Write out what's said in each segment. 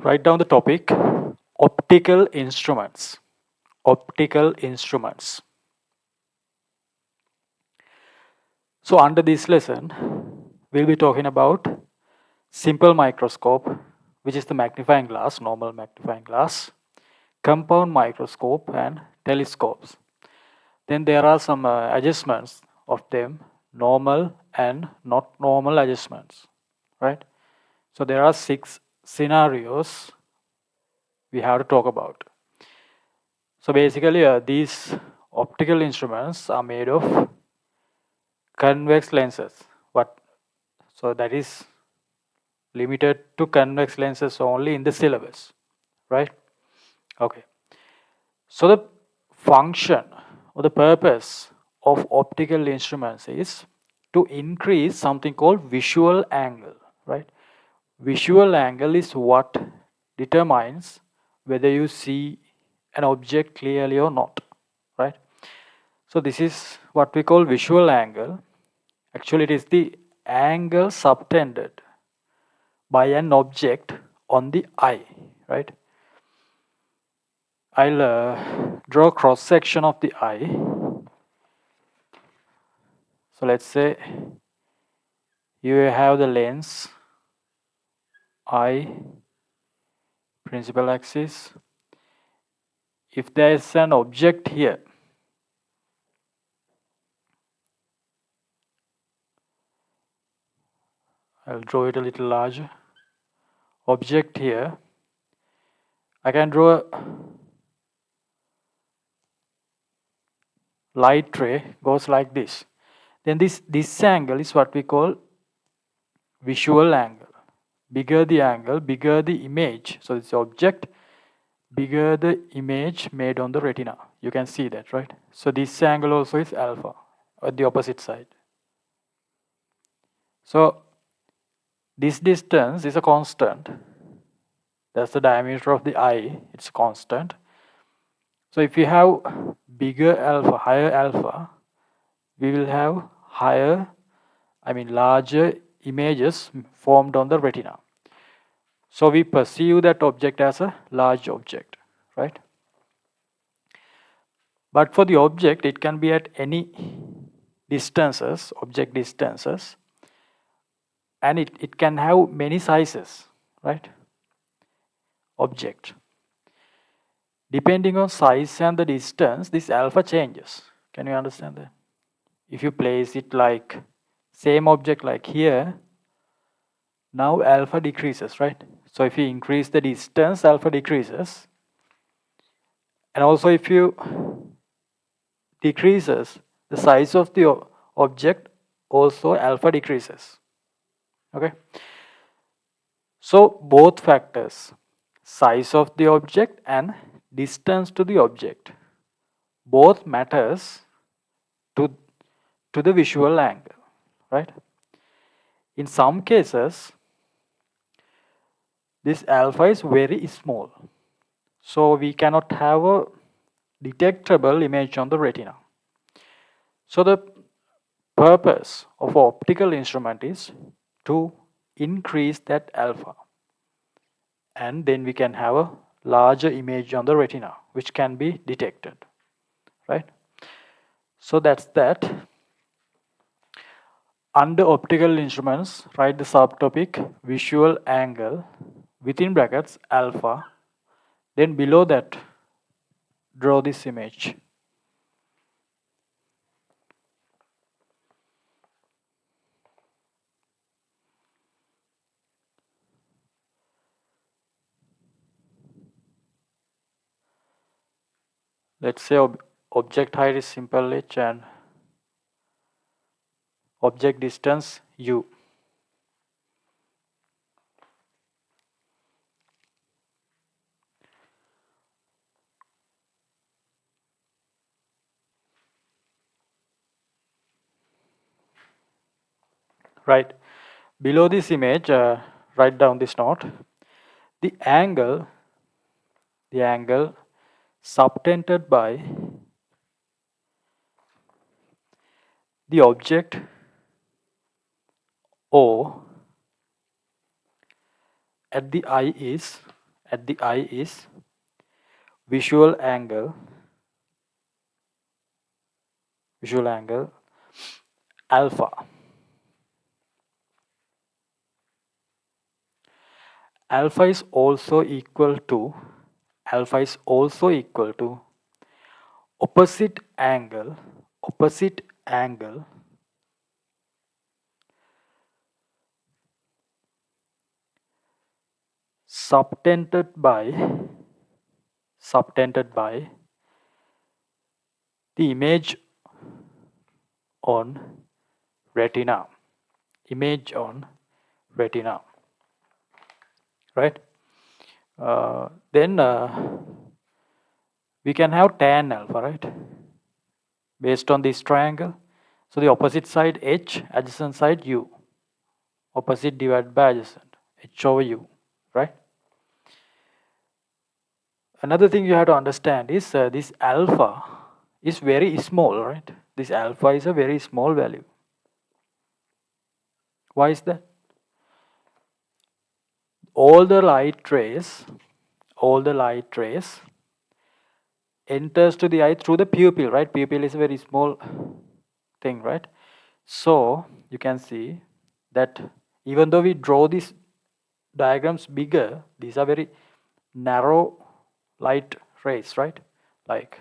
Write down the topic optical instruments. Optical instruments. So under this lesson, we'll be talking about simple microscope, which is the magnifying glass, normal magnifying glass, compound microscope and telescopes. Then there are some adjustments of them, normal and not normal adjustments, right? So there are 6 scenarios we have to talk about. So basically these optical instruments are made of convex lenses. So that is limited to convex lenses only in the syllabus, right? Okay. So the function or the purpose of optical instruments is to increase something called visual angle, right? Visual angle is what determines whether you see an object clearly or not, right? So this is what we call visual angle. Actually, it is the angle subtended by an object on the eye, right? I'll draw a cross section of the eye. So let's say you have the lens, eye, principal axis. If there is an object here, I'll draw it a little larger. Object here, I can draw a light ray goes like this. Then this angle is what we call visual angle. Bigger the angle, bigger the image. So this object, bigger the image made on the retina. You can see that, right? So this angle also is alpha at the opposite side. So this distance is a constant. That's the diameter of the eye. It's constant. So if you have bigger alpha, higher alpha, we will have larger images formed on the retina. So we perceive that object as a large object, right? But for the object, it can be at any distances, object distances, and it can have many sizes, right? Object. Depending on size and the distance, this alpha changes. Can you understand that? If you place it like same object like here, now alpha decreases, right? So if you increase the distance, alpha decreases. And also if you decreases the size of the object, also alpha decreases. Okay. So both factors, size of the object and distance to the object, both matters to the visual angle, right? In some cases, this alpha is very small, so we cannot have a detectable image on the retina. So the purpose of an optical instrument is to increase that alpha, and then we can have a larger image on the retina which can be detected, right? So that's that. Under optical instruments, write the subtopic visual angle within brackets alpha. Then below that, draw this image. Let's say object height is simple h and object distance u. Right. Below this image, write down this note. The angle subtended by the object O at the eye is at the eye is visual angle alpha. Alpha is also equal to opposite angle subtended by the image on retina. Right? Then we can have tan alpha, right? Based on this triangle. So the opposite side H, adjacent side U. Opposite divided by adjacent, H over U, right? Another thing you have to understand is this alpha is very small, right? This alpha is a very small value. Why is that? All the light rays enters to the eye through the pupil, right? Pupil is a very small thing, right? So you can see that even though we draw these diagrams bigger, these are very narrow light rays, right? Like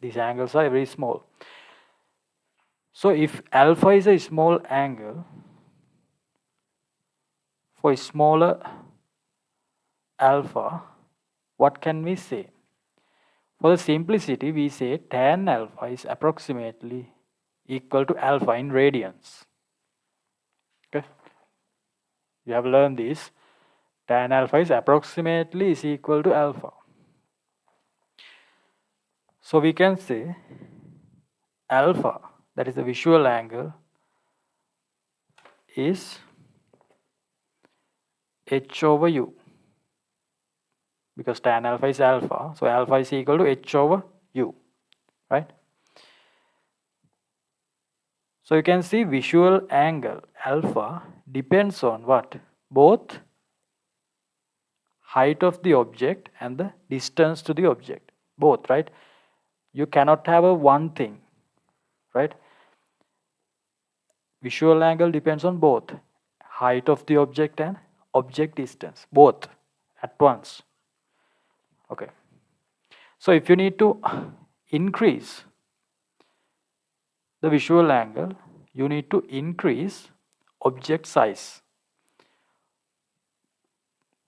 these angles are very small. So if alpha is a small angle, for a smaller alpha, what can we say? For the simplicity, we say tan alpha is approximately equal to alpha in radians. Okay, you have learned this. Tan alpha is approximately is equal to alpha. So we can say alpha, that is the visual angle, is H over U. Because tan alpha is alpha, so alpha is equal to H over U, right? So you can see visual angle alpha depends on what? Both height of the object and the distance to the object. Both, right? You cannot have a one thing, right? Visual angle depends on both height of the object and object distance, both at once. Okay. So if you need to increase the visual angle, you need to increase object size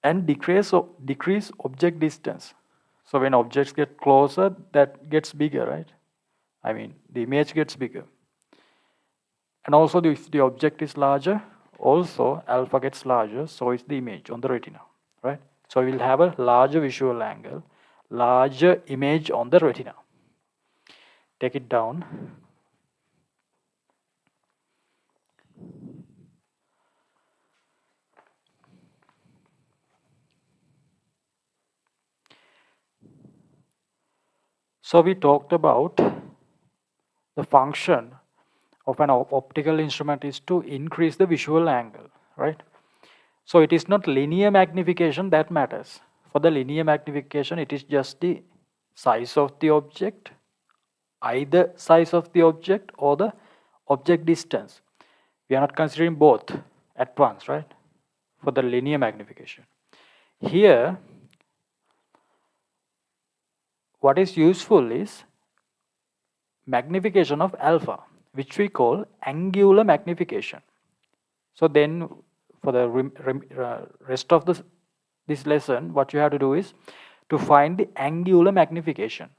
and decrease object distance. So when objects get closer, that gets bigger, right? I mean, the image gets bigger. And also, if the object is larger, also alpha gets larger, so is the image on the retina, right? So we will have a larger visual angle, larger image on the retina. Take it down. So we talked about the function of an optical instrument is to increase the visual angle, right? So it is not linear magnification that matters. For the linear magnification, it is just the size of the object, either size of the object or the object distance. We are not considering both at once, right? For the linear magnification. Here, what is useful is magnification of alpha, which we call angular magnification. So then, for the rest of this lesson, what you have to do is to find the angular magnification.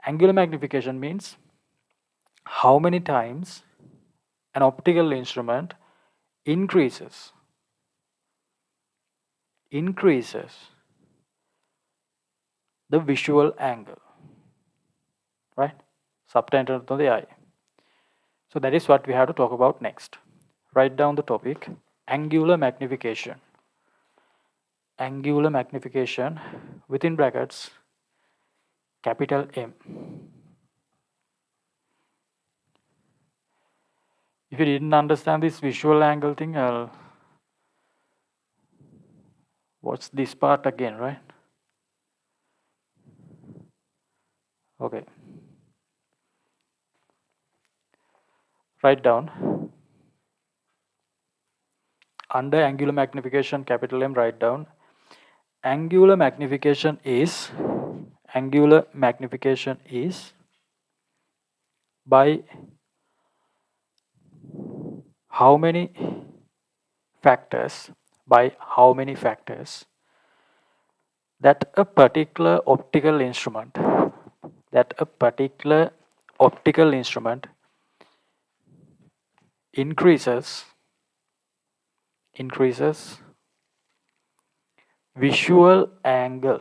Angular magnification means how many times an optical instrument increases the visual angle, right? Subtended to the eye. So that is what we have to talk about next. Write down the topic, angular magnification. Angular magnification within brackets, capital M. If you didn't understand this visual angle thing, I'll watch this part again, right? Okay. Write down. Under angular magnification, capital M, write down. Angular magnification is by how many factors, that a particular optical instrument increases visual angle,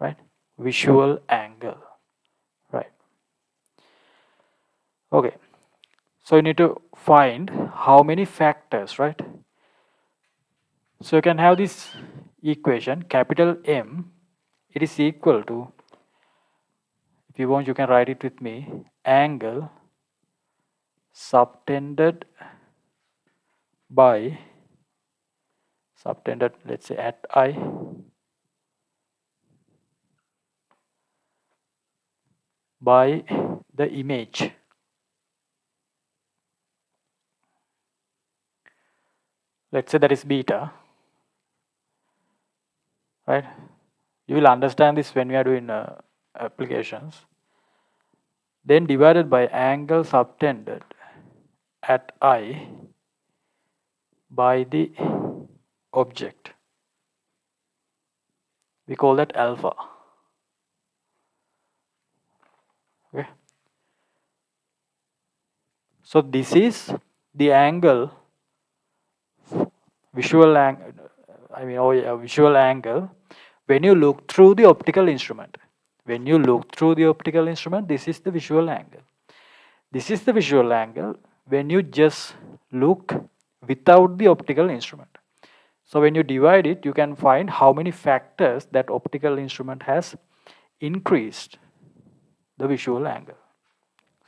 right? Visual angle, right? Okay, so you need to find how many factors, right? So you can have this equation, capital M, it is equal to, if you want you can write it with me, angle subtended by, let's say at I, by the image. Let's say that is beta, right? You will understand this when we are doing applications. Then divided by angle subtended at I by the object. We call that alpha. Okay. So this is the angle, visual angle. Visual angle when you look through the optical instrument. When you look through the optical instrument, this is the visual angle. This is the visual angle when you just look without the optical instrument. So when you divide it, you can find how many factors that optical instrument has increased the visual angle.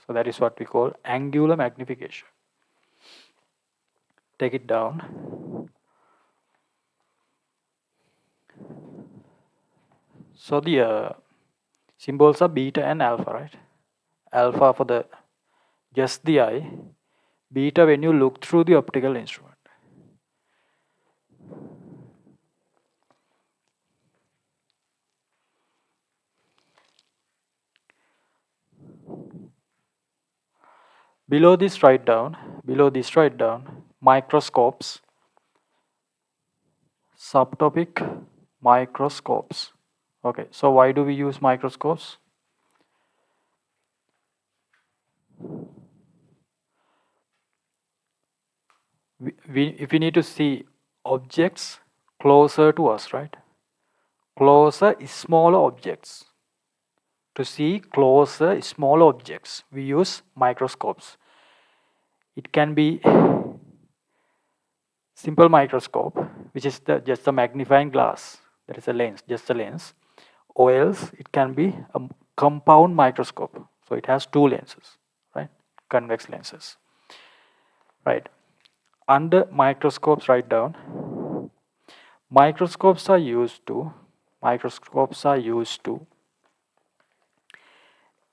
So that is what we call angular magnification. Take it down. So the symbols are beta and alpha, right? Alpha for the just the eye, beta when you look through the optical instrument. Below this write down, microscopes, subtopic microscopes. Okay, so why do we use microscopes? If we need to see objects closer to us, right? Closer, smaller objects. To see closer, small objects, we use microscopes. It can be simple microscope, which is just a magnifying glass. That is a lens, just a lens. Or else it can be a compound microscope. So it has two lenses, right? Convex lenses, right? Under microscopes, write down. Microscopes are used to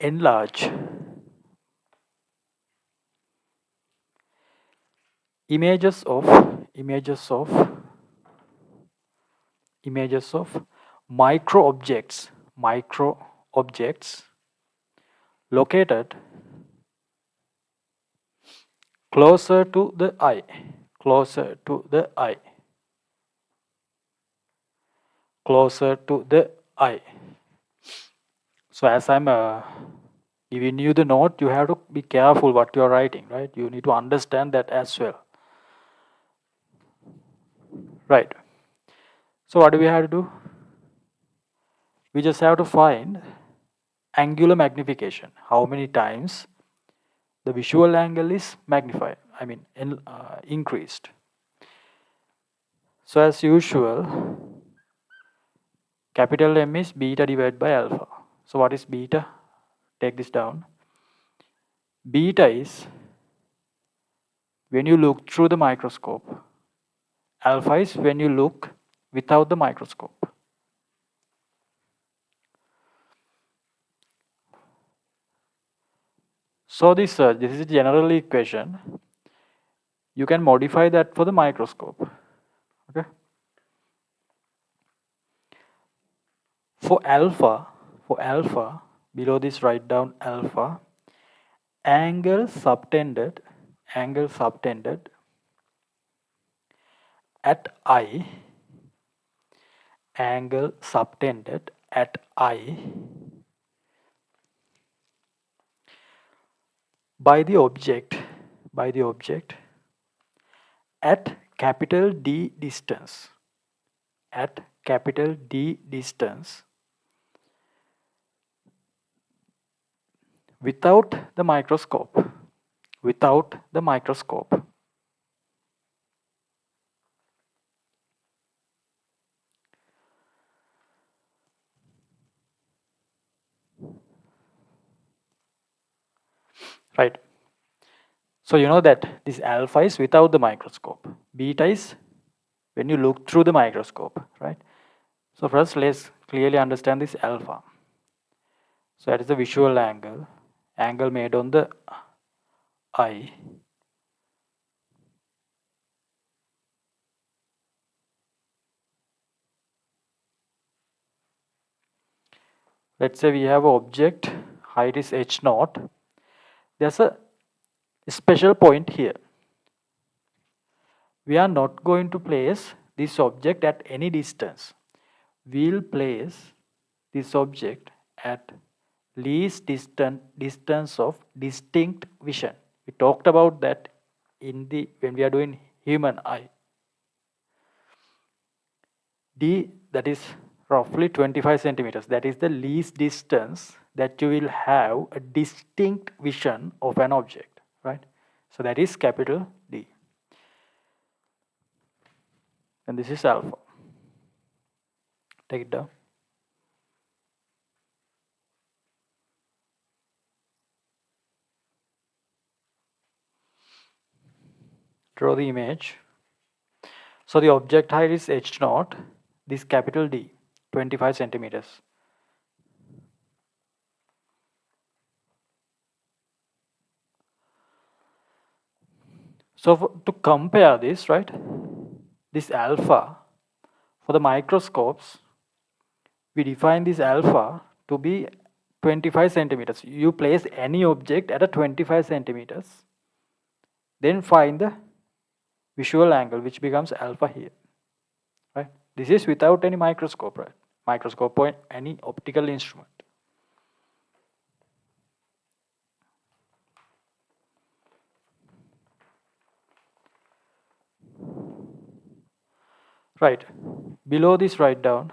enlarge images of micro objects located closer to the eye. So as I'm giving you the note, you have to be careful what you are writing, right? You need to understand that as well, right? So what do we have to do? We just have to find angular magnification. How many times the visual angle is magnified, increased. So as usual, capital M is beta divided by alpha. So what is beta? Take this down. Beta is when you look through the microscope. Alpha is when you look without the microscope. So this is a general equation. You can modify that for the microscope. Okay. For alpha, below this write down alpha, angle subtended at I, angle subtended at I by the object at capital D distance, at capital D distance without the microscope, without the microscope. Right. So you know that this alpha is without the microscope, beta is when you look through the microscope, right? So first let's clearly understand this alpha. So that is the visual angle made on the eye. Let's say we have an object, height is h naught. There's a special point here. We are not going to place this object at any distance. We'll place this object at least distance of distinct vision. We talked about that in the when we are doing human eye. D, that is roughly 25 centimeters. That is the least distance that you will have a distinct vision of an object, right? So that is capital D. And this is alpha. Take it down. Draw the image. So the object height is h naught. This capital D, 25 centimeters. So to compare this, right, this alpha, for the microscopes, we define this alpha to be 25 centimeters. You place any object at a 25 centimeters, then find the visual angle, which becomes alpha here, right? This is without any microscope, right? Microscope or any optical instrument. Right. Below this write down,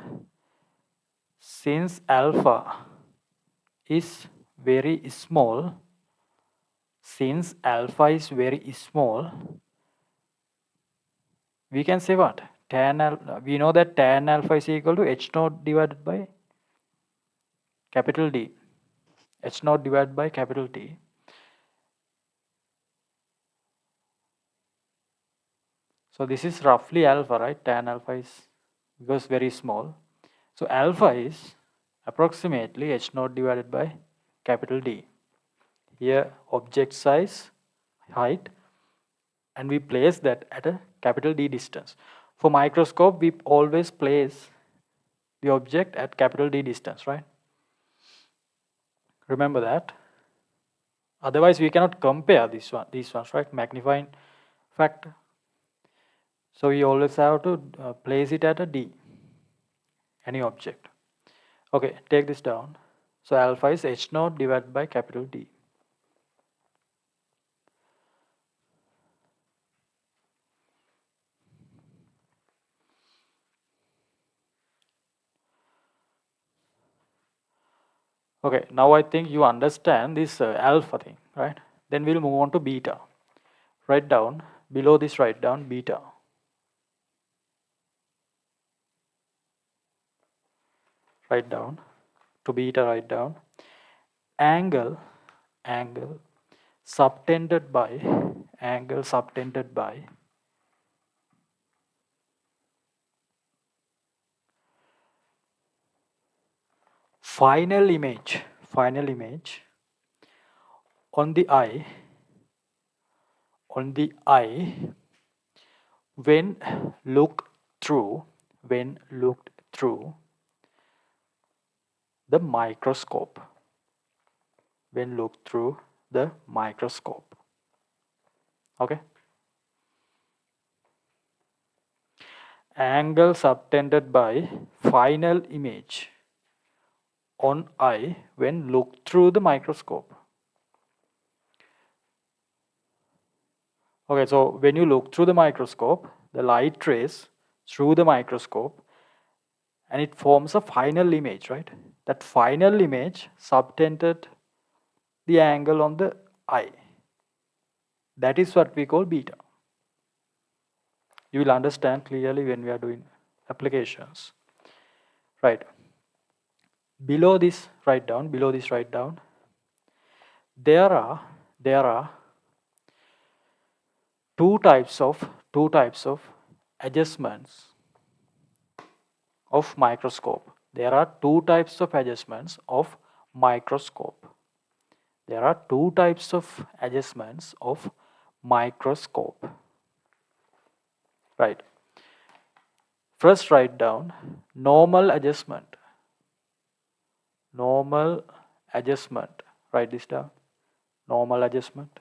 since alpha is very small, since alpha is very small, we can say what? Tan alpha, we know that tan alpha is equal to h naught divided by capital D. H naught divided by capital T. So this is roughly alpha, right? Tan alpha is because very small. So alpha is approximately h naught divided by capital D. Here object size, height, and we place that at a capital D distance. For microscope, we always place the object at capital D distance, right? Remember that. Otherwise, we cannot compare these ones, right? Magnifying factor. So we always have to place it at a D, any object. Okay, take this down. So alpha is h naught divided by capital D. Okay, now I think you understand this alpha thing, right? Then we'll move on to beta. Write down, below this write down beta. Write down, to beta write down. Angle subtended by, angle subtended by final image on the eye, when looked through the microscope, okay. Angle subtended by final image on eye when looked through the microscope. Okay, so when you look through the microscope, the light trace through the microscope and it forms a final image, right? That final image subtended the angle on the eye. That is what we call beta. You will understand clearly when we are doing applications. Right. Below this write down, there are two types of adjustments of microscope. There are two types of adjustments of microscope. Right. First write down normal adjustment. Write this down. Normal adjustment.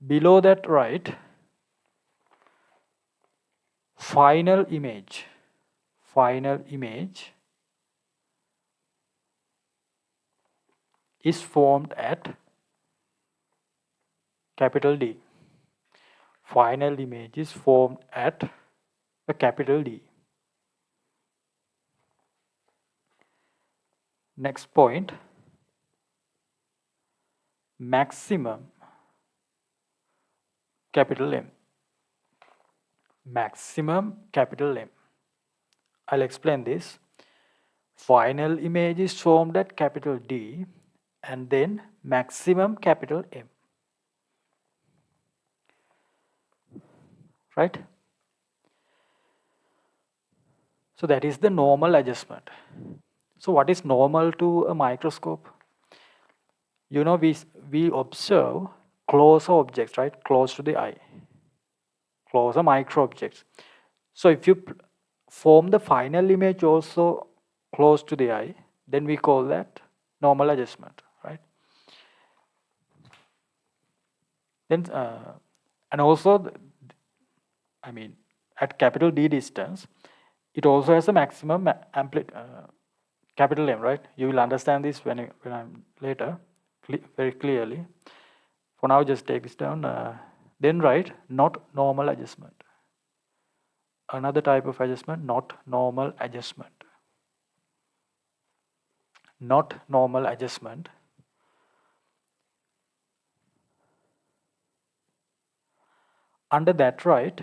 Below that write final image is formed at capital D. Final image is formed at a capital D. Next point, maximum, capital M. Maximum, capital M. I'll explain this. Final image is formed at capital D and then maximum, capital M. Right? So that is the normal adjustment. So what is normal to a microscope? You know, we observe closer objects, right? Close to the eye. Closer micro objects. So if you form the final image also close to the eye, then we call that normal adjustment, right? Then and also, I mean, at capital D distance, it also has a maximum capital M, right? You will understand this when I'm later very clearly. For now, just take this down. Then write not normal adjustment. Another type of adjustment, not normal adjustment. Not normal adjustment. Under that write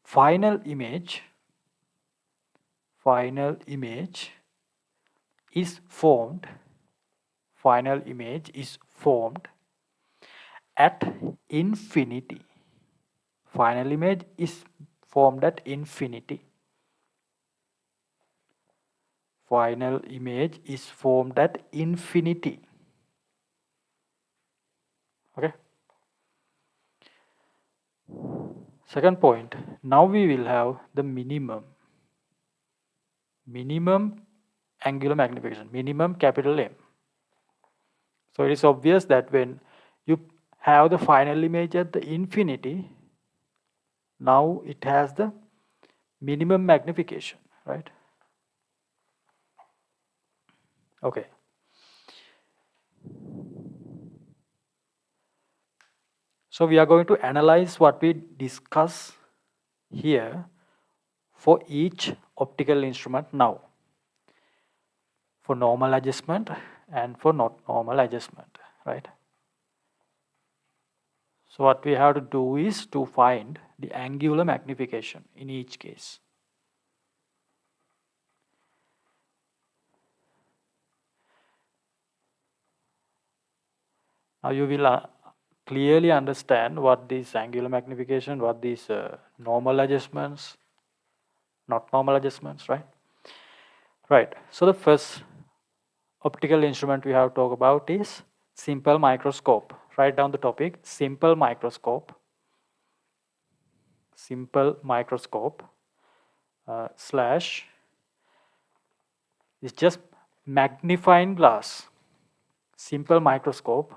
final image is formed at infinity. Final image is formed at infinity. Final image is formed at infinity. Okay. Second point, now we will have the minimum angular magnification, minimum capital M. So it is obvious that when you have the final image at the infinity, now it has the minimum magnification, right? Okay. So we are going to analyze what we discuss here for each optical instrument now, for normal adjustment and for not normal adjustment, right? So what we have to do is to find the angular magnification in each case. Now you will clearly understand what this angular magnification, what these normal adjustments, not normal adjustments, right? Right. So the first optical instrument we have talked about is simple microscope. Write down the topic, simple microscope. Simple microscope slash is just magnifying glass. Simple microscope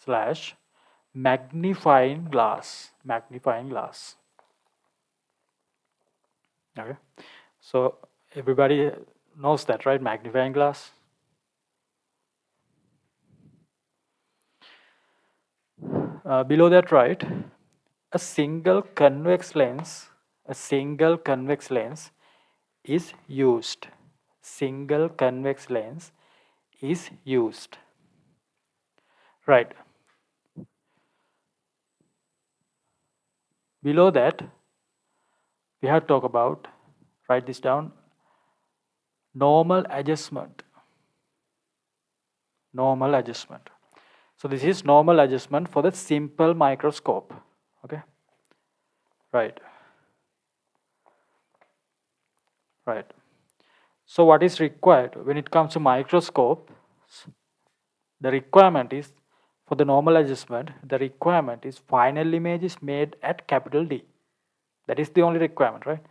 slash magnifying glass. Magnifying glass. Okay. So everybody knows that, right? Magnifying glass. Below that, right? A single convex lens is used. Single convex lens is used. Right. Below that, we have talked about, write this down, normal adjustment. Normal adjustment. So this is normal adjustment for the simple microscope. Okay. Right. Right. So what is required when it comes to microscope? The requirement is for the normal adjustment, the requirement is final image is made at capital D. That is the only requirement, right?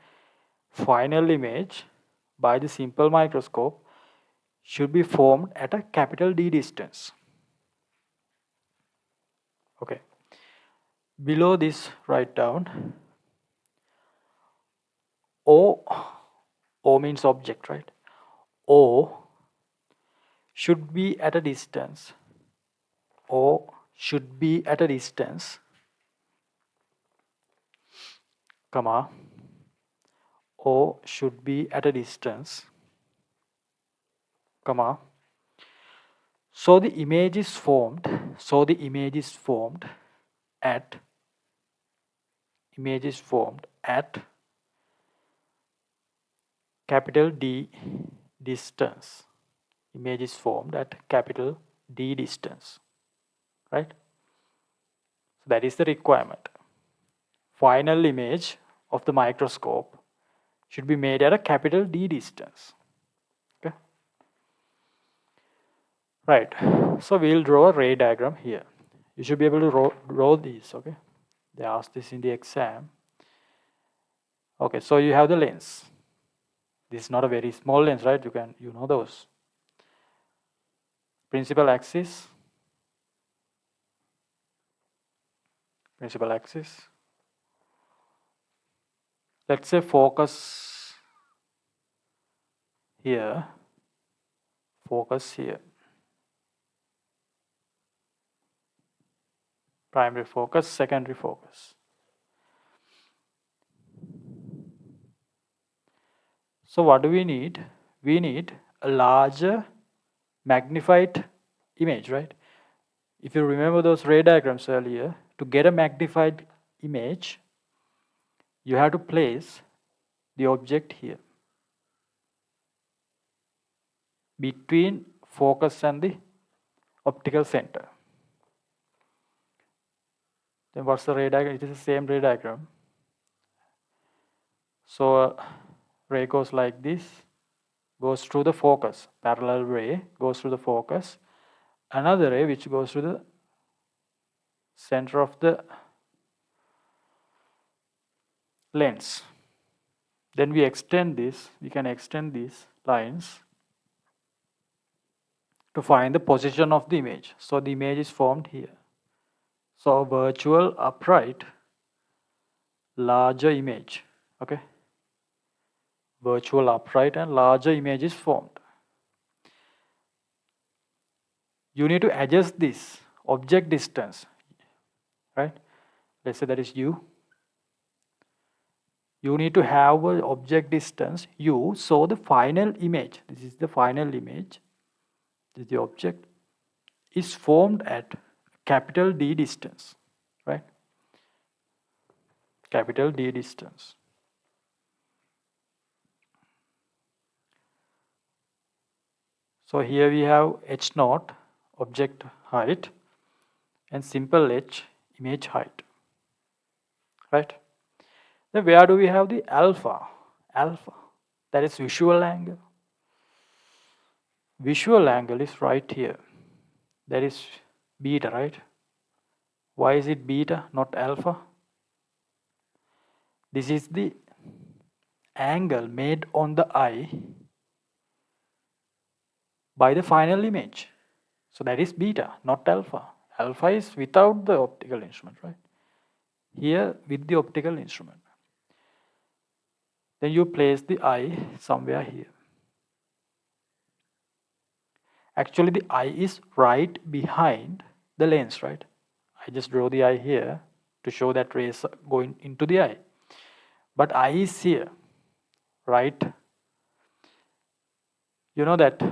Final image by the simple microscope should be formed at a capital D distance. Okay. Below this, write down O. O means object, right? O should be at a distance. O should be at a distance, comma. O should be at a distance, comma. So the image is formed. So the image is formed at. Image is formed at capital D distance. Image is formed at capital D distance, right? So that is the requirement. Final image of the microscope should be made at a capital D distance. Okay. Right. So we'll draw a ray diagram here. You should be able to draw these. Okay. They asked this in the exam. Okay. So you have the lens. This is not a very small lens, right? You know those. Principal axis. Principal axis. Let's say focus here. Focus here. Primary focus, secondary focus. So what do we need? We need a larger magnified image, right? If you remember those ray diagrams earlier, to get a magnified image, you have to place the object here between focus and the optical center. Then what's the ray diagram? It is the same ray diagram. So ray goes like this, goes through the focus. Parallel ray goes through the focus. Another ray which goes through the center of the lens. Then we extend this, we can extend these lines to find the position of the image. So the image is formed here. So a virtual upright larger image. Okay. Virtual upright and larger image is formed. You need to adjust this object distance, right? Let's say that is u. You need to have an object distance u. So the final image, this is the final image, this is the object, is formed at capital D distance, right? Capital D distance. So here we have h naught, object height, and simple h, image height, right? Then where do we have the alpha? Alpha, that is visual angle. visual angle is right here. That is beta, right? Why is it beta, not alpha? This is the angle made on the eye by the final image. So that is beta, not alpha. Alpha is without the optical instrument, right? Here with the optical instrument. Then you place the eye somewhere here. Actually, the eye is right behind the lens, right? I just draw the eye here to show that rays are going into the eye. But eye is here, right? You know that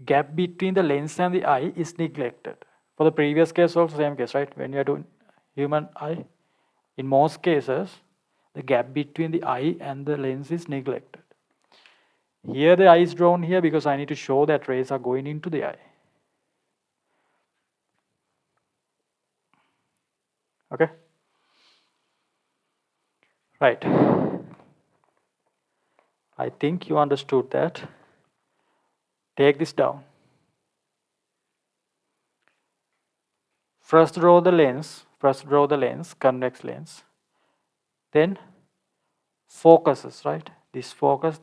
gap between the lens and the eye is neglected. For the previous case also same case, right? When you are doing human eye, in most cases, the gap between the eye and the lens is neglected. Here the eye is drawn here because I need to show that rays are going into the eye. Okay? Right. I think you understood that. Take this down. First draw the lens, convex lens. Then focuses, right? This focus.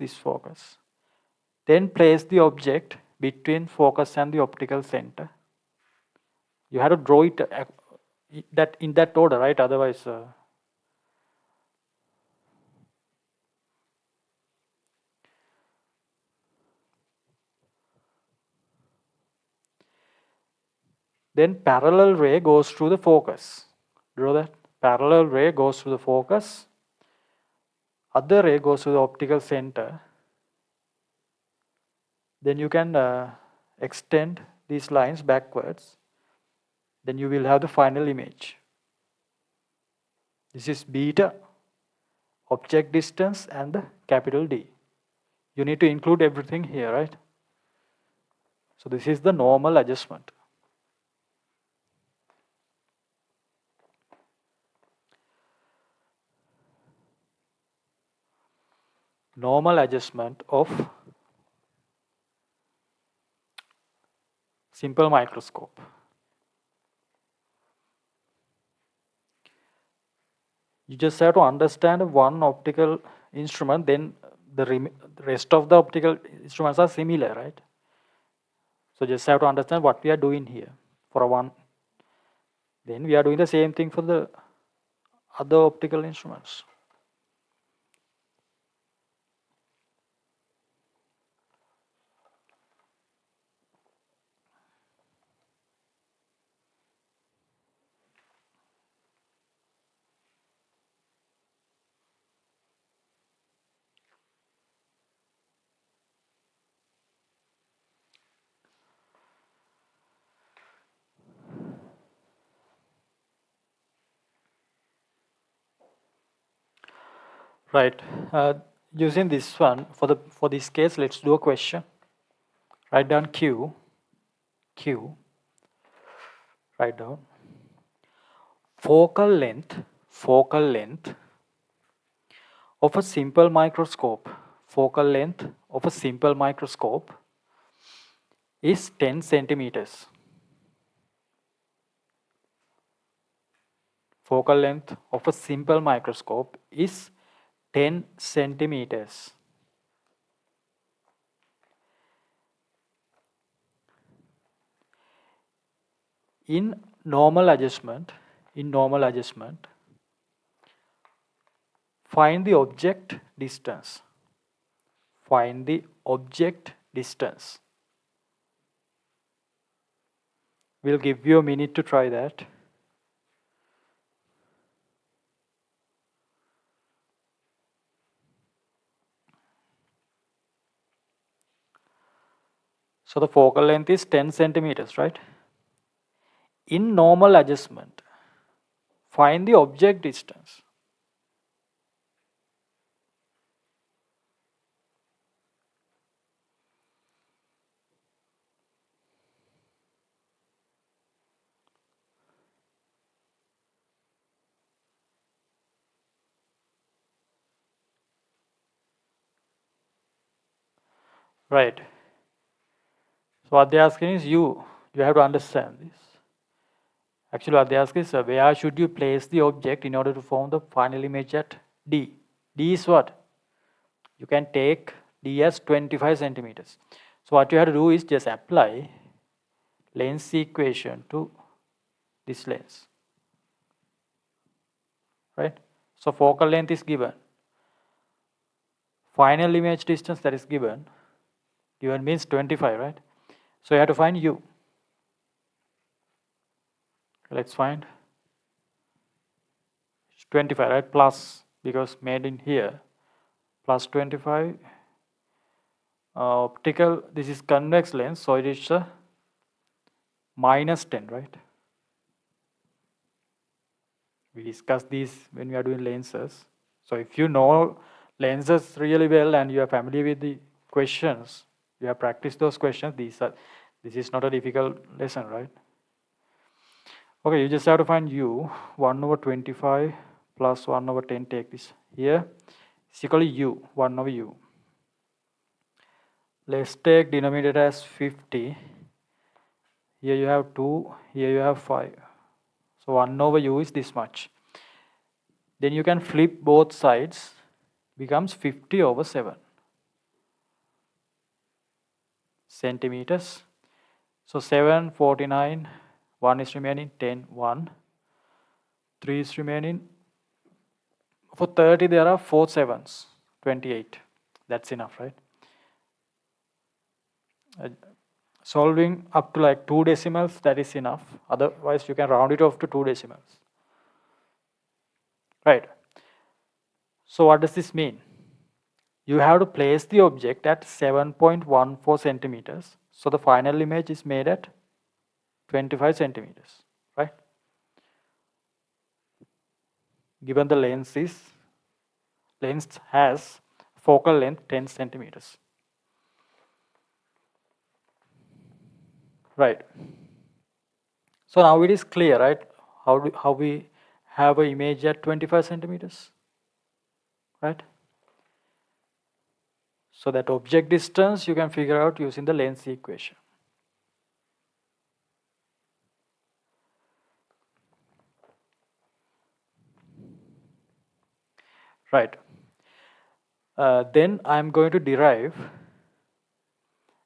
Then place the object between focus and the optical center. You have to draw it that in that order, right? Otherwise, then parallel ray goes through the focus. Draw that. Parallel ray goes through the focus. Other ray goes to the optical center. Then you can extend these lines backwards. Then you will have the final image. This is beta, object distance, and the capital D. You need to include everything here, right? So this is the normal adjustment. Normal adjustment of simple microscope. You just have to understand one optical instrument, then the rest of the optical instruments are similar, right? So just have to understand what we are doing here for a one. Then we are doing the same thing for the other optical instruments. Right. Using this one for this case, let's do a question. Write down Q. Write down focal length of a simple microscope. Focal length of a simple microscope is 10 centimeters. Focal length of a simple microscope is 10 centimeters. In normal adjustment, find the object distance. Find the object distance. We'll give you a minute to try that. So the focal length is 10 centimeters, right? In normal adjustment, find the object distance. Right. So what they're asking is you have to understand this. Actually what they ask is where should you place the object in order to form the final image at D. D is what? You can take D as 25 centimeters. So what you have to do is just apply lens equation to this lens. Right? So focal length is given. Final image distance that is given. Given means 25, right? So you have to find U. Let's find 25, right? Plus, because made in here, plus 25. Optical, this is convex lens, so it is minus 10, right? We discussed these when we are doing lenses. So if you know lenses really well and you are familiar with the questions, you have practiced those questions, this is not a difficult lesson, right? Okay, you just have to find U. 1 over 25 plus 1 over 10, take this here, is equal to U, 1 over U. Let's take denominator as 50. Here you have 2, here you have 5. So 1 over U is this much. Then you can flip both sides, becomes 50 over 7 centimeters. So 7, 49, 1 is remaining, 10, 1, 3 is remaining. For 30 there are 4 sevens, 28. That's enough, right? Solving up to like 2 decimals, that is enough. Otherwise you can round it off to 2 decimals. Right. So what does this mean? You have to place the object at 7.14 centimeters. So the final image is made at 25 centimeters, right? Given the lens has focal length 10 centimeters. Right. So now it is clear, right? How we have an image at 25 centimeters, right? So that object distance you can figure out using the lens equation. Right. Then I am going to derive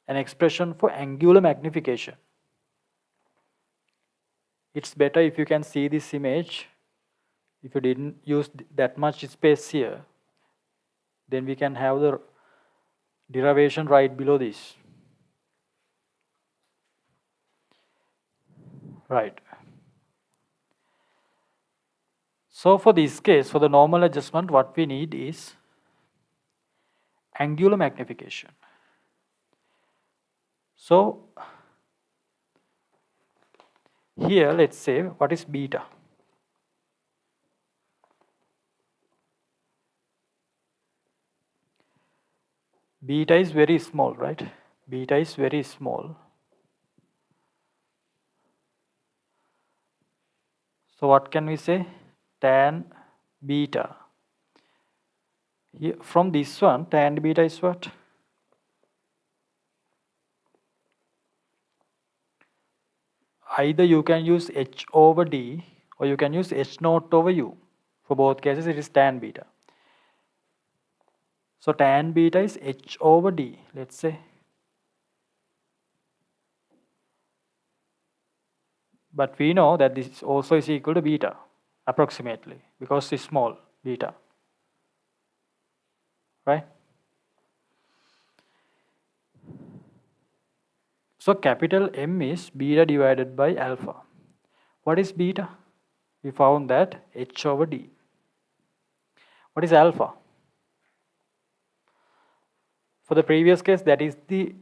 an expression for angular magnification. It's better if you can see this image. If you didn't use that much space here, then we can have the derivation right below this. Right. So for this case, for the normal adjustment, what we need is angular magnification. So here, let's say, what is beta? Beta is very small, right? Beta is very small. So what can we say? Tan beta. Here, from this one, tan beta is what? Either you can use h over d or you can use h naught over u. For both cases, it is tan beta. So tan beta is h over d, let's say. But we know that this also is equal to beta, approximately, because it's small, beta. Right? So capital M is beta divided by alpha. What is beta? We found that h over d. What is alpha? For the previous case, that is the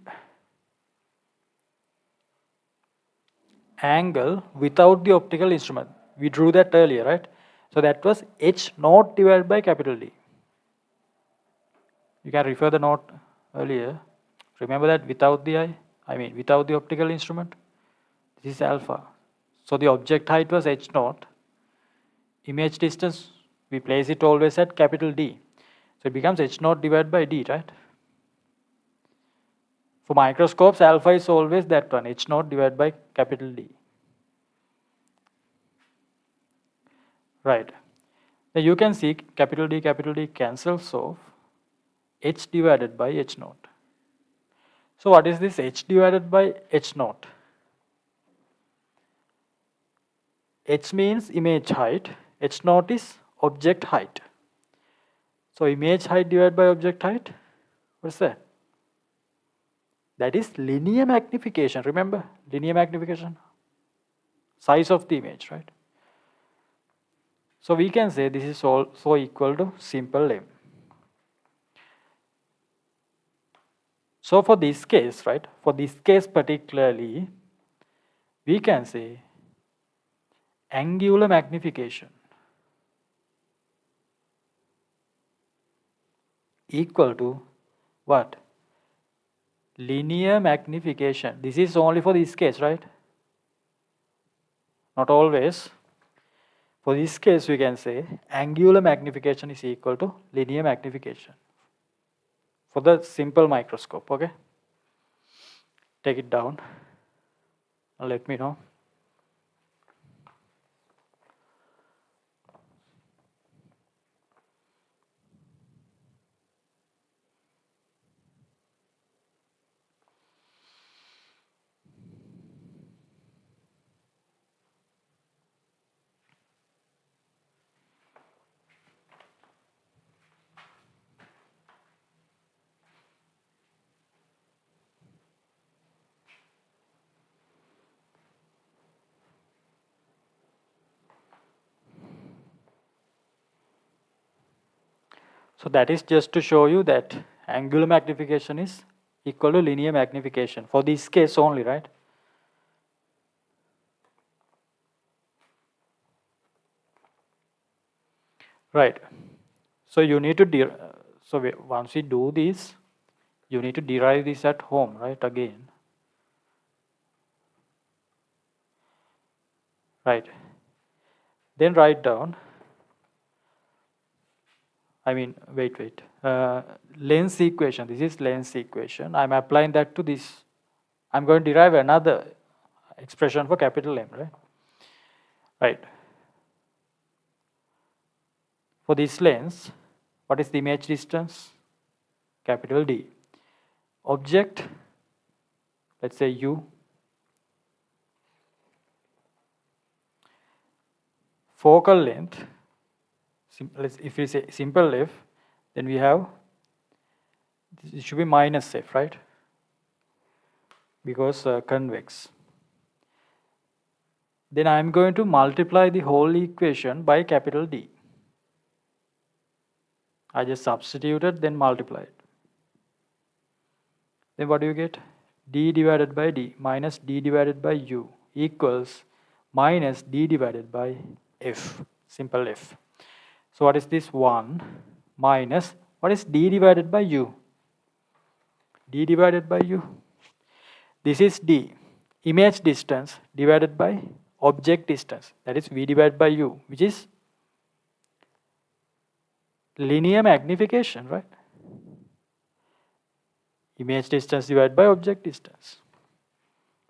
angle without the optical instrument. We drew that earlier, right? So that was h naught divided by capital D. You can refer the note earlier. Remember that without the without the optical instrument, this is alpha. So the object height was h naught. Image distance, we place it always at capital D. So it becomes h naught divided by D, right? For microscopes, alpha is always that one, h0 divided by capital D. Right. Now you can see capital D cancels off h divided by h0. So what is this h divided by h0? H means image height, h0 is object height. So image height divided by object height, what's that? That is linear magnification. Remember, linear magnification, size of the image, right? So we can say this is also equal to simple M. So for this case, right, for this case particularly, we can say angular magnification equal to what? Linear magnification. This is only for this case, right? Not always. For this case, we can say angular magnification is equal to linear magnification for the simple microscope, okay? Take it down and let me know. So that is just to show you that angular magnification is equal to linear magnification for this case only, right? Right. So you need to once we do this, you need to derive this at home, right? Again. Right. Then write down. Wait. Lens equation. This is lens equation. I'm applying that to this. I'm going to derive another expression for capital M, right? Right. For this lens, what is the image distance? Capital D. Object, let's say U. Focal length, if we say simple F, then we have, it should be minus F, right? Because convex. Then I am going to multiply the whole equation by capital D. I just substituted, then multiplied. Then what do you get? D divided by D minus D divided by U equals minus D divided by F, simple F. So what is this? 1 minus, what is D divided by U? D divided by U. This is D, image distance divided by object distance, that is V divided by U, which is linear magnification, right? Image distance divided by object distance.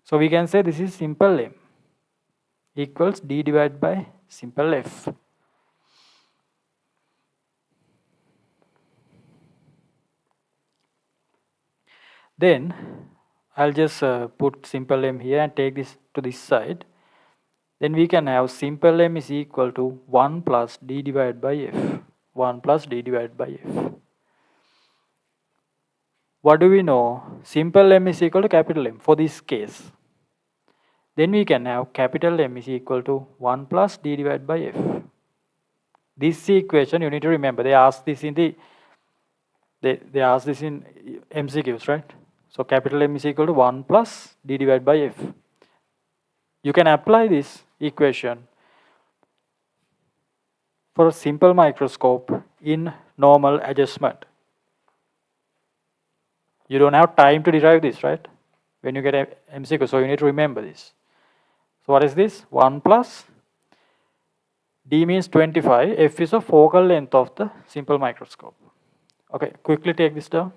So we can say this is simple M equals D divided by simple F. Then I'll just put simple M here and take this to this side. Then we can have simple M is equal to 1 plus D divided by F. 1 plus D divided by F. What do we know? Simple M is equal to capital M for this case. Then we can have capital M is equal to 1 plus D divided by F. This equation you need to remember. They asked this in MCQs, right? So capital M is equal to 1 plus D divided by F. You can apply this equation for a simple microscope in normal adjustment. You don't have time to derive this, right? When you get a MCQ, so you need to remember this. So what is this? 1 plus D means 25. F is a focal length of the simple microscope. Okay, quickly take this down.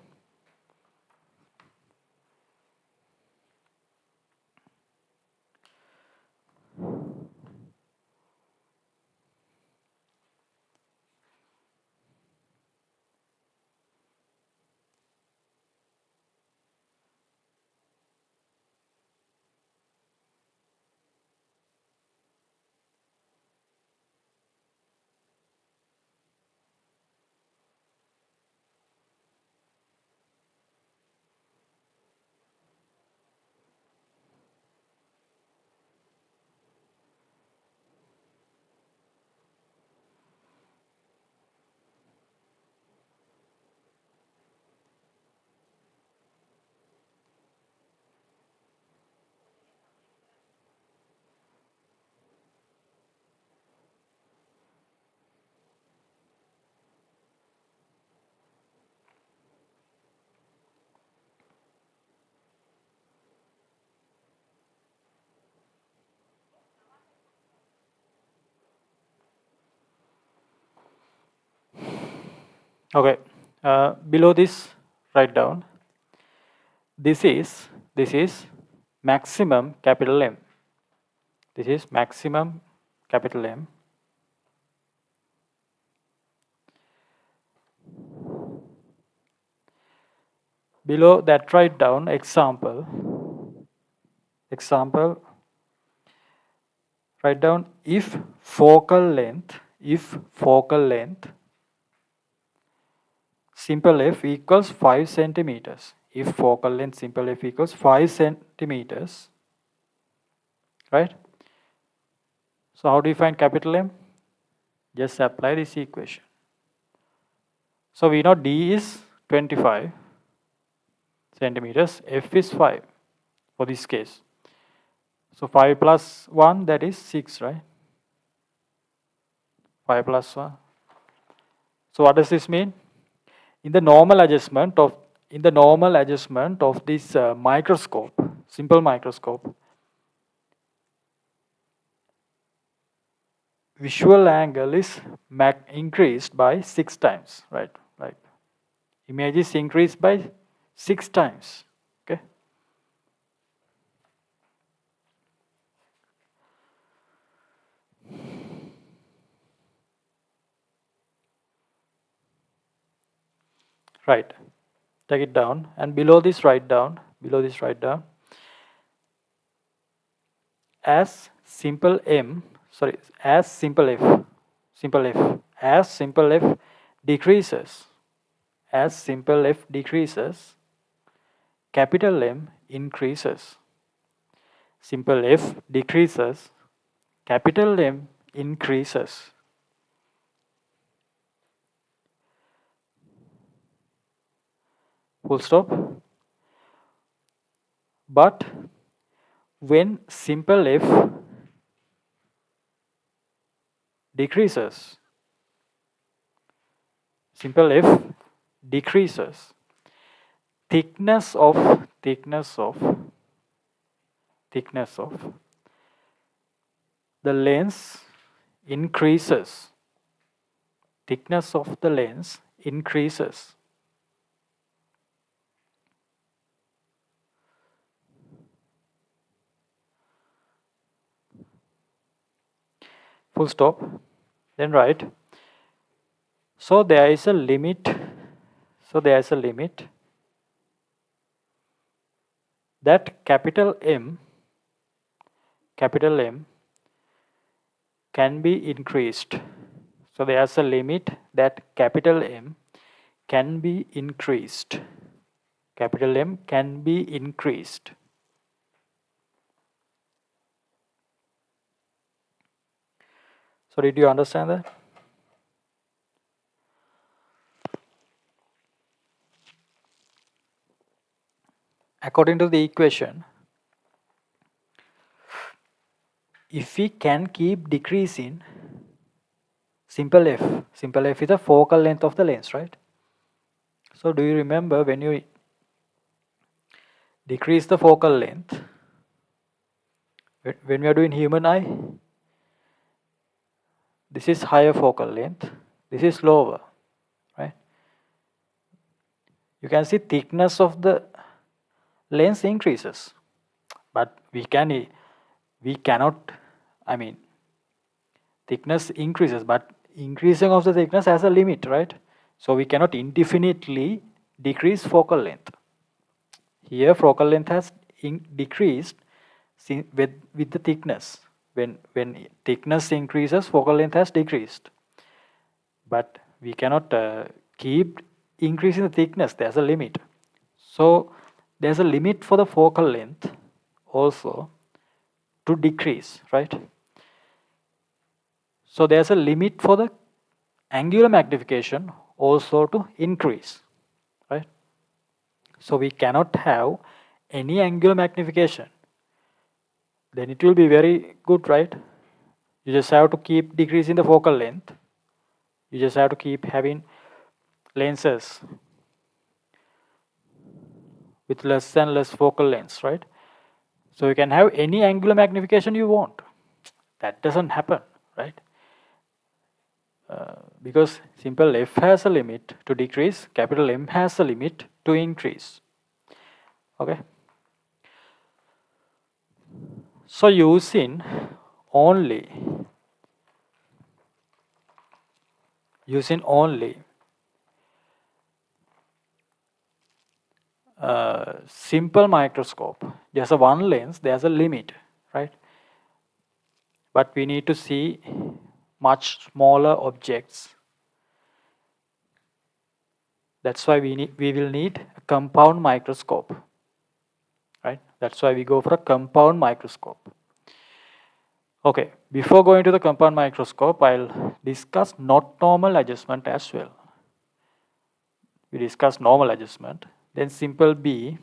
Okay, below this, write down. This is maximum capital M. This is maximum capital M. Below that, write down example. Example. Write down if focal length simple f equals 5 centimeters. If focal length simple f equals 5 centimeters, right? So how do you find capital M? Just apply this equation. So we know D is 25 centimeters, F is 5 for this case. So 5 plus 1, that is 6, right? 5 plus 1. So what does this mean? In the normal adjustment of this microscope, simple microscope, visual angle is increased by 6 times, right? Like image is increased by 6 times. Okay. Right. Take it down, and below this write down. As simple m, sorry, as simple f, as simple f decreases, capital M increases. Simple f decreases, capital M increases. Full stop. But when simple f decreases, thickness of the lens increases. Thickness of the lens increases. Full stop. Then write. So there is a limit. That capital M can be increased. So there's a limit that capital M can be increased. Capital M can be increased. So did you understand that? According to the equation, if we can keep decreasing simple f is the focal length of the lens, right? So do you remember when you decrease the focal length, when we are doing human eye, this is higher focal length, this is lower, right? You can see thickness of the lens increases, but we cannot, I mean, thickness increases, but increasing of the thickness has a limit, right? So we cannot indefinitely decrease focal length. Here focal length has decreased with the thickness. When thickness increases, focal length has decreased. But we cannot keep increasing the thickness. There's a limit. So there's a limit for the focal length also to decrease, right? So there's a limit for the angular magnification also to increase, right? So we cannot have any angular magnification. Then it will be very good, right? You just have to keep decreasing the focal length. You just have to keep having lenses with less and less focal lengths, right? So you can have any angular magnification you want. That doesn't happen, right? because simple f has a limit to decrease, capital M has a limit to increase. Okay. So using only simple microscope, there's a one lens, there's a limit, right? But we need to see much smaller objects. That's why we will need a compound microscope, right? That's why we go for a compound microscope. Okay, before going to the compound microscope, I'll discuss not normal adjustment as well. We discuss normal adjustment, then simple B,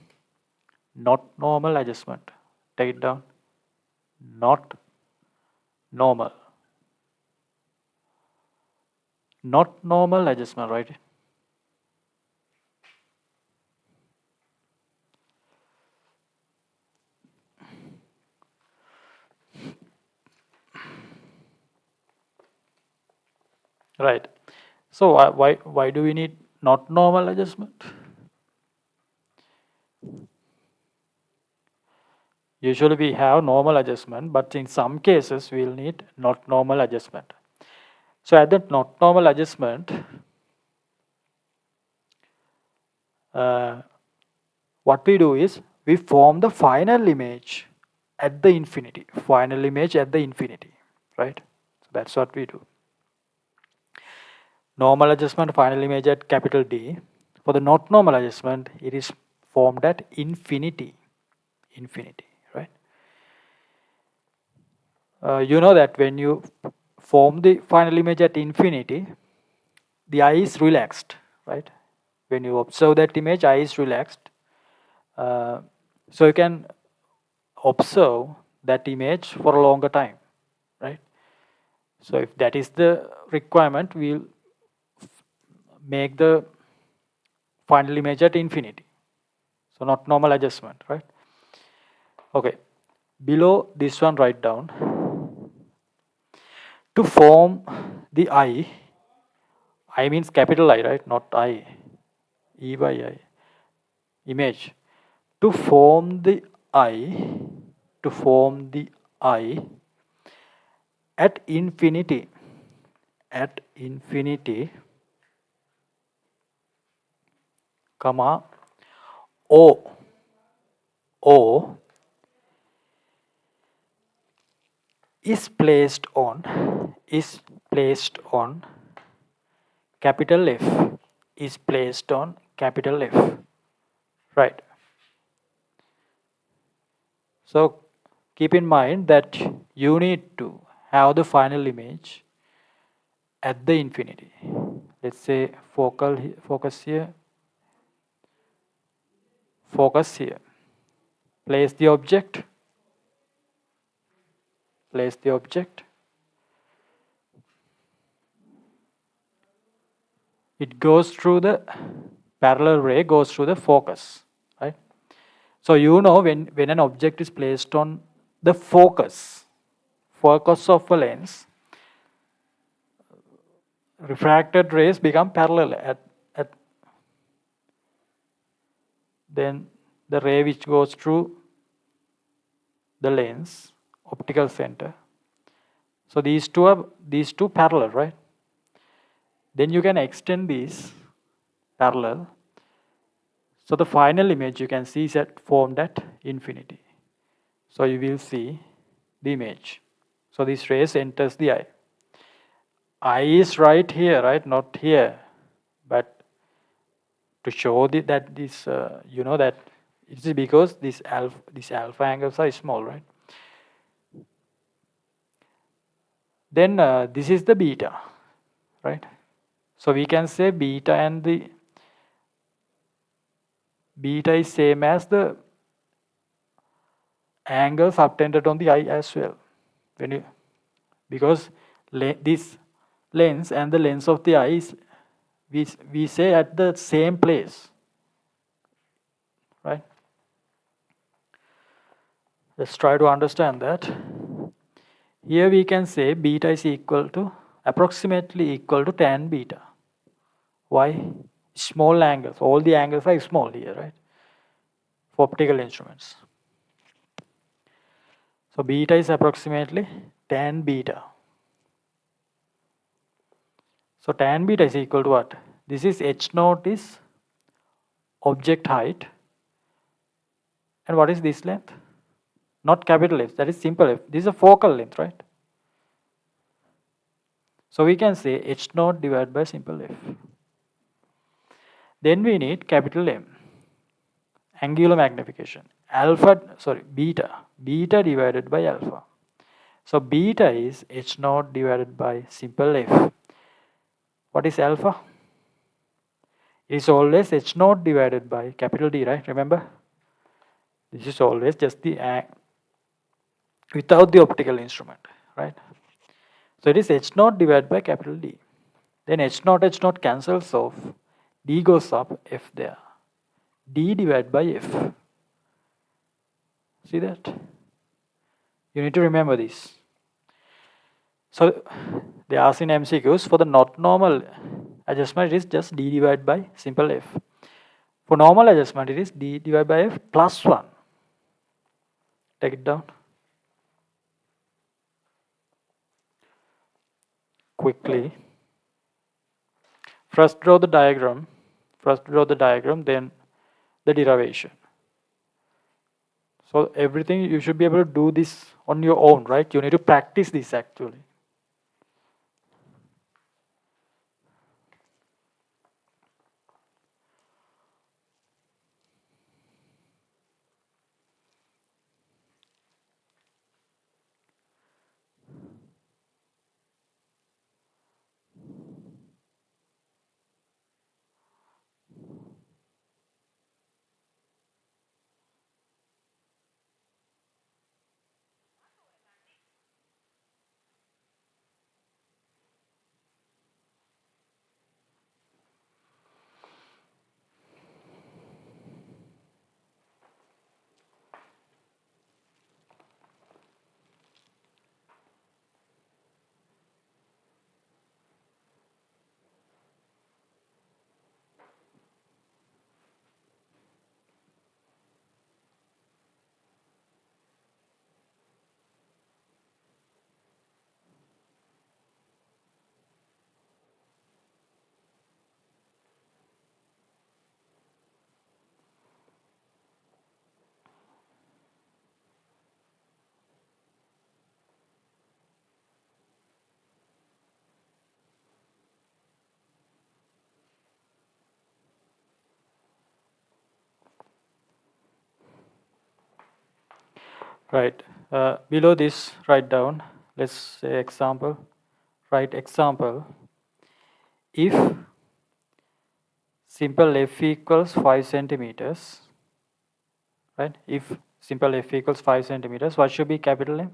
not normal adjustment. Take it down. Not normal. Not normal adjustment, right? Right. So why do we need not normal adjustment? Usually we have normal adjustment, but in some cases we'll need not normal adjustment. So at the not normal adjustment, what we do is we form the final image at the infinity. Final image at the infinity, right? So that's what we do. Normal adjustment, final image at capital D. For the not normal adjustment, it is formed at infinity. Infinity, right? You know that when you form the final image at infinity, the eye is relaxed, right? When you observe that image, eye is relaxed. So you can observe that image for a longer time, right? So if that is the requirement, we'll make the final image at infinity. So not normal adjustment, right? Okay. Below this one, write down. To form the eye, I means capital I, right? Not I. E by I. Image. To form the eye, at infinity, comma, O is placed on capital F, is placed on capital F, right? So keep in mind that you need to have the final image at the infinity. Let's say focus here, focus here. Place the object, it goes through the parallel ray, goes through the focus, right? So you know when an object is placed on the focus of a lens, refracted rays become parallel at then the ray which goes through the lens, optical center. So these two parallel, right? Then you can extend these parallel. So the final image you can see is formed at infinity. So you will see the image. So this rays enters the eye. Eye is right here, right? Not here. But to show that this, you know that it is because these alpha angles are small, right? Then this is the beta, right? So we can say beta and the beta is same as the angle subtended on the eye as well. Because this lens and the lens of the eye is we say at the same place, right? Let's try to understand that. Here we can say beta is equal to approximately equal to tan beta. Why? Small angles. All the angles are small here, right? For optical instruments. So beta is approximately tan beta. So tan beta is equal to what? This is h naught is object height. And what is this length? Not capital F, that is simple F. This is a focal length, right? So we can say h naught divided by simple F. Then we need capital M, angular magnification. Beta divided by alpha. So beta is h naught divided by simple F. What is alpha? It is always h naught divided by capital D, right? Remember? This is always just the without the optical instrument, right? So it is h naught divided by capital D. Then h naught cancels off. D goes up, F there. D divided by F. See that? You need to remember this. So they ask in MCQs for the not normal adjustment, it is just D divided by simple F. For normal adjustment, it is D divided by F plus 1. Take it down. Quickly. First draw the diagram, then the derivation. So everything you should be able to do this on your own, right? You need to practice this actually. Right. Below this, write down, let's say example. Write example. If simple f equals 5 centimeters, right? If simple f equals 5 centimeters, what should be capital M?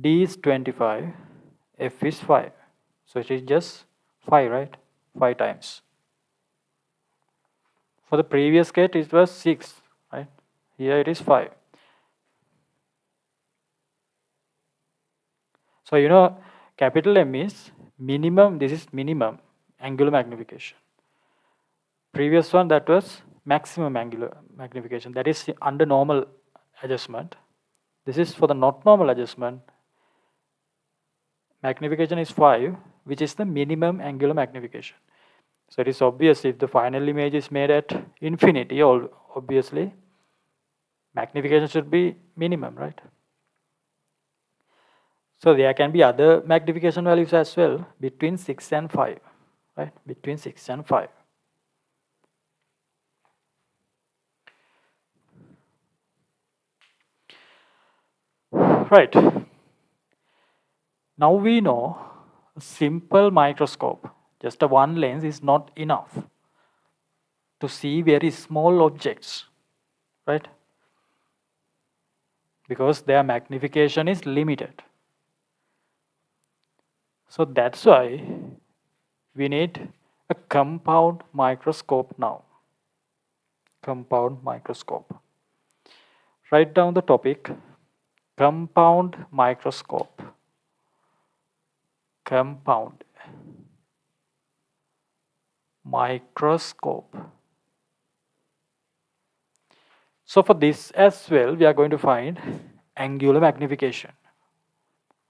D is 25, f is 5. So it is just 5, right? 5 times. For the previous case, it was 6, right? Here it is 5. So you know, capital M is minimum, this is minimum angular magnification. Previous one, that was maximum angular magnification, that is under normal adjustment. This is for the not normal adjustment. Magnification is 5, which is the minimum angular magnification. So it is obvious if the final image is made at infinity, obviously magnification should be minimum, right? So there can be other magnification values as well between 6 and 5, right? Between 6 and 5. Right. Now we know a simple microscope, just a one lens is not enough to see very small objects, right? Because their magnification is limited. So that's why we need a compound microscope now. Compound microscope. Write down the topic, compound microscope. compound microscope. So for this as well, we are going to find angular magnification,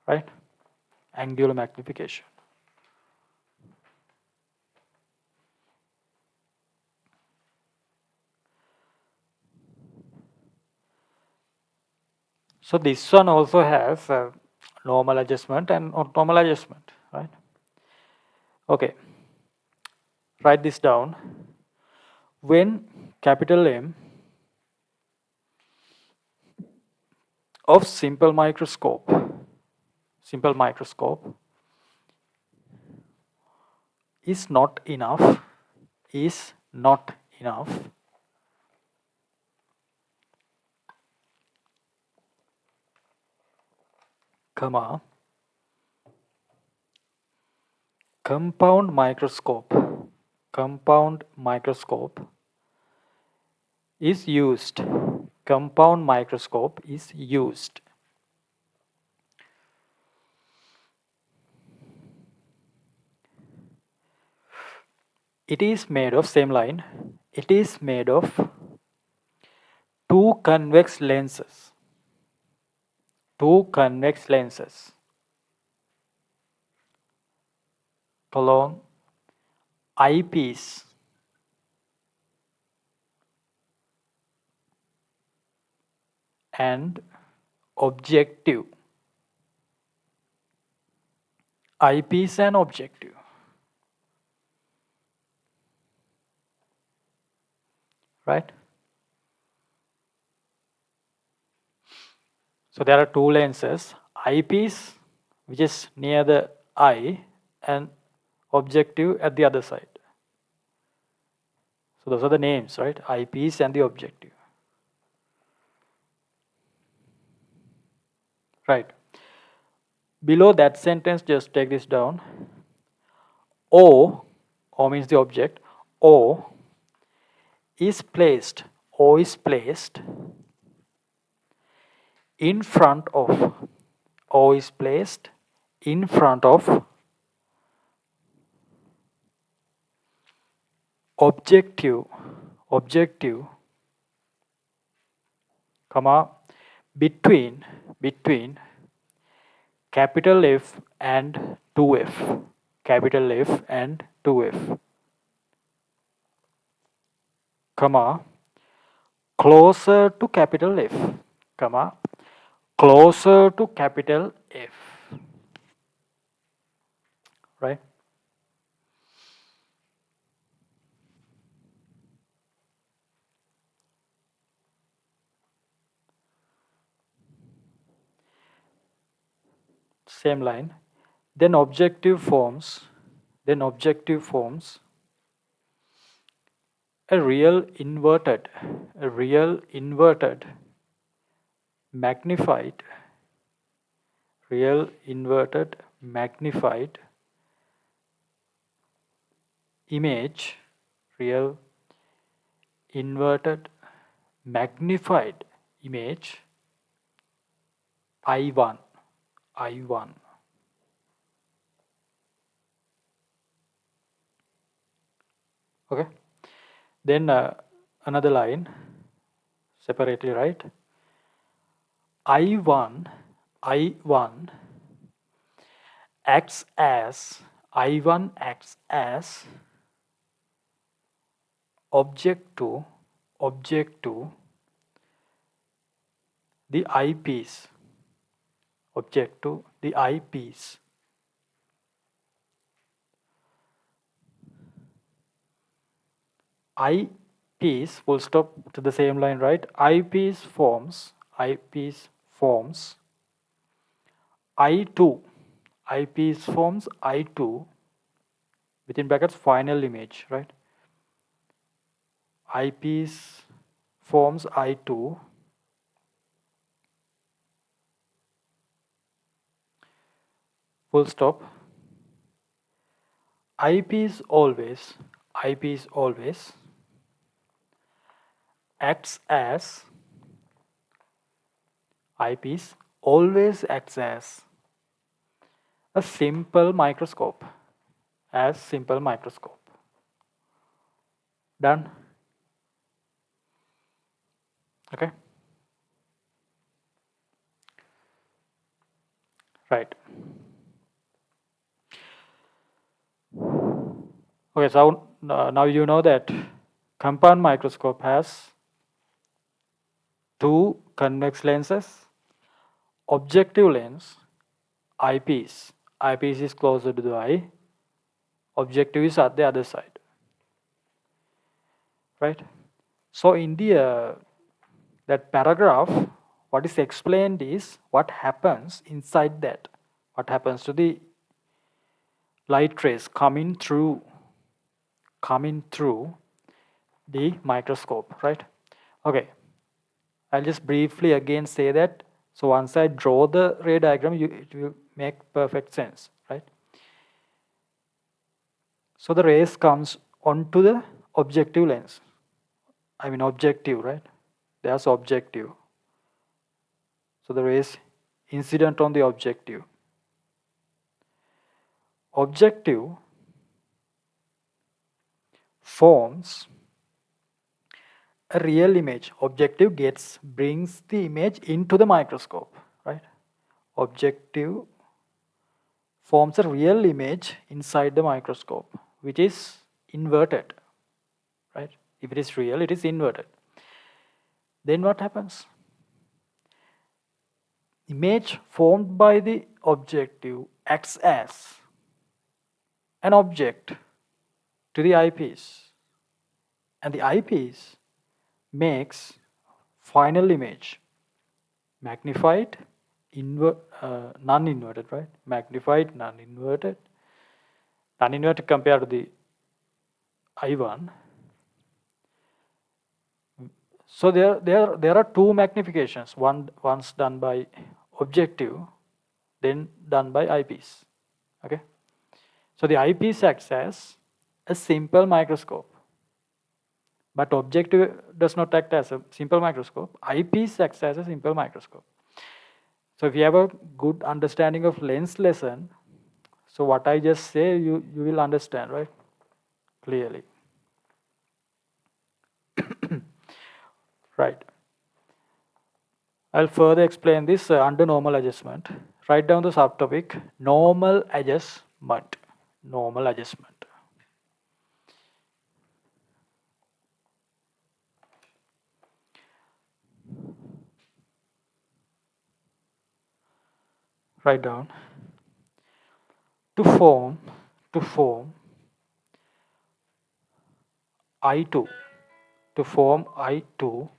right? Angular magnification. So this one also has normal adjustment and normal adjustment, right? Okay, write this down. When capital M of simple microscope is not enough, is not enough, comma, compound microscope is used. Compound microscope is used. It is made of, same line, it is made of two convex lenses. Two convex lenses. Colon, eyepiece and objective. Eyepiece and objective. Right? So there are two lenses, eyepiece, which is near the eye, and objective at the other side. So those are the names, right? Eyepiece and the objective. Right. Below that sentence, just take this down. O means the object, O is placed in front of, O is placed in front of objective, comma, between capital F and 2F, capital F and 2F, comma, closer to capital F, comma, closer to capital F, right? Same line. Then objective forms a real inverted magnified image, real inverted magnified image I1. Okay. Then another line separately, right? I1 acts as object to the eyepiece, eyepiece, full stop, to the same line, right? Eyepiece forms I2, eyepiece forms I2 within brackets final image, right? Eyepiece forms I2 full stop. Eyepiece always acts as eyepiece always acts as a simple microscope as simple microscope. Done? Okay. Right. Okay, so now you know that compound microscope has two convex lenses, objective lens, eyepiece. Eyepiece is closer to the eye, objective is at the other side. Right? So in the that paragraph, what is explained is what happens inside that. What happens to the light rays coming through the microscope, right? Okay, I'll just briefly again say that. So once I draw the ray diagram, it will make perfect sense, right? So the rays comes onto the objective lens. I mean objective, right? There's objective. So the rays incident on the objective. Objective forms a real image. Objective brings the image into the microscope, right? Objective forms a real image inside the microscope, which is inverted, right? If it is real, it is inverted. Then what happens? Image formed by the objective acts as an object to the eyepiece, and the eyepiece makes final image magnified, non-inverted, right? Magnified, non-inverted. Non-inverted compared to the I1. So there are two magnifications. Once done by objective, then done by eyepiece. Okay. So the eyepiece acts as a simple microscope, but objective does not act as a simple microscope. Eyepiece acts as a simple microscope. So if you have a good understanding of lens lesson, so what I just say you will understand, right? Clearly. Right. I'll further explain this under normal adjustment. Write down the subtopic normal adjustment. Normal adjustment. Write down to form I2 to form I2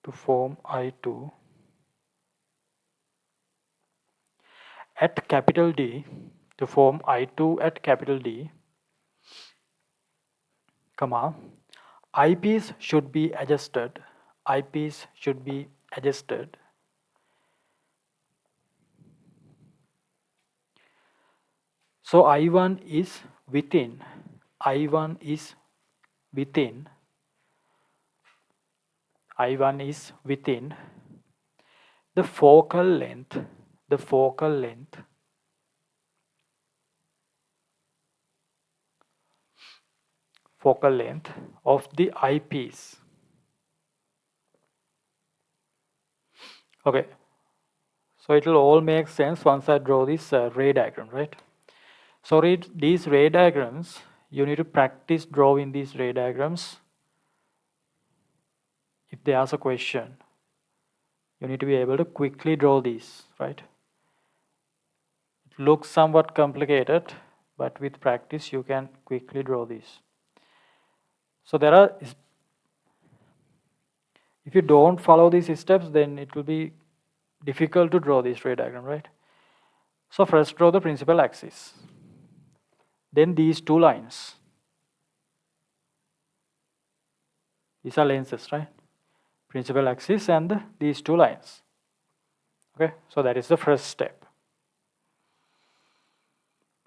to form I2 at capital D to form I2 at capital D, comma, eyepiece should be adjusted. Eyepiece should be adjusted. So I1 is within. I1 is within. I1 is within the focal length. The focal length of the eyepiece. Okay, so it will all make sense once I draw this ray diagram, right? So read these ray diagrams. You need to practice drawing these ray diagrams. If they ask a question, you need to be able to quickly draw these, right? It looks somewhat complicated, but with practice you can quickly draw these. So if you don't follow these steps, then it will be difficult to draw this ray diagram, right? So first draw the principal axis. Then these two lines. These are lenses, right? Principal axis and these two lines. Okay, so that is the first step.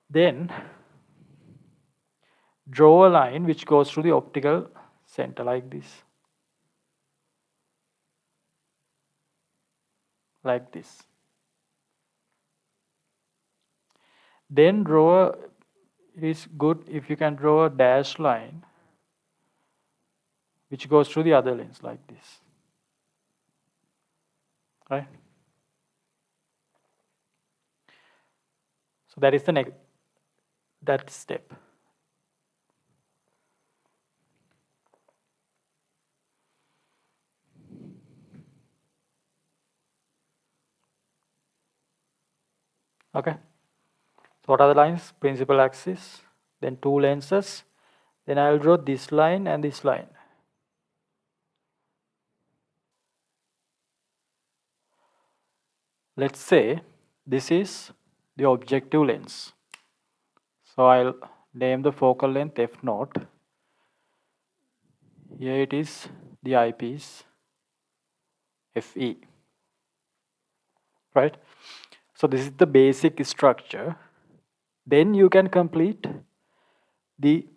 Then draw a line which goes through the optical center like this. like this. Then it is good if you can draw a dashed line which goes through the other lens like this, right? So that is the next that step. Okay. So what are the lines? Principal axis, then two lenses, then I will draw this line and this line. Let's say this is the objective lens. So I'll name the focal length f0. Here it is the eyepiece fe, right? So this is the basic structure. Then you can complete the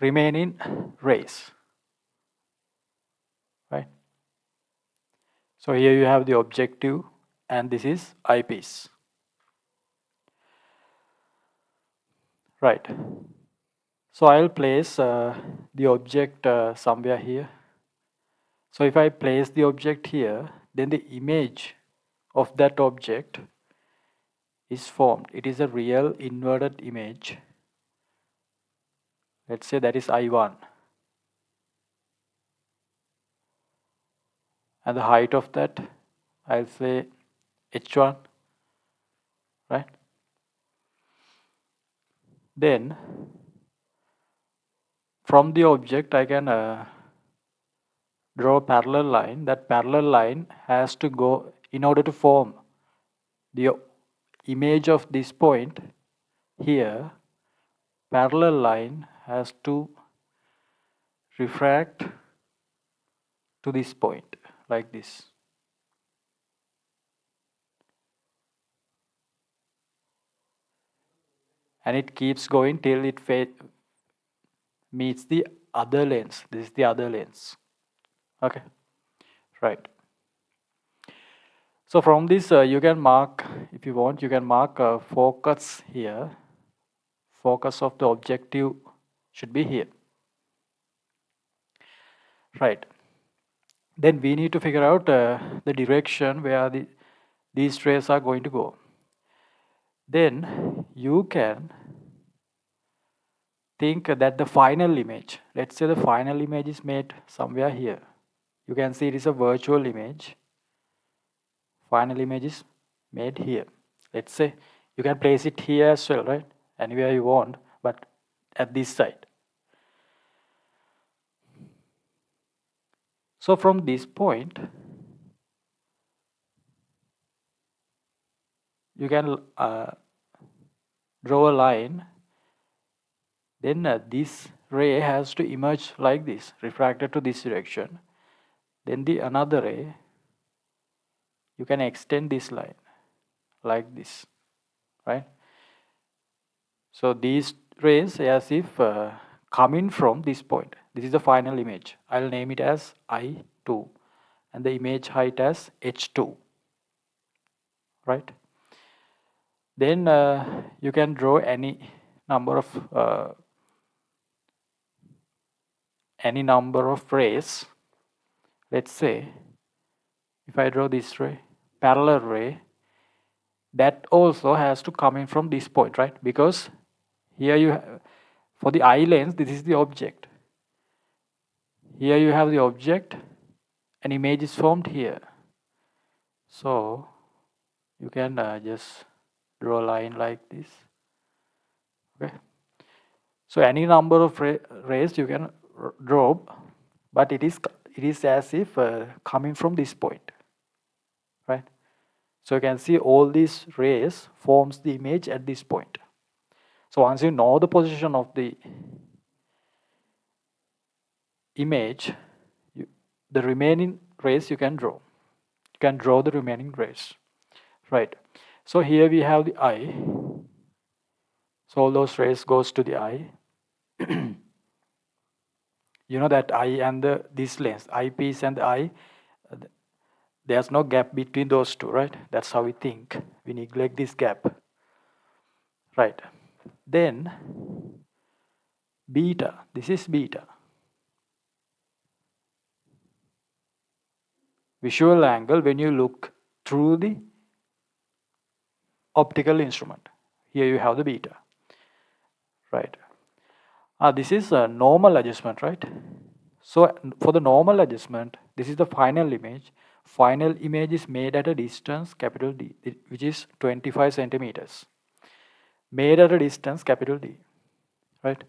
remaining rays, right? So here you have the objective and this is eyepiece, right? So I'll place the object somewhere here. So if I place the object here, then the image of that object is formed. It is a real inverted image. Let's say that is I1. And the height of that, I'll say H1, right? Then from the object, I can draw a parallel line. That parallel line has to go, in order to form the image of this point here, parallel line has to refract to this point like this. And it keeps going till it meets the other lens. This is the other lens. Okay, right. So from this you can mark, if you want, you can mark focus here. Focus of the objective should be here, right? Then we need to figure out the direction where these rays are going to go. Then you can think that the final image, let's say the final image is made somewhere here. You can see it is a virtual image. Final image is made here. Let's say you can place it here as well, right? Anywhere you want, but at this side. So from this point, you can draw a line. Then this ray has to emerge like this, refracted to this direction. Then the another ray, you can extend this line like this, right? So these rays as if coming from this point. This is the final image. I'll name it as I2 and the image height as H2, right? Then you can draw any number of rays. Let's say if I draw this ray, parallel ray, that also has to come in from this point, right? Because here you have, for the eye lens, this is the object. Here you have the object, an image is formed here. So you can just draw a line like this. Okay. So any number of rays you can draw, but it is as if coming from this point, right? So you can see all these rays forms the image at this point. So once you know the position of the image, the remaining rays you can draw. You can draw the remaining rays, right? So here we have the eye. So all those rays goes to the eye. You know that eye and this lens, eyepiece and the eye, there's no gap between those two, right? That's how we think. We neglect this gap, right? Then beta, this is beta. Visual angle when you look through the optical instrument. Here you have the beta, right? This is a normal adjustment, right? So for the normal adjustment, this is the final image. Final image is made at a distance capital D, which is 25 centimeters. Made at a distance capital D, right?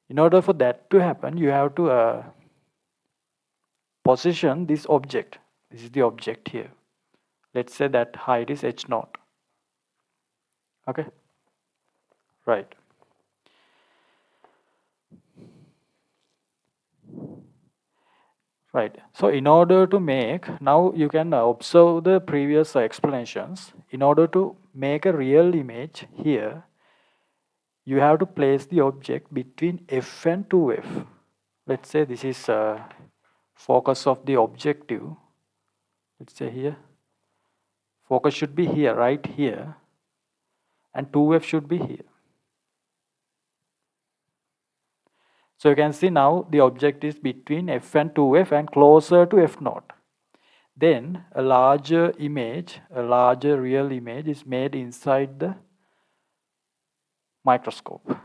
In order for that to happen, you have to position this object. This is the object here. Let's say that height is h naught. Okay, right. Right. So in order to make, now you can observe the previous explanations. In order to make a real image here, you have to place the object between f and 2f. Let's say this is focus of the objective. Let's say here. Focus should be here, right here. And 2f should be here. So you can see now the object is between f and 2f and closer to f naught. Then a larger image, a larger real image is made inside the microscope.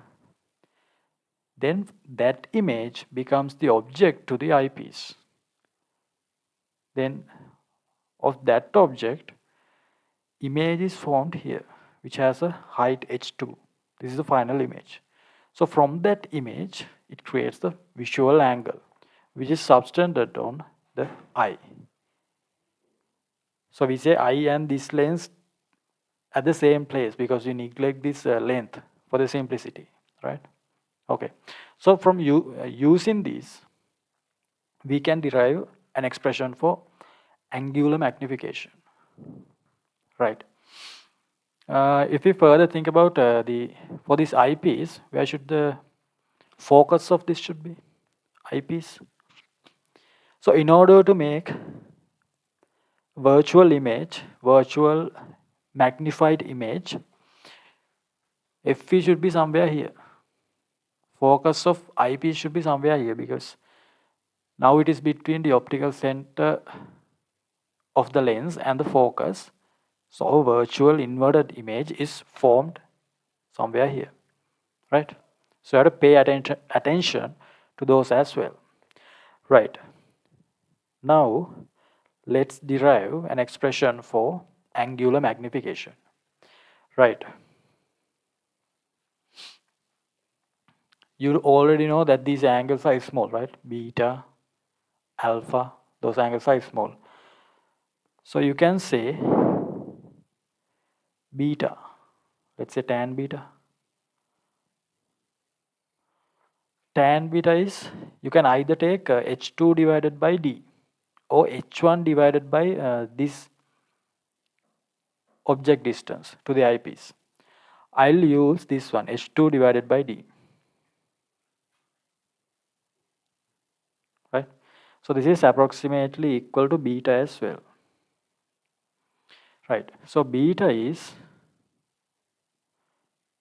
Then that image becomes the object to the eyepiece. Then of that object, image is formed here, which has a height h2. This is the final image. So from that image, it creates the visual angle, which is subtended on the eye. So we say eye and this lens at the same place because we neglect this length for the simplicity, right? Okay. So from using these, we can derive an expression for angular magnification, right? If we further think about for this eyepiece, where should the focus of this should be? Eyepiece. So in order to make virtual image, virtual magnified image, FP should be somewhere here. Focus of eyepiece should be somewhere here because now it is between the optical center of the lens and the focus. So a virtual inverted image is formed somewhere here, right? So you have to pay attention to those as well, right? Now let's derive an expression for angular magnification, right? You already know that these angles are small, right? Beta, alpha, those angles are small. So you can say beta, let's say tan beta. Tan beta is, you can either take h2 divided by d or h1 divided by this object distance to the eyepiece. I'll use this one, h2 divided by d. Right? So this is approximately equal to beta as well. Right. So beta is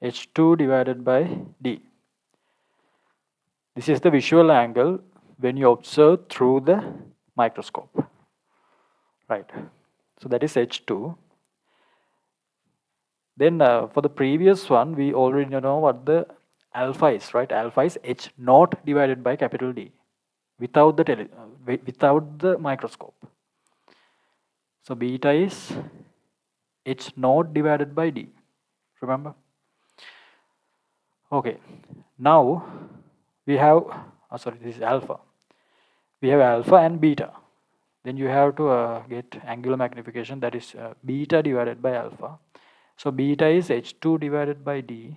h2 divided by d. This is the visual angle when you observe through the microscope. Right. So that is h2. Then for the previous one, we already know what the alpha is, right? Alpha is h naught divided by capital D without the microscope. So beta is h naught divided by D. Remember? Okay. Now we have, this is alpha. We have alpha and beta. Then you have to get angular magnification, that is beta divided by alpha. So beta is h2 divided by d,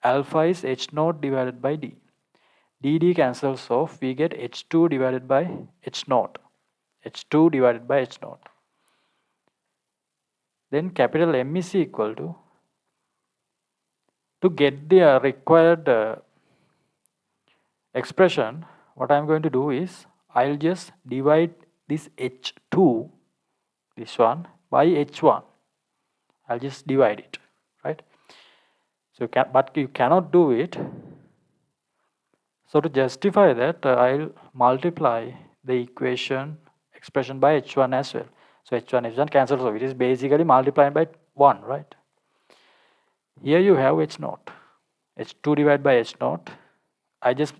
alpha is h naught divided by d. dd cancels off, we get h2 divided by h naught. h2 divided by h naught. Then capital M is equal to get the required expression, what I am going to do is, I'll just divide this h2, this one, by h1. I'll just divide it, right? So but you cannot do it. So to justify that, I'll multiply the expression by h1 as well. So h1 cancels, so it is basically multiplied by 1, right? Here you have h0, h2 divided by h0. I just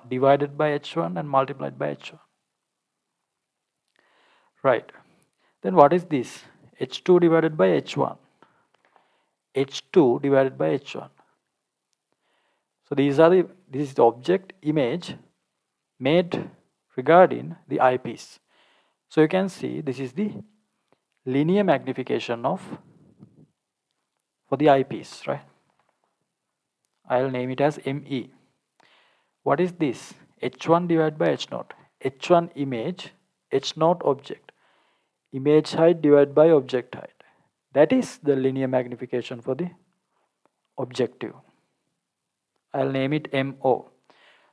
divided by h1 and multiplied by h1. Right. Then what is this? h2 divided by h1. h2 divided by h1. So this is the object image made regarding the eyepiece. So you can see this is the linear magnification for the eyepiece, right? I'll name it as ME. What is this? h1 divided by h0. h1 image, h0 object. Image height divided by object height. That is the linear magnification for the objective. I'll name it MO.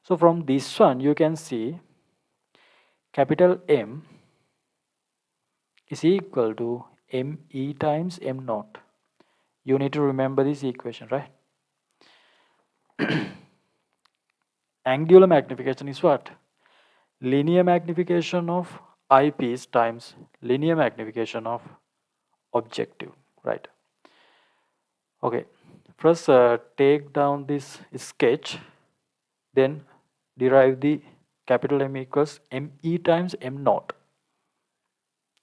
So from this one you can see capital M is equal to ME times M0. You need to remember this equation, right? Angular magnification is what? Linear magnification of eyepiece times linear magnification of objective, right? Okay, first take down this sketch, then derive the capital M equals ME times M0.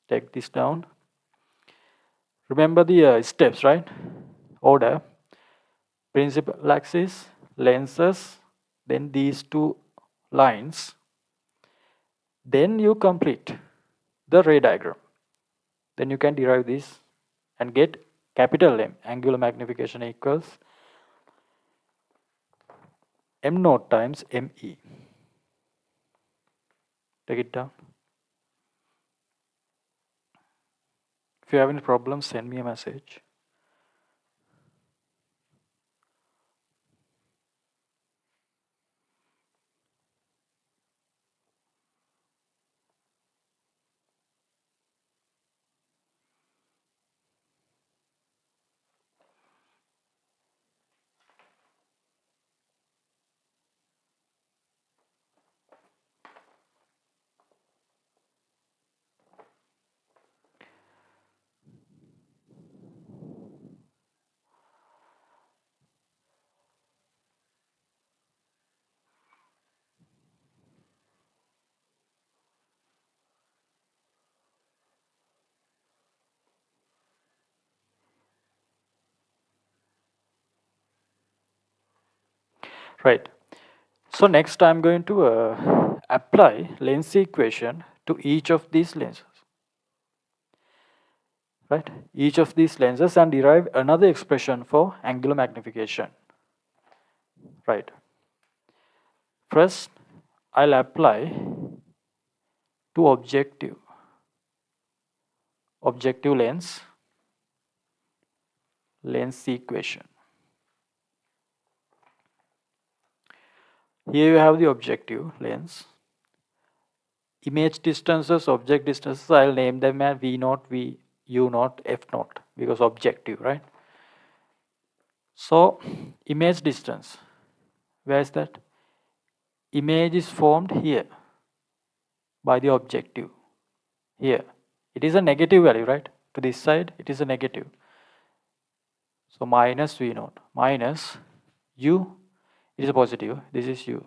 Take this down. Remember the steps, right? Order, principal axis, lenses, then these two lines. Then you complete the ray diagram. Then you can derive this and get capital M, angular magnification equals M0 times ME. Take it down. If you have any problems, send me a message. Right. So next I'm going to apply lens equation to each of these lenses. Right? Each of these lenses and derive another expression for angular magnification. Right. First, I'll apply to objective lens equation. Here you have the objective lens. Image distances, object distances, I'll name them as V0, V, U0, F0 because objective, right? So, image distance, where is that? Image is formed here by the objective. Here, it is a negative value, right? To this side, it is a negative. So, minus V0, minus U, it is a positive. This is U.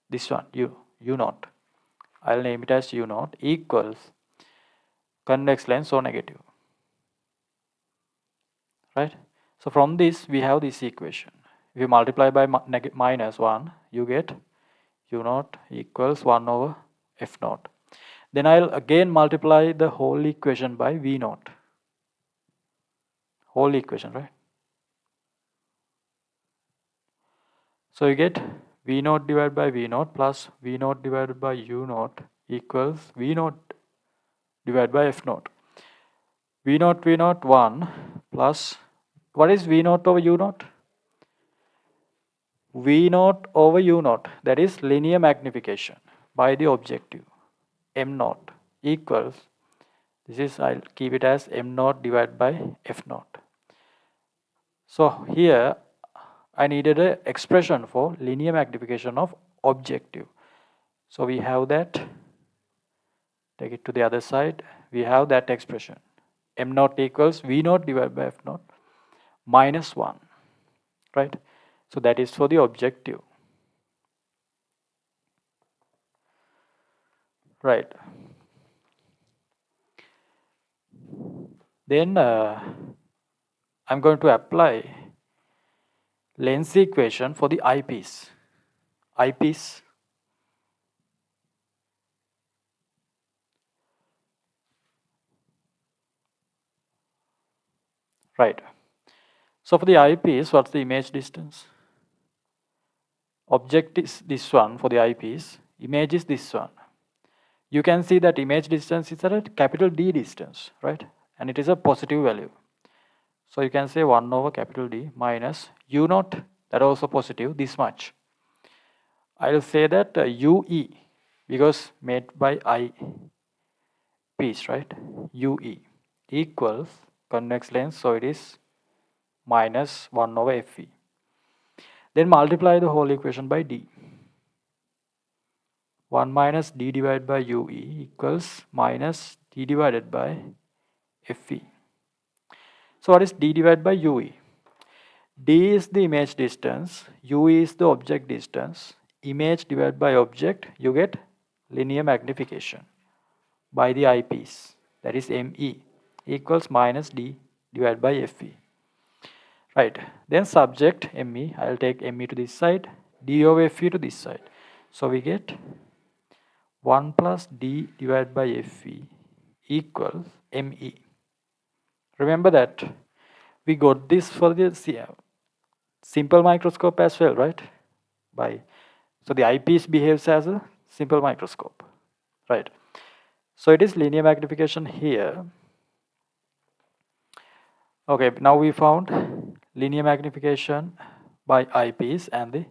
This one, U0. I'll name it as U0 equals convex lens or negative. Right? So from this we have this equation. If you multiply by minus 1, you get U0 equals 1 over F0. Then I'll again multiply the whole equation by V0. Whole equation, right? So you get V0 divided by V0 plus V0 divided by U0 equals V0 divided by F0. V0 1 plus, what is V0 over U0? V0 over U0, that is linear magnification by the objective, M0. equals, this is, I'll keep it as m naught divided by f naught. So here I needed an expression for linear magnification of objective. So we have that, take it to the other side, we have that expression. M naught equals V naught divided by F naught minus 1, right? So that is for the objective, right? Then I'm going to apply lens equation for the eyepiece. Eyepiece, right? So for the eyepiece, what's the image distance? Object is this one for the eyepiece, image is this one. You can see that image distance is at a capital D distance, right? And it is a positive value. So you can say 1 over capital D minus U naught, that also positive, this much. I will say that UE, because made by eye piece, right? UE equals convex lens, so it is minus 1 over FE. Then multiply the whole equation by D. 1 minus D divided by UE equals minus D divided by FE. So what is D divided by UE? D is the image distance, UE is the object distance. Image divided by object, you get linear magnification by the eyepiece, that is ME, equals minus D divided by FE. Right, then subject ME, I will take ME to this side, D over FE to this side. So we get 1 plus D divided by FE equals ME. Remember that we got this for the simple microscope as well, right? So the eyepiece behaves as a simple microscope, right? So it is linear magnification here. Okay, now we found linear magnification by eyepiece and the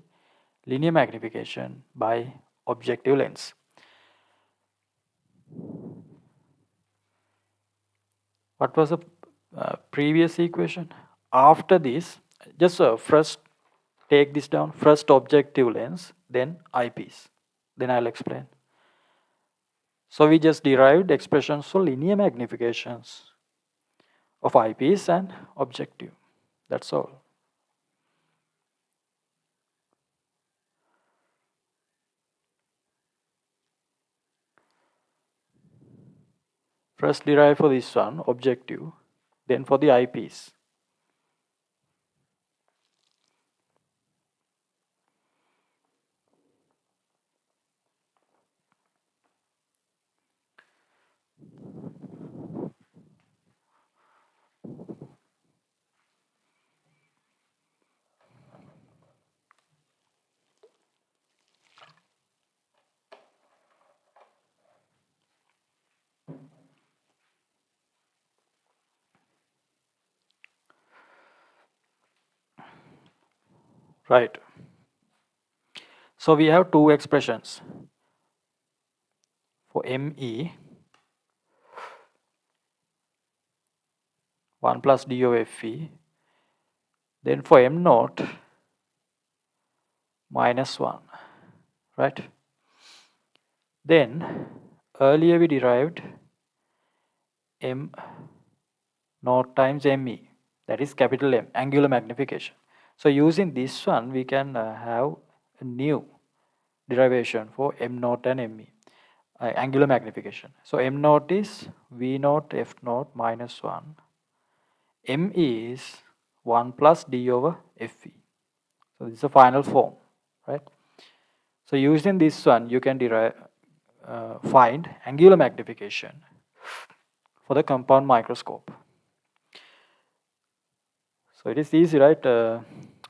linear magnification by objective lens. What was the previous equation? After this, just first take this down, first objective lens, then eyepiece. Then I'll explain. So we just derived expressions for linear magnifications of eyepiece and objective. That's all. First derive for this one, objective, then for the eyepiece. Right. So we have two expressions for ME, 1 plus D over FE, then for M naught, minus 1, right? Then earlier we derived M naught times ME, that is capital M, angular magnification. So using this one, we can have a new derivation for M naught and ME, angular magnification. So M naught is V naught F naught minus 1. ME is 1 plus D over FE. So this is the final form, right? So using this one, you can find angular magnification for the compound microscope. So it is easy, right?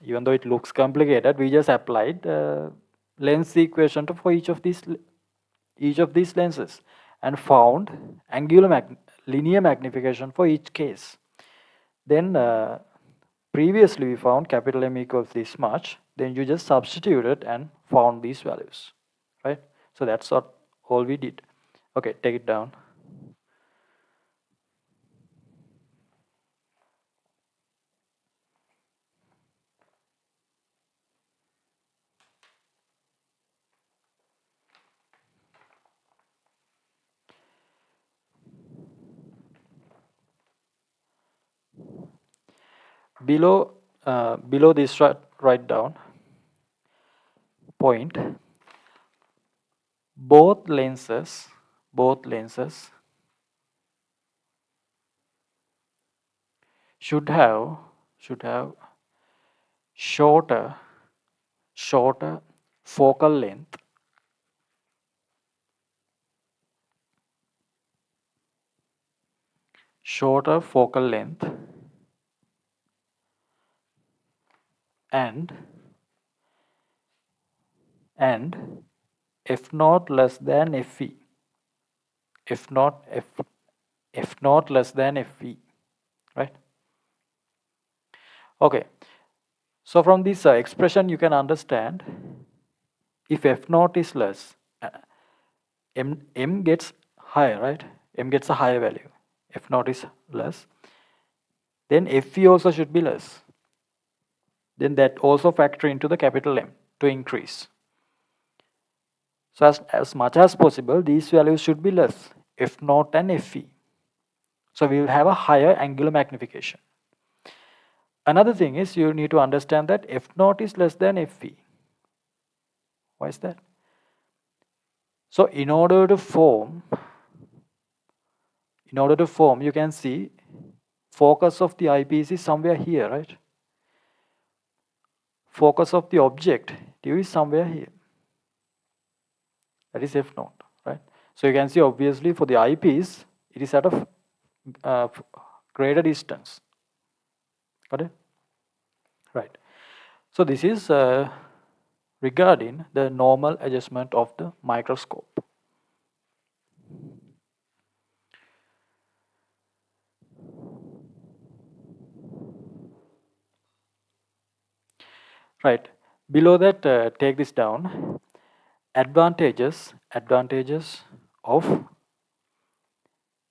Even though it looks complicated, we just applied lens equation for each of these lenses and found linear magnification for each case. Then previously we found capital M equals this much. Then you just substituted and found these values, right? So that's all we did. Okay, take it down. Below this, write down point. Both lenses should have shorter focal length and f naught less than fe. F naught less than fe, right? Okay, so from this expression you can understand, if f naught is less, m gets higher, right? M gets a higher value. F naught is less, then fe also should be less. Then that also factor into the capital M to increase. So as much as possible, these values should be less, f naught and fe. So we will have a higher angular magnification. Another thing is, you need to understand that f naught is less than fe. Why is that? So in order to form, you can see focus of the eyepiece is somewhere here, right? Focus of the objective is somewhere here. That is f naught, right? So you can see obviously for the eyepiece, it is at a greater distance. Got it? Right. So this is regarding the normal adjustment of the microscope. Right. Below that, take this down. Advantages of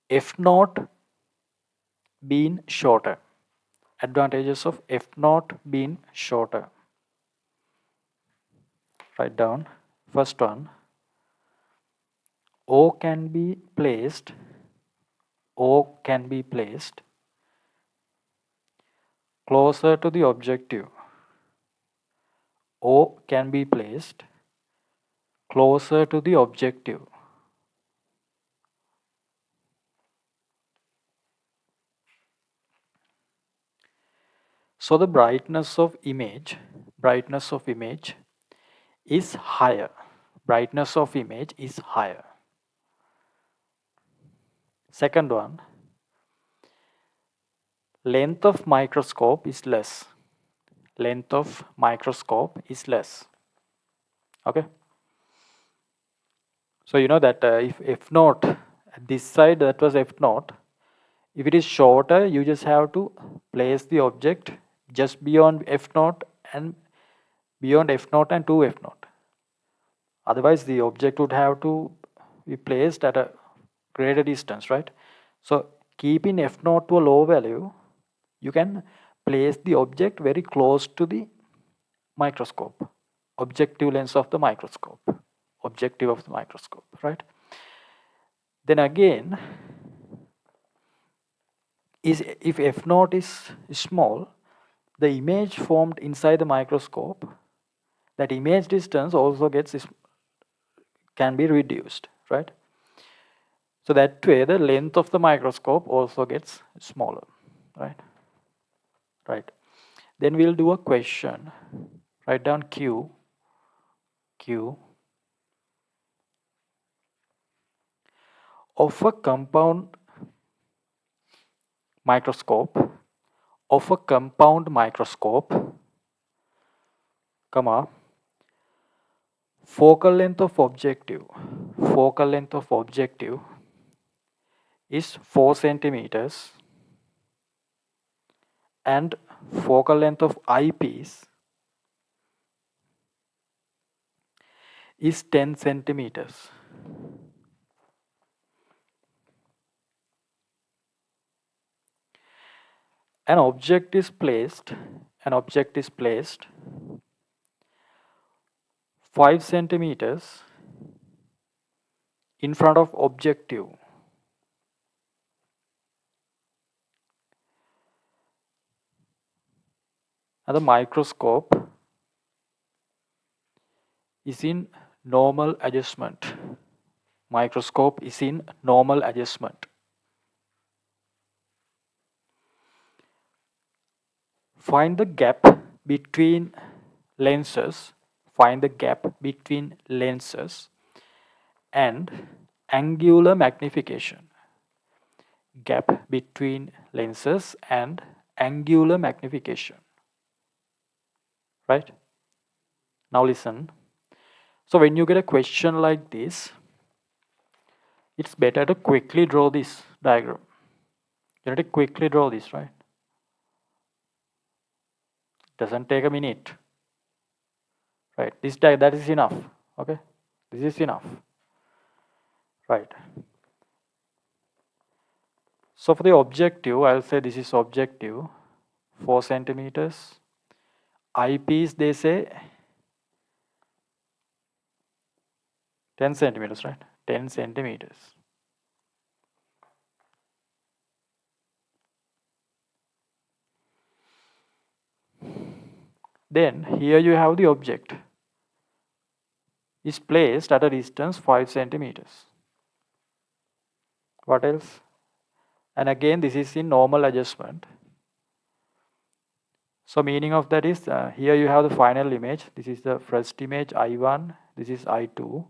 f naught being shorter. Advantages of f naught being shorter. Write down. First one. O can be placed closer to the objective. O can be placed closer to the objective. So the brightness of image is higher. Brightness of image is higher. Second one, length of microscope is less. Length of microscope is less. Okay. So you know that if f naught at this side, that was f naught. If it is shorter, you just have to place the object just beyond f naught and to f naught. Otherwise, the object would have to be placed at a greater distance, right? So keeping f naught to a low value, you can place the object very close to the microscope, objective lens of the microscope, right? Then again, if f naught is small, the image formed inside the microscope, that image distance also can be reduced, right? So that way the length of the microscope also gets smaller, right? Right. Then we'll do a question. Write down Q. Of a compound microscope, comma, focal length of objective is 4 centimeters and focal length of eyepiece is 10 centimeters. An object is placed 5 centimeters in front of objective. and the microscope is in normal adjustment. Microscope is in normal adjustment. Find the gap between lenses. Find the gap between lenses and angular magnification. Gap between lenses and angular magnification. Right? Now listen. So when you get a question like this, it's better to quickly draw this diagram. You need to quickly draw this, right? Doesn't take a minute. Right? That is enough. Okay? This is enough. Right? So for the objective, I'll say this is objective, 4 centimeters. Eyepiece, they say 10 centimeters, right? 10 centimeters. Then here you have the object is placed at a distance 5 centimeters. What else? And again, this is in normal adjustment. So meaning of that is here you have the final image. This is the first image I1. This is I2.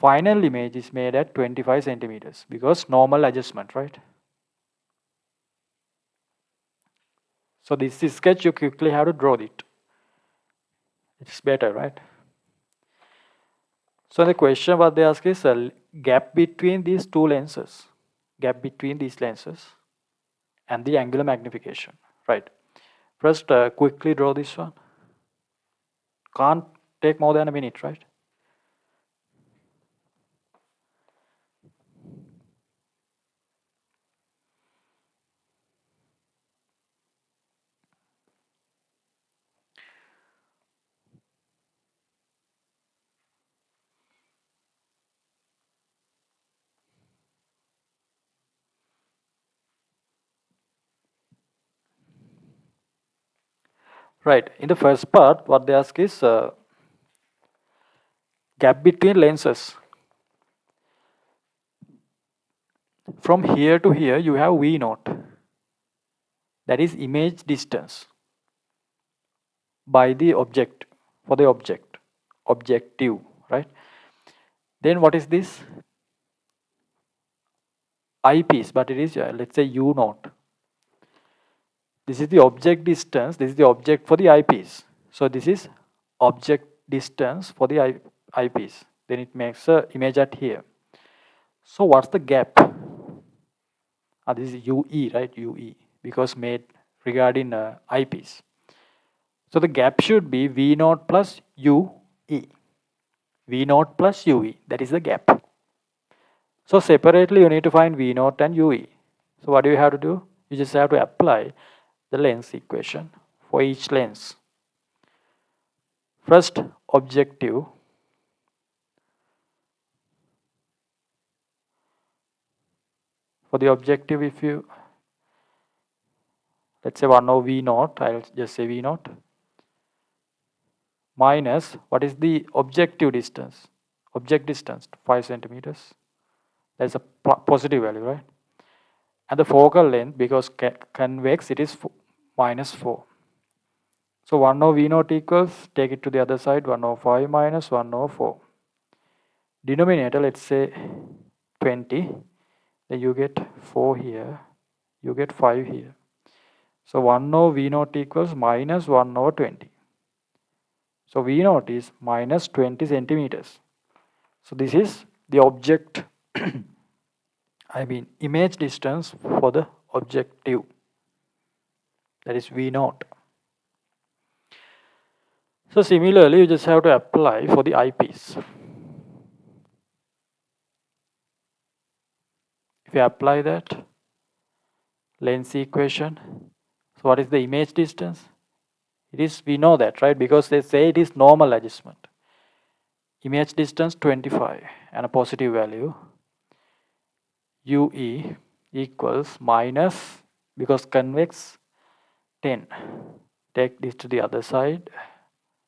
Final image is made at 25 centimeters because normal adjustment, right? So this is sketch, you quickly have to draw it. It's better, right? So the question what they ask is a gap between these two lenses. Gap between these lenses and the angular magnification, right? First, quickly draw this one. Can't take more than a minute, right? Right. In the first part, what they ask is gap between lenses. From here to here, you have V naught. That is image distance by the object, for the objective, right? Then what is this? Eyepiece, but it is, let's say, U naught. This is the object distance. This is the object for the eyepiece. So this is object distance for the eyepiece. Then it makes a image at here. So what's the gap? This is UE, right? UE, because made regarding eyepiece. So the gap should be V naught plus UE. V naught plus UE. That is the gap. So separately you need to find V naught and UE. So what do you have to do? You just have to apply the lens equation for each lens. First, objective. For the objective, if you, let's say 1 over V naught, I'll just say V naught, minus, what is the objective distance? Object distance, 5 centimeters. That's a positive value, right? And the focal length, because convex, it is minus 4. So 1 over V naught equals, take it to the other side, 1 over 5 minus 1 over 4. Denominator, let's say 20. Then you get 4 here, you get 5 here. So 1 over V naught equals minus 1 over 20. So V naught is minus 20 centimeters. So this is the object, image distance for the objective. That is V naught. So similarly, you just have to apply for the eyepiece. If you apply that lens equation, so what is the image distance? It is, we know that, right? Because they say it is normal adjustment. Image distance 25 and a positive value. UE equals minus, because convex, 10. take this to the other side,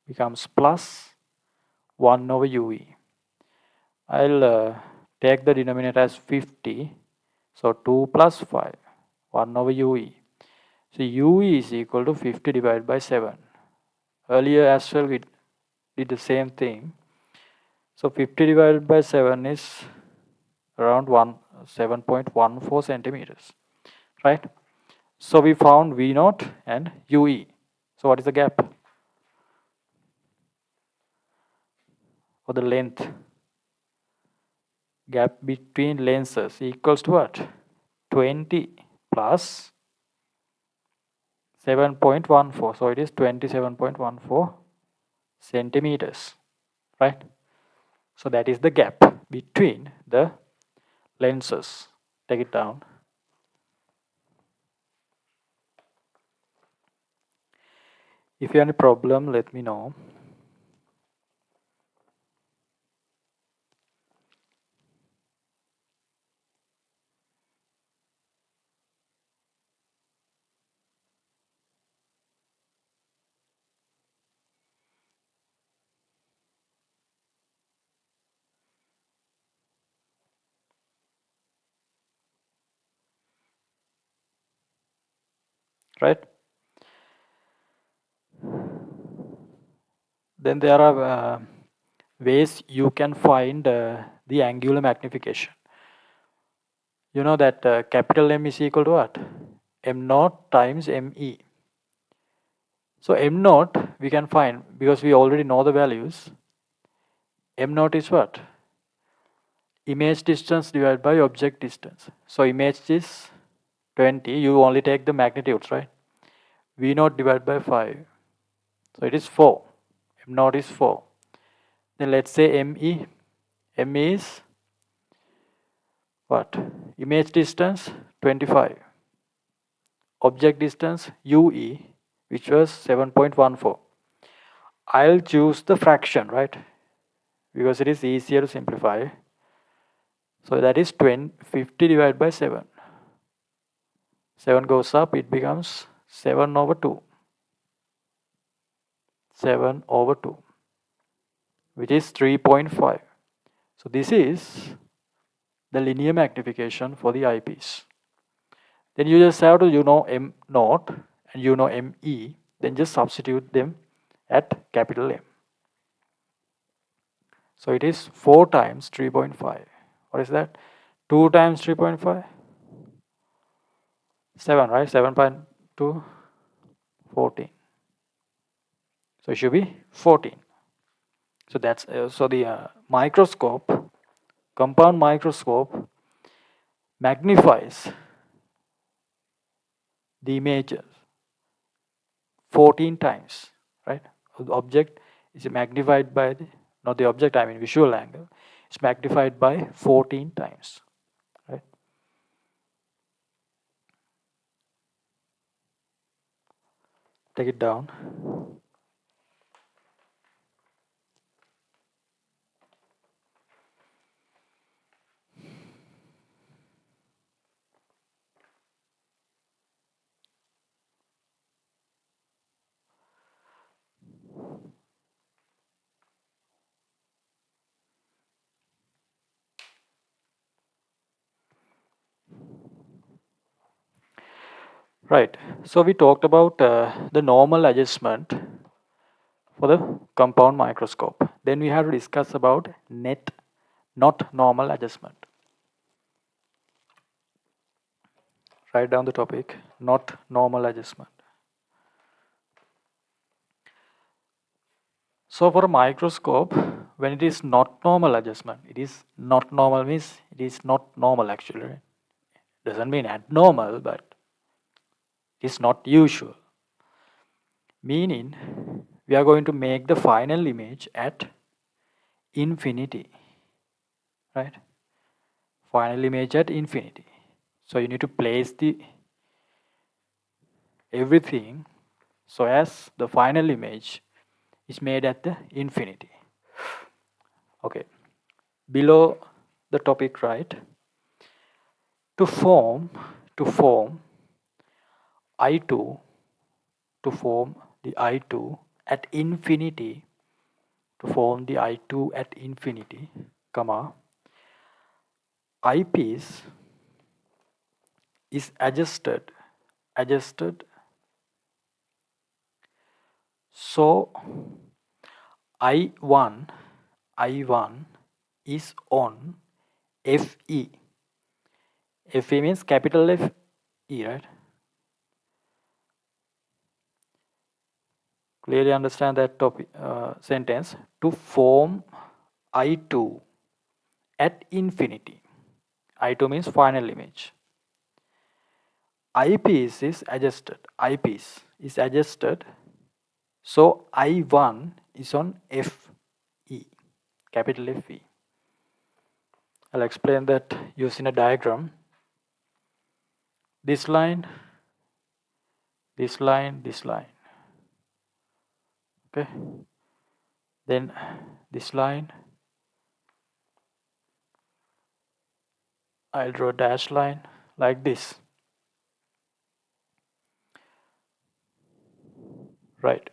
becomes plus 1 over UE. I'll take the denominator as 50, so 2 plus 5, 1 over UE. So UE is equal to 50 divided by 7. Earlier as well we did the same thing. So 50 divided by 7 is around 7.14 centimeters, right? So we found V naught and UE. So what is the gap? Or the length? Gap between lenses equals to what? 20 plus 7.14. So it is 27.14 centimeters, right? So that is the gap between the lenses. Take it down. If you have any problem, let me know. Right? Then there are ways you can find the angular magnification. You know that capital M is equal to what? M naught times ME. So M naught we can find because we already know the values. M naught is what? Image distance divided by object distance. So image is 20. You only take the magnitudes, right? V naught divided by 5. So it is 4. M naught is 4. Then let's say ME. ME is what? Image distance 25. Object distance UE, which was 7.14. I'll choose the fraction, right? Because it is easier to simplify. So that is 50 divided by 7. 7 goes up, it becomes 7 over 2. 7 over 2, which is 3.5. So this is the linear magnification for the eyepiece. Then you just have to, M naught and ME, then just substitute them at capital M. So it is 4 times 3.5. What is that? 2 times 3.5? 7, right? 7.2, 14. So it should be 14. So that's so the microscope, compound microscope, magnifies the images 14 times, right? The object is magnified by not the object, I mean visual angle. It's magnified by 14 times, right? Take it down. Right. So we talked about the normal adjustment for the compound microscope. Then we have to discuss about not normal adjustment. Write down the topic, not normal adjustment. So for a microscope, when it is not normal adjustment, it is not normal means it is not normal actually. Doesn't mean abnormal, but it's not usual. Meaning, we are going to make the final image at infinity, right? Final image at infinity. So you need to place the everything so as the final image is made at the infinity. Okay. Below the topic, right? To form I2 to form the I2 at infinity, to form the I2 at infinity, comma, eyepiece is adjusted, so I1 is on FE. FE means capital F E, right? Clearly understand that topic, sentence. To form I2 at infinity. I2 means final image. Eyepiece is adjusted. Eyepiece is adjusted. So I1 is on FE, capital FE. I'll explain that using a diagram. This line, this line, this line. Okay. Then this line, I'll draw a dashed line like this. Right.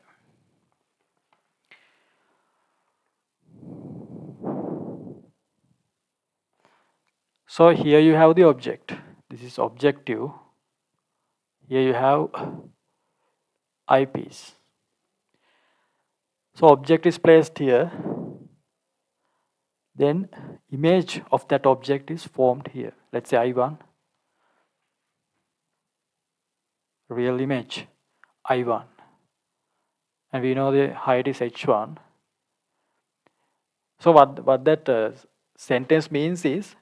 So here you have the object. This is objective. Here you have eyepiece. So object is placed here. Then image of that object is formed here. Let's say I1. Real image I1. And we know the height is H1. So what that sentence means is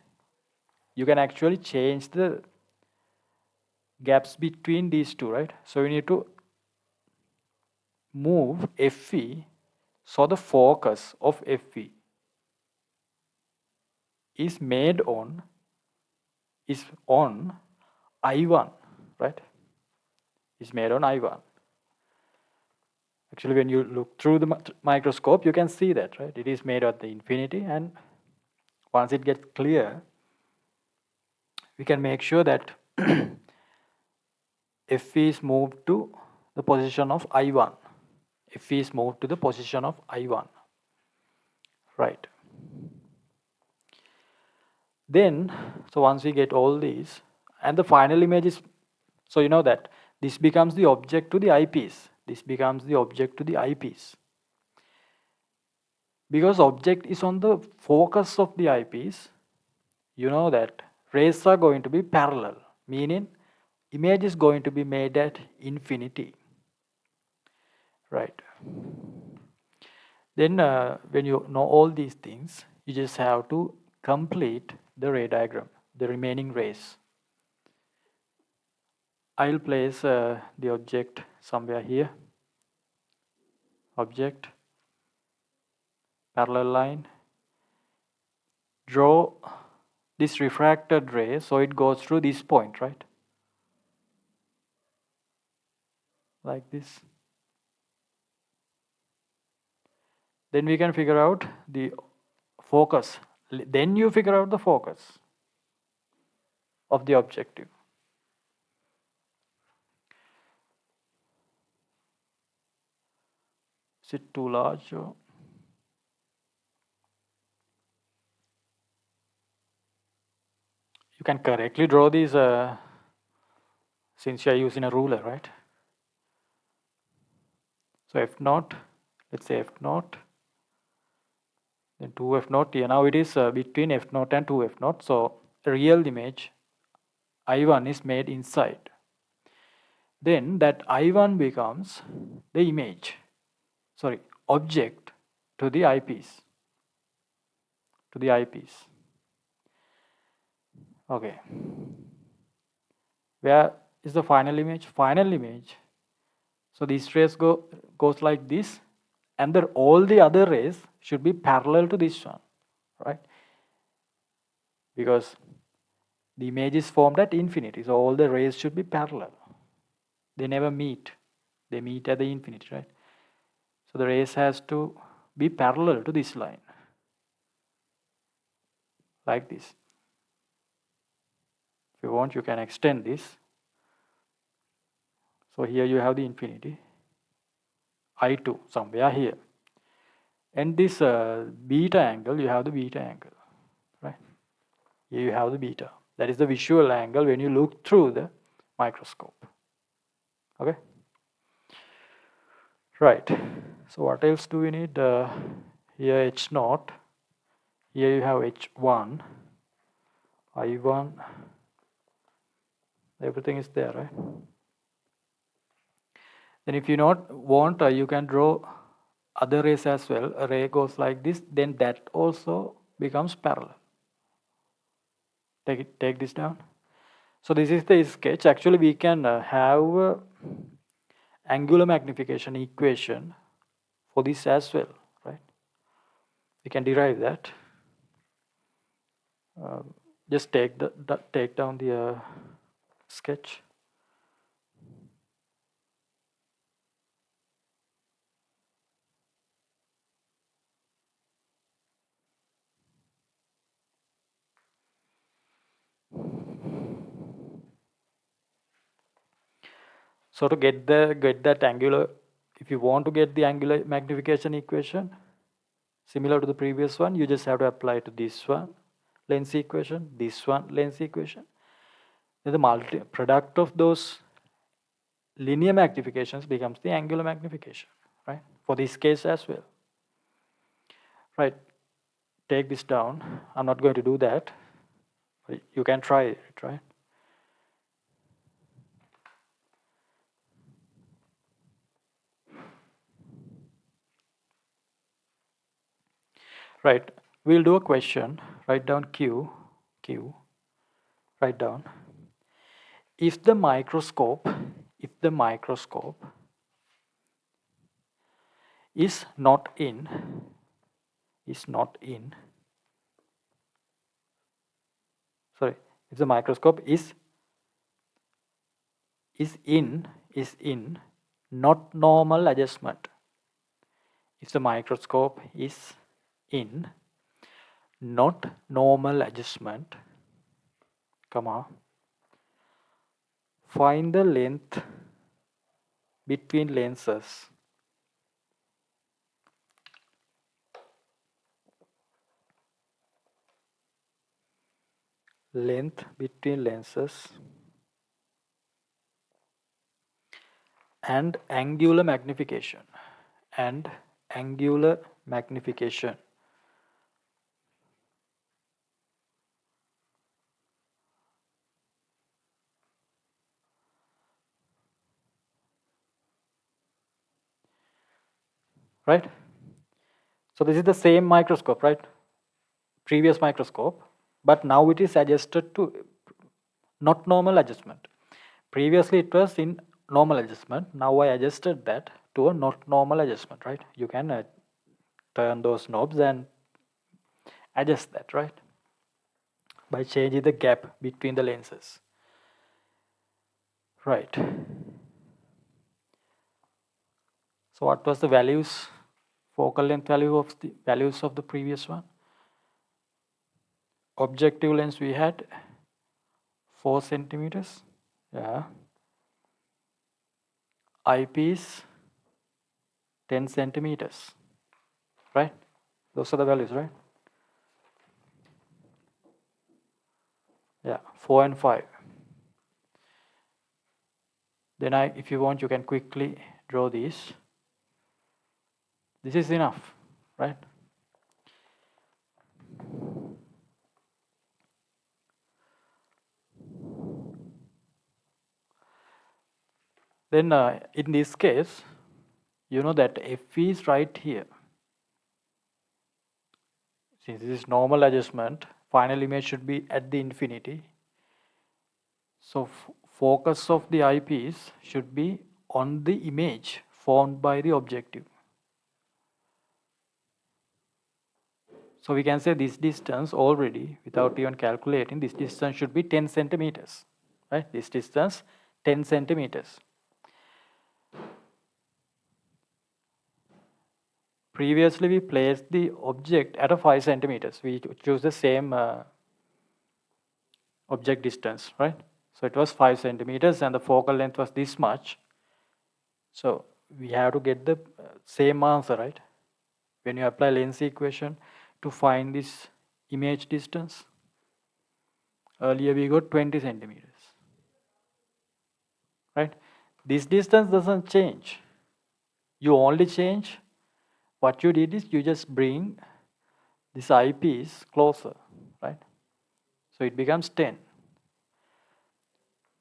you can actually change the gaps between these two, right? So you need to move FE, so the focus of FE is on I1, right? Is made on I1. Actually, when you look through the microscope, you can see that, right? It is made at the infinity, and once it gets clear, we can make sure that FE is moved to the position of I1. FE is moved to the position of I1. Right. Then, so once we get all these, and the final image is, so you know that this becomes the object to the eyepiece. This becomes the object to the eyepiece. Because object is on the focus of the eyepiece, you know that rays are going to be parallel, meaning image is going to be made at infinity. Right. Then when you know all these things, you just have to complete the ray diagram, the remaining rays. I'll place the object somewhere here. Object, parallel line. Draw this refracted ray so it goes through this point, right? Like this. Then we can figure out the focus. Then you figure out the focus of the objective. Is it too large? Or you can correctly draw these since you are using a ruler, right? So F0, let's say F0, then 2F0 here. Now it is between F0 and 2F0. So real image I1 is made inside. Then that I1 becomes the image, object to the eyepiece. Okay. Where is the final image? Final image. So these rays goes like this, and all the other rays should be parallel to this one, right? Because the image is formed at infinity, so all the rays should be parallel. They never meet. They meet at the infinity, right? So the rays has to be parallel to this line, like this. If you want, you can extend this. So here you have the infinity. I2 somewhere here. And this beta angle, you have the beta angle, right? Here you have the beta. That is the visual angle when you look through the microscope. Okay? Right. So what else do we need? Here H0. Here you have H1, I1. Everything is there, right? Then if you not want, you can draw other rays as well. A ray goes like this, then that also becomes parallel. Take this down. So this is the sketch. Actually, we can have angular magnification equation for this as well, right? We can derive that. Just take down the sketch. So to get that angular, if you want to get the angular magnification equation similar to the previous one, you just have to apply to this one lens equation, this one lens equation. Then the product of those linear magnifications becomes the angular magnification, right? For this case as well. Right, take this down. I'm not going to do that. You can try it, right? Right, we'll do a question. Write down Q, write down. If the microscope is not in, sorry, if the microscope is in not normal adjustment. If the microscope is in not normal adjustment, comma, find the length between lenses. Length between lenses and angular magnification. Right? So this is the same microscope, right? Previous microscope, but now it is adjusted to not normal adjustment. Previously it was in normal adjustment. Now I adjusted that to a not normal adjustment, right? You can turn those knobs and adjust that, right? By changing the gap between the lenses. Right. So what was the values, focal length values of the previous one? Objective lens we had 4 centimeters. Yeah. Eyepiece 10 centimeters. Right? Those are the values, right? Yeah, 4 and 5. Then if you want, you can quickly draw these. This is enough, right? Then in this case, you know that F is right here. Since this is normal adjustment, final image should be at the infinity. So focus of the eyepiece should be on the image formed by the objective. So we can say this distance already, without even calculating, this distance should be 10 centimeters. Right? This distance 10 centimeters. Previously we placed the object at a 5 centimeters. We choose the same object distance, right? So it was 5 centimeters and the focal length was this much. So we have to get the same answer, right? When you apply lens equation to find this image distance, earlier we got 20 centimeters, right? This distance doesn't change. You only change, what you did is you just bring this eyepiece closer, right? So it becomes 10.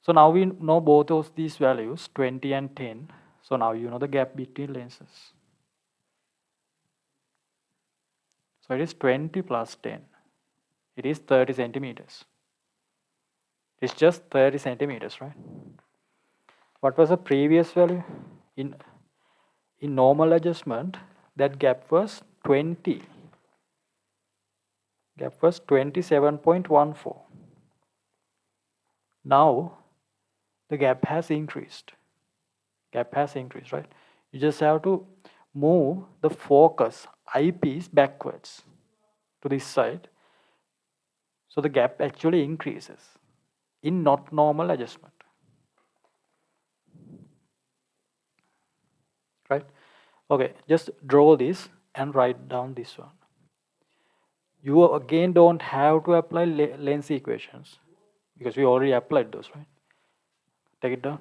So now we know both of these values, 20 and 10. So now you know the gap between lenses. So it is 20 plus 10. It is 30 centimeters. It's just 30 centimeters, right? What was the previous value? In normal adjustment, that gap was 20. Gap was 27.14. Now the gap has increased. Gap has increased, right? You just have to move the focus eyepiece backwards to this side. So the gap actually increases in not normal adjustment. Right? Okay, just draw this and write down this one. You again don't have to apply lens equations because we already applied those, right? Take it down.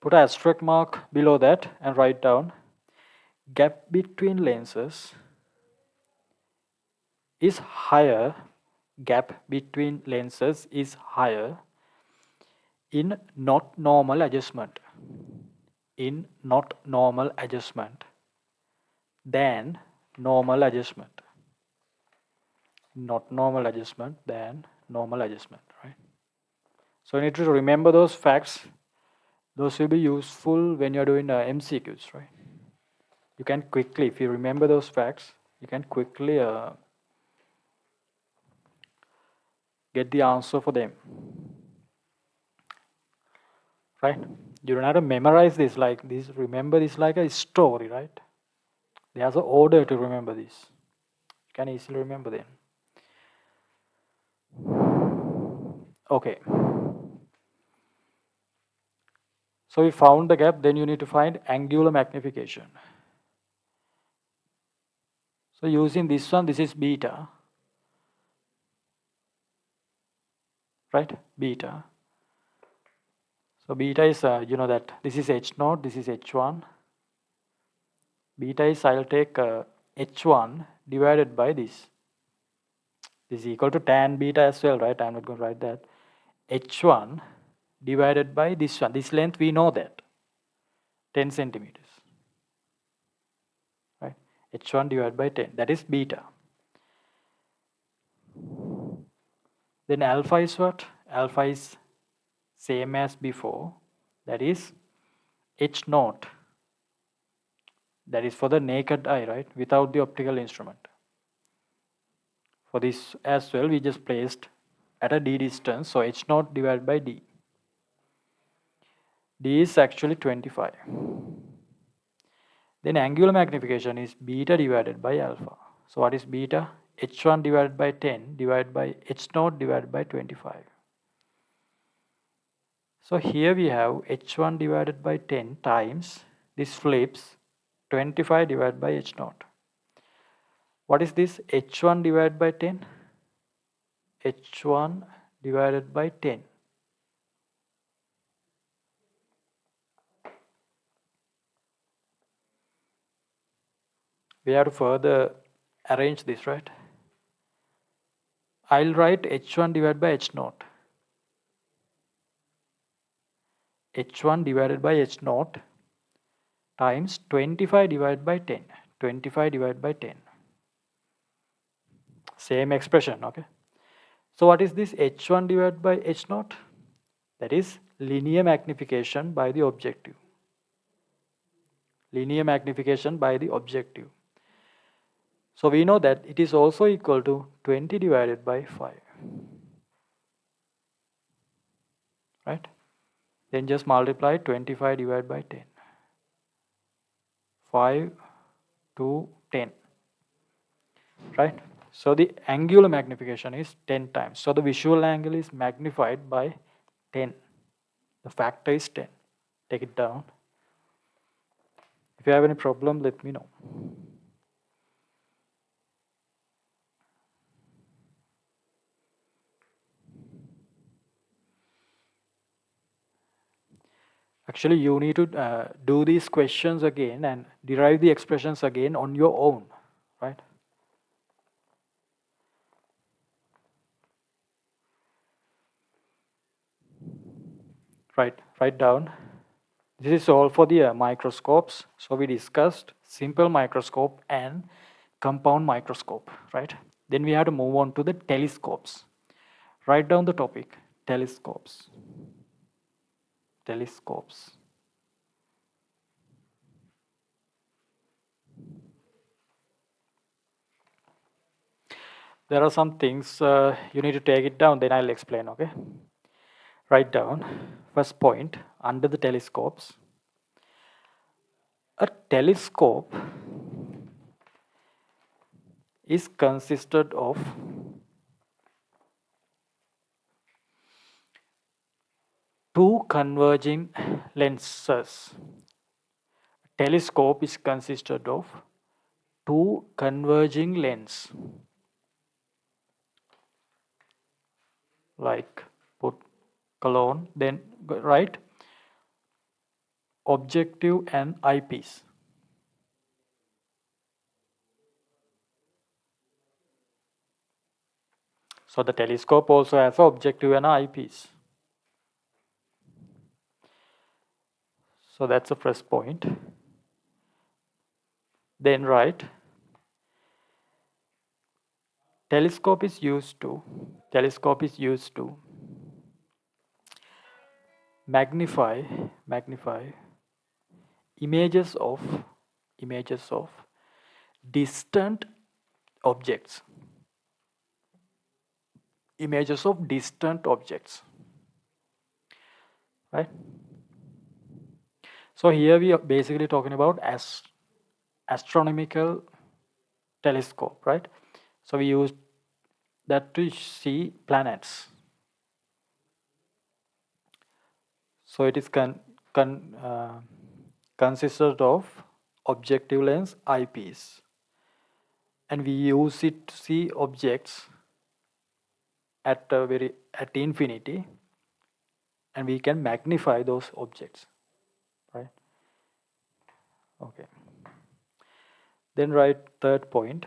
Put an asterisk mark below that and write down gap between lenses is higher. Gap between lenses is higher in not normal adjustment. In not normal adjustment than normal adjustment. Not normal adjustment than normal adjustment, right? So you need to remember those facts. Those will be useful when you're doing MCQs, right? You can quickly, if you remember those facts, you can quickly get the answer for them, right? You don't have to memorize this like this. Remember this like a story, right? There's an order to remember this. You can easily remember them. Okay. So we found the gap, then you need to find angular magnification. So using this one, this is beta, right? Beta. So beta is, you know that this is H0, this is H1. Beta is, I'll take H1 divided by this. This is equal to tan beta as well, right? I'm not going to write that. H1 divided by this one. This length, we know that. 10 centimeters. Right? H1 divided by 10. That is beta. Then alpha is what? Alpha is same as before. That is H0. That is for the naked eye, right? Without the optical instrument. For this as well, we just placed at a d distance. So H0 divided by d. D is actually 25. Then angular magnification is beta divided by alpha. So what is beta? H1 divided by 10 divided by H0 divided by 25. So here we have H1 divided by 10 times, this flips, 25 divided by H0. What is this H1 divided by 10? H1 divided by 10. We have to further arrange this, right? I'll write H1 divided by H0. H1 divided by H0 times 25 divided by 10. 25 divided by 10. Same expression, okay? So what is this H1 divided by H0? That is linear magnification by the objective. Linear magnification by the objective. So we know that it is also equal to 20 divided by 5. Right? Then just multiply 25 divided by 10. 5 to 10. right? So the angular magnification is 10 times. So the visual angle is magnified by 10. The factor is 10. Take it down. If you have any problem, let me know. Actually, you need to do these questions again and derive the expressions again on your own, right? Write down. This is all for the microscopes. So we discussed simple microscope and compound microscope, right? Then we have to move on to the telescopes. Write down the topic, telescopes. Telescopes. There are some things you need to take it down, then I'll explain, okay? Write down. First point, under the telescopes. A telescope is consisted of two converging lenses. Telescope is consisted of two converging lenses. Like put colon, then write objective and eyepiece. So the telescope also has an objective and an eyepiece. So that's the first point. Then write telescope is used to magnify images of distant objects. Images of distant objects. Right? So here we are basically talking about astronomical telescope, right? So we use that to see planets. So it is consisted of objective lens eyepiece, and we use it to see objects at infinity, and we can magnify those objects, right? Okay. Then write third point.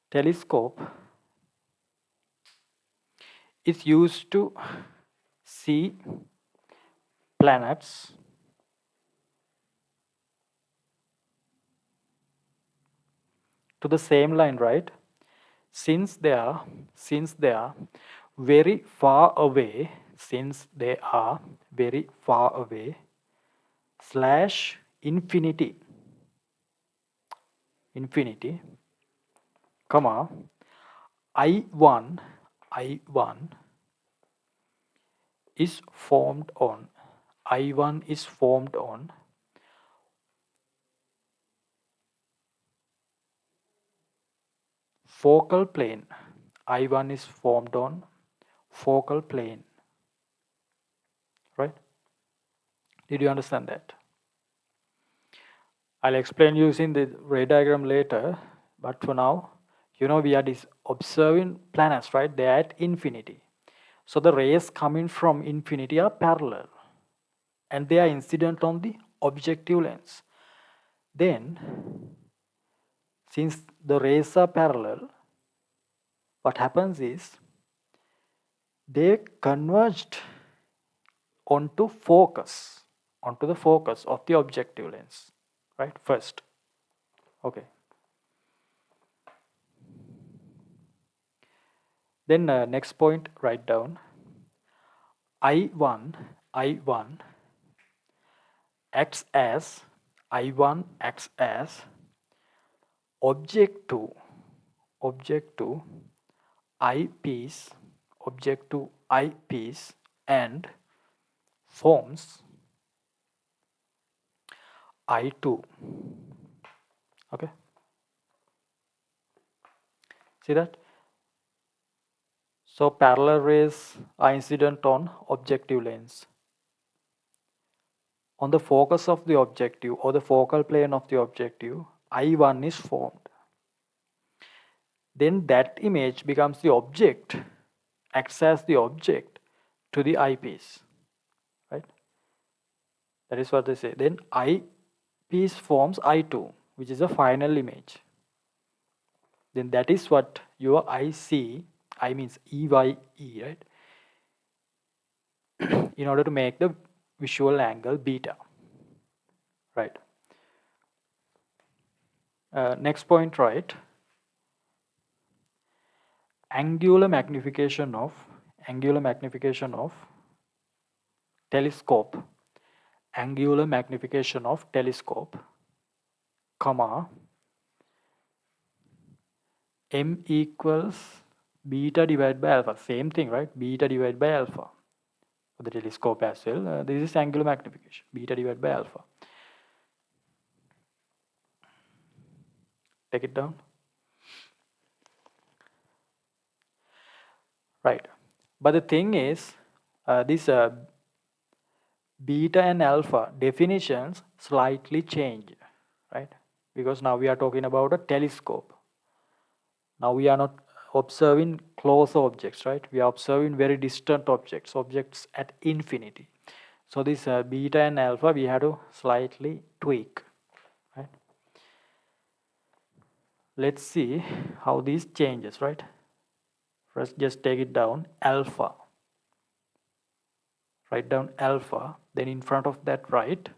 Telescope is used to see planets to the same line, right? Since they are very far away, slash infinity, comma, I1 is formed on focal plane. I1 is formed on focal plane, right? Did you understand that? I'll explain using the ray diagram later, but for now, we are observing planets, right? They are at infinity. So the rays coming from infinity are parallel, and they are incident on the objective lens. Then, since the rays are parallel, what happens is they converged onto the focus of the objective lens, right? First. Okay. Then next point, write down I1 acts as object to eyepiece and forms I2. Okay. See that? So parallel rays are incident on objective lens. On the focus of the objective or the focal plane of the objective, I1 is formed. Then that image becomes the object, acts as the object to the eyepiece, right? That is what they say. Then eyepiece forms I2, which is a final image. Then that is what your eye see. I means EYE, right? In order to make the visual angle beta, right? Next point, right? Angular magnification of telescope, angular magnification of telescope, comma, m equals beta divided by alpha. Same thing, right? Beta divided by alpha for the telescope as well. This is angular magnification, beta divided by alpha. Take it down. Right. But the thing is, this beta and alpha definitions slightly change, right? Because now we are talking about a telescope. Now we are not observing close objects, right? We are observing very distant objects at infinity. So this beta and alpha we have to slightly tweak, right? Let's see how these changes, right? First just take it down, alpha. Write down alpha, then in front of that write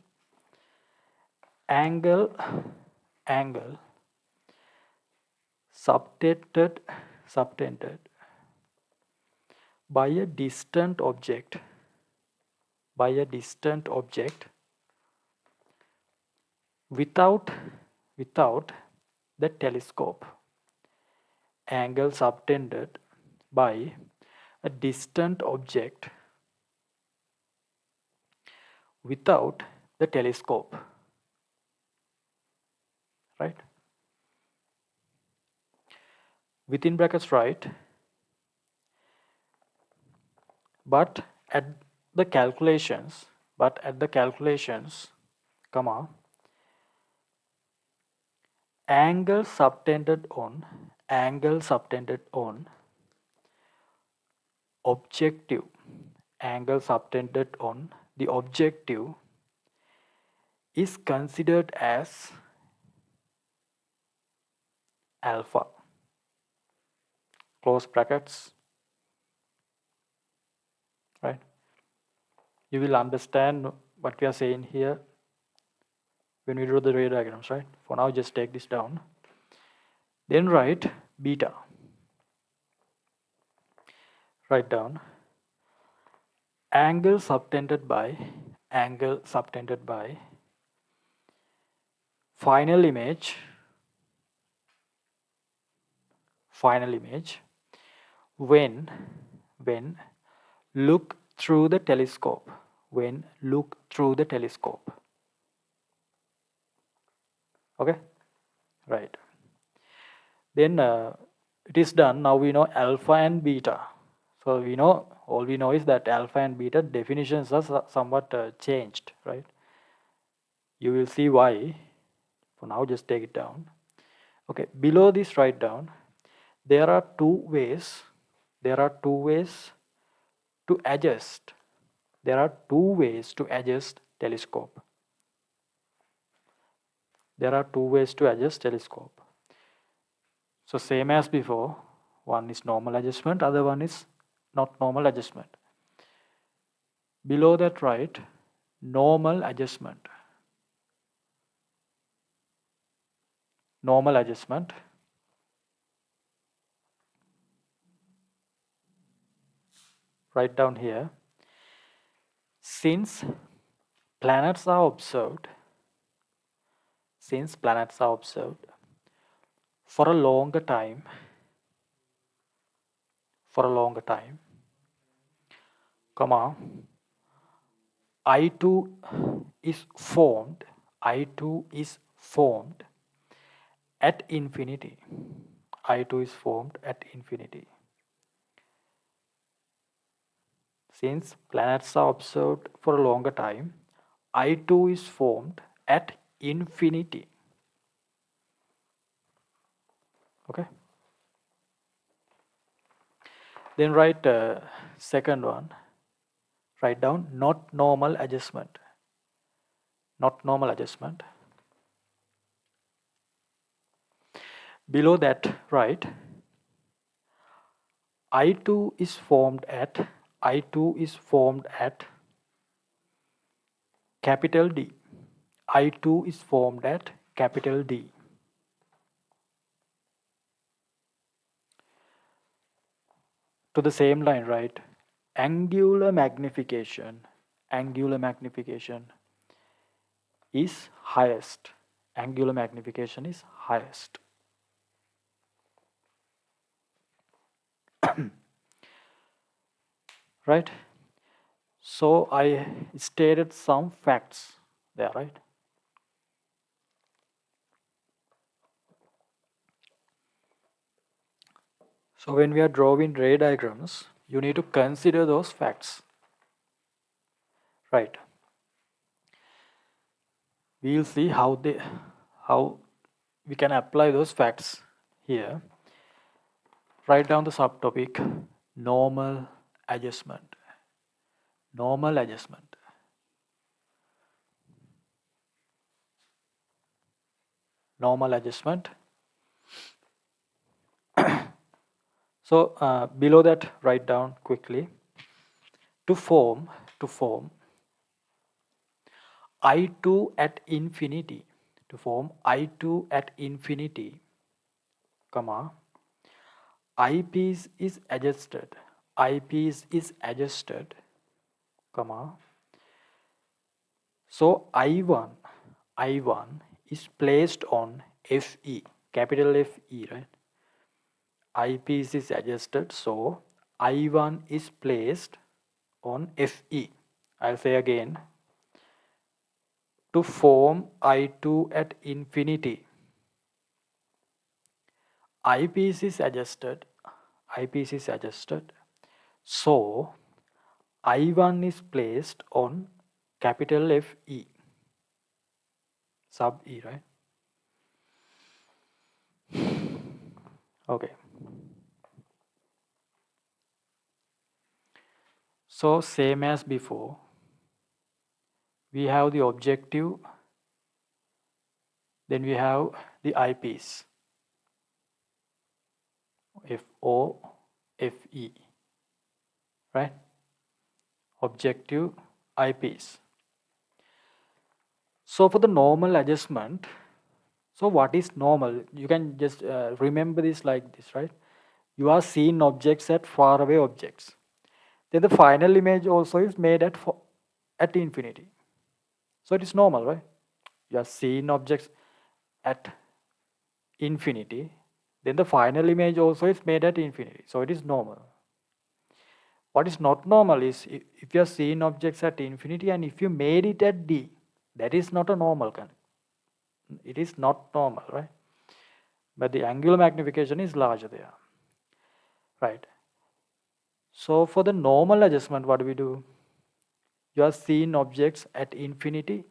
angle subtended by a distant object without the telescope. Angle subtended by a distant object without the telescope, right? Within brackets write, but at the calculations, comma, angle subtended on objective, angle subtended on the objective is considered as alpha. Close brackets, right? You will understand what we are saying here when we draw the ray diagrams, right? For now, just take this down. Then write beta. Write down angle subtended by final image when look through the telescope. Okay, right. Then it is done. Now we know alpha and beta. So all we know is that alpha and beta definitions are somewhat changed, right? You will see why. For now, just take it down. Okay, below this write down, there are two ways to adjust. Telescope. So same as before, one is normal adjustment, other one is not normal adjustment. Below that write normal adjustment. Write down here, since planets are observed for a longer time, comma, I2 is formed at infinity. I2 is formed at infinity. Since planets are observed for a longer time, I2 is formed at infinity. Okay. Then write second one. Write down not normal adjustment. Not normal adjustment. Below that, write I2 is formed at capital D. I2 is formed at capital D. To the same line, right? Angular magnification is highest. Angular magnification is highest. Right? So I stated some facts there, right? So when we are drawing ray diagrams, you need to consider those facts. Right? We'll see how we can apply those facts here. Write down the subtopic normal adjustment. Normal adjustment. Normal adjustment. So below that, write down quickly. To form I2 at infinity. To form I2 at infinity, comma, eyepiece is adjusted. Eyepiece is adjusted, comma. So I1 is placed on FE, capital FE, right? Eyepiece is adjusted, so I1 is placed on FE. I'll say again. To form I2 at infinity, eyepiece is adjusted, so I1 is placed on capital FE, sub E, right? Okay. So same as before, we have the objective, then we have the eyepiece, FO, FE, right? Objective, eyepiece. So for the normal adjustment, so what is normal? You can just remember this like this, right? You are seeing objects at far away objects. Then the final image also is made at infinity. So it is normal, right? You are seeing objects at infinity. Then the final image also is made at infinity. So it is normal. What is not normal is if you are seeing objects at infinity and if you made it at D, that is not a normal kind. It is not normal, right? But the angular magnification is larger there, right? So for the normal adjustment, what do we do? You are seeing objects at infinity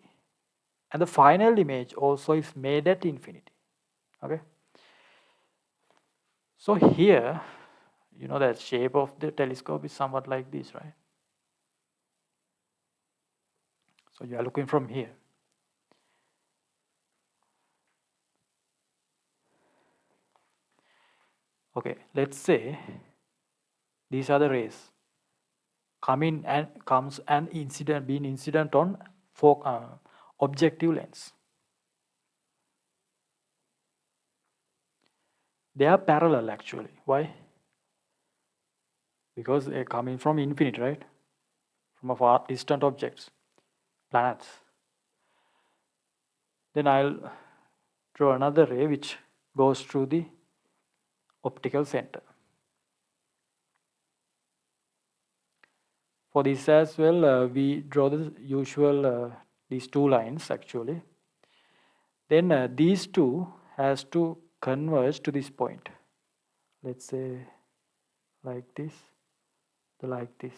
and the final image also is made at infinity. Okay. So here, you know that shape of the telescope is somewhat like this, right? So you are looking from here. Okay, let's say these are the rays comes an incident being incident on objective lens. They are parallel actually. Why? Because they're coming from infinite, right? From a far distant objects, planets. Then I'll draw another ray which goes through the optical center. For this as well, we draw the usual these two lines actually. Then these two has to converge to this point. let's say like this, like this,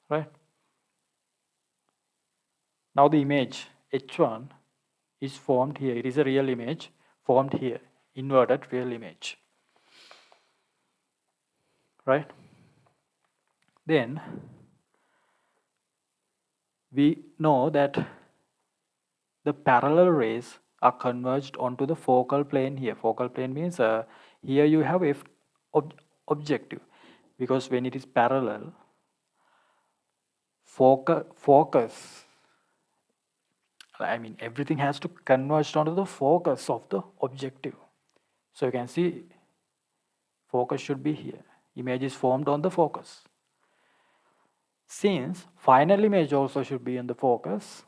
right? Now the image H1 is formed here. It is a real image formed here, inverted real image, right? Then we know that the parallel rays are converged onto the focal plane here. Focal plane means here you have objective, because when it is parallel, focus, I mean everything has to converge onto the focus of the objective. So you can see focus should be here. Image is formed on the focus. Since final image also should be in the focus,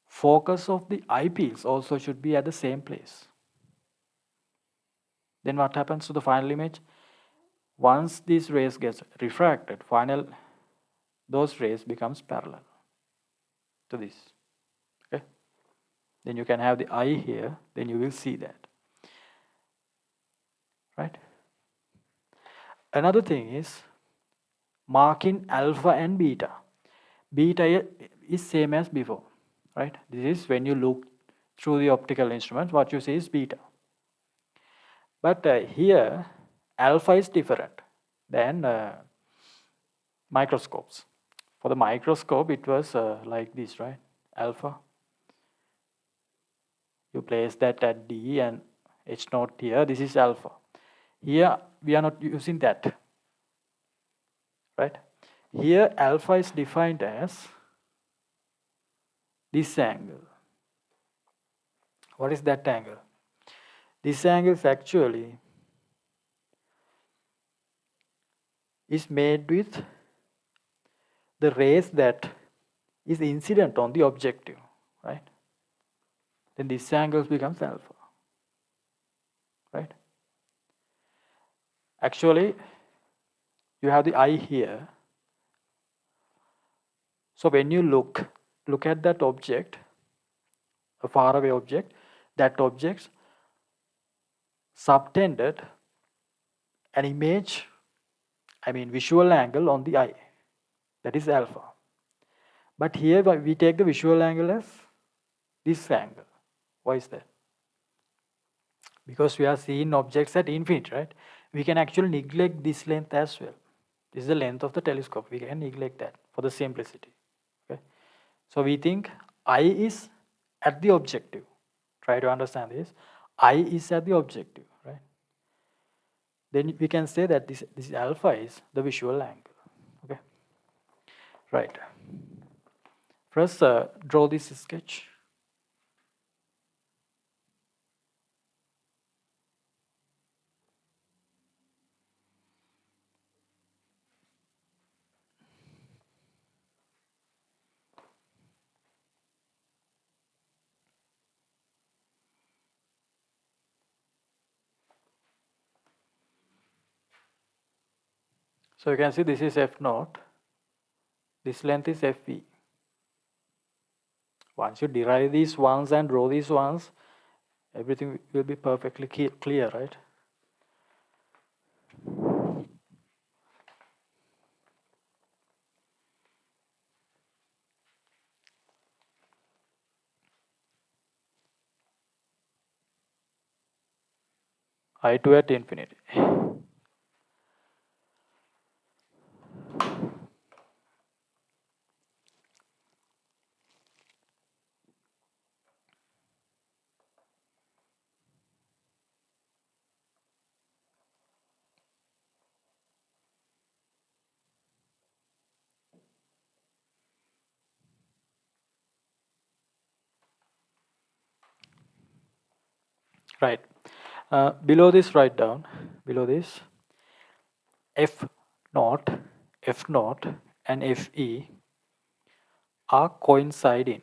focus of the eyepiece also should be at the same place. Then what happens to the final image? Once these rays gets refracted, those rays becomes parallel to this. Okay. Then you can have the eye here. Then you will see that. Right. Another thing is marking alpha and beta. Beta is same as before. Right. This is when you look through the optical instrument. What you see is beta. But here alpha is different than microscopes. For the microscope, it was like this, right? Alpha. You place that at D and H naught here. This is alpha. Here, we are not using that, right? Here, alpha is defined as this angle. What is that angle? This angle is actually is made with the rays that is incident on the objective, right? Then this angle becomes alpha, right? Actually, you have the eye here. So when you look at that object, a faraway object, that object subtended an image, I mean visual angle on the eye. That is alpha. But here we take the visual angle as this angle. Why is that? Because we are seeing objects at infinity, right? We can actually neglect this length as well. This is the length of the telescope. We can neglect that for the simplicity. Okay. So we think eye is at the objective. Try to understand this. Eye is at the objective, right? Then we can say that this alpha is the visual angle. Okay. Right. First, draw this sketch. So you can see this is F naught. This length is FV. Once you derive these ones and draw these ones, everything will be perfectly clear, right? I2 at infinity. Right. Below this, write down. Below this, F naught, and Fe are coinciding.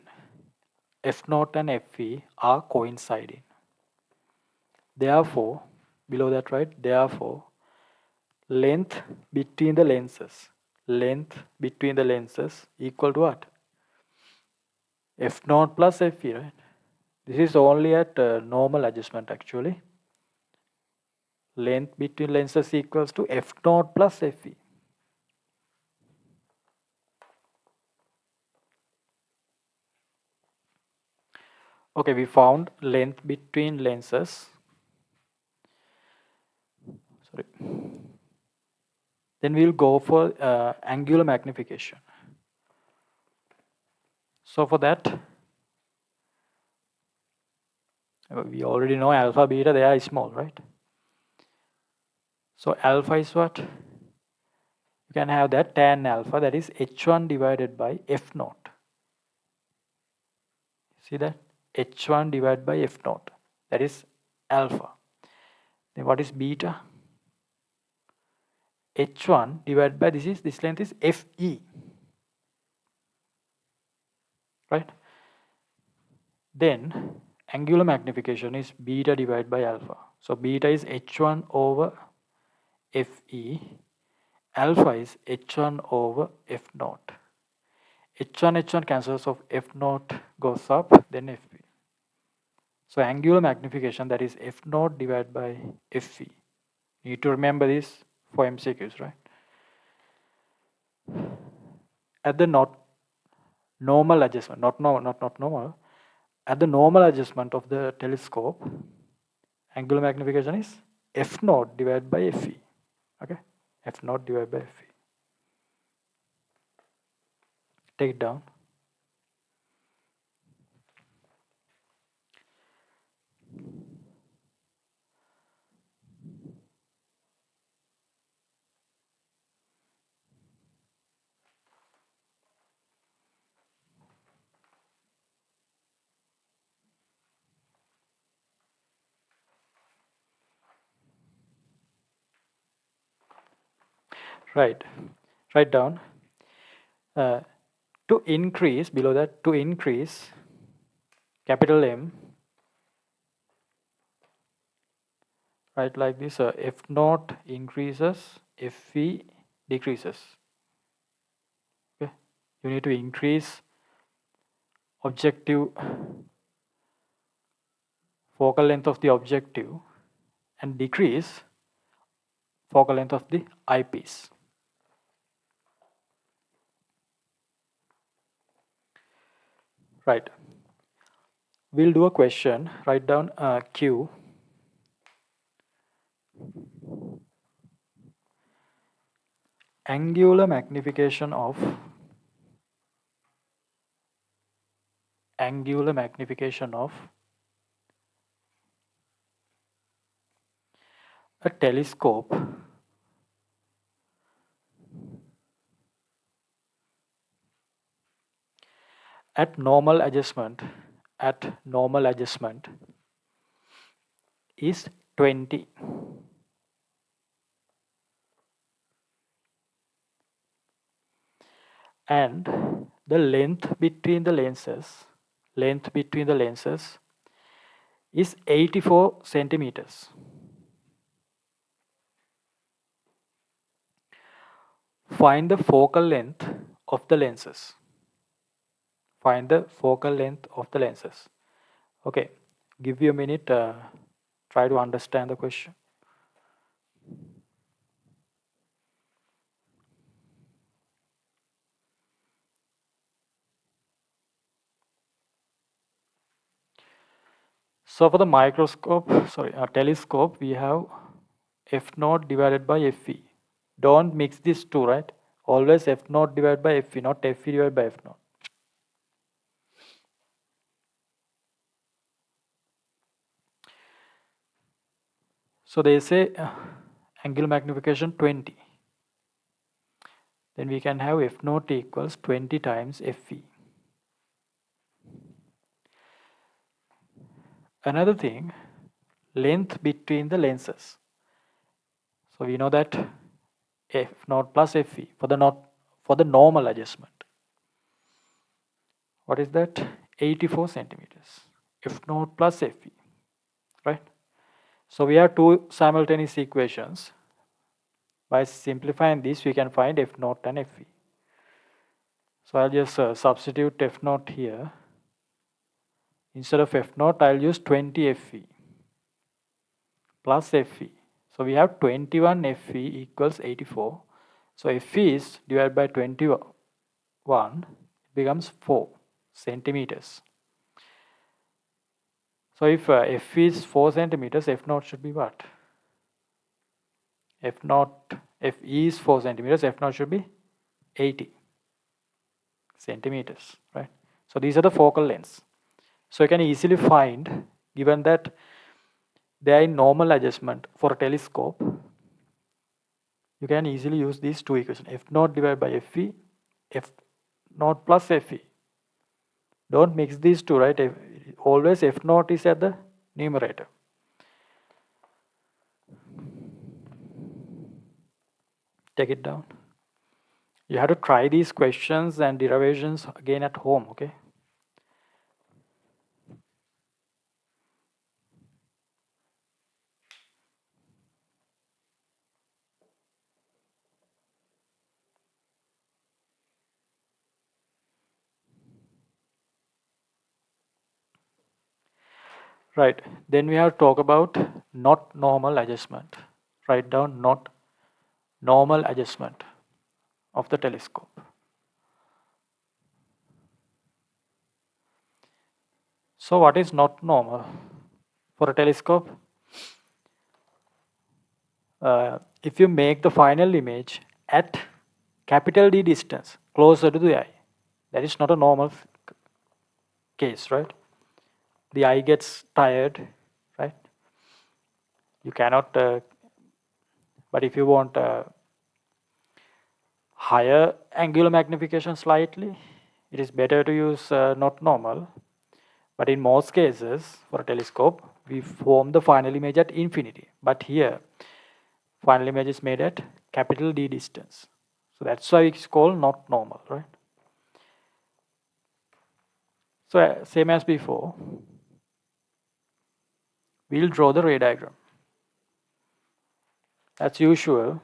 F naught and Fe are coinciding. Therefore, below that, right? Therefore, length between the lenses equal to what? F naught plus Fe, right? This is only at normal adjustment actually. Length between lenses equals to F naught plus Fe. Okay, we found length between lenses. Sorry. Then we'll go for angular magnification. So for that, we already know alpha, beta, they are small, right? So alpha is what? You can have that tan alpha, that is H1 divided by F naught. See that? H1 divided by F naught, that is alpha. Then what is beta? H1 divided by this length is Fe, right? Then angular magnification is beta divided by alpha. So beta is H1 over Fe, alpha is H1 over F naught. H1 cancels off, F naught goes up, then Fe. So angular magnification, that is F naught divided by Fe. You need to remember this for MCQs, right? At the normal adjustment, not normal, at the normal adjustment of the telescope, angular magnification is F naught divided by Fe. Okay, F naught divided by Fe. Take it down. Right, write down. To increase, below that, to increase capital M, right, like this, F naught increases, Fe decreases. Okay, you need to increase objective focal length of the objective and decrease focal length of the eyepiece. Right. We'll do a question. Write down Q. Angular magnification of a telescope at normal adjustment is 20. And the length between the lenses is 84 centimeters. Find the focal length of the lenses. Okay, give you a minute, try to understand the question. So for the telescope, we have F naught divided by Fe. Don't mix these two, right? Always F naught divided by Fe, not Fe divided by F naught. So they say angular magnification 20. Then we can have F naught equals 20 times Fe. Another thing, length between the lenses. So we know that F naught plus Fe for the normal adjustment. What is that? 84 centimeters. F naught plus Fe, right? So we have two simultaneous equations. By simplifying this, we can find F naught and Fe. So I'll just substitute F naught here. Instead of F0, I'll use 20 Fe plus Fe. So we have 21 Fe equals 84. So Fe is divided by 21, it becomes 4 centimeters. So if F is 4 centimeters, F0 should be what? F0, Fe is 4 centimeters, F0 should be 80 centimeters, right? So these are the focal lengths. So you can easily find, given that they are in normal adjustment for a telescope, you can easily use these two equations, F0 divided by Fe, F0 plus Fe. Don't mix these two, right? Always F0 is at the numerator. Take it down. You have to try these questions and derivations again at home, okay? Right, then we have to talk about not normal adjustment. Write down not normal adjustment of the telescope. So what is not normal for a telescope? If you make the final image at capital D distance, closer to the eye, that is not a normal case, right? The eye gets tired, right? You cannot, but if you want higher angular magnification slightly, it is better to use not normal. But in most cases, for a telescope, we form the final image at infinity. But here, final image is made at capital D distance. So that's why it's called not normal, right? So same as before, we'll draw the ray diagram. As usual,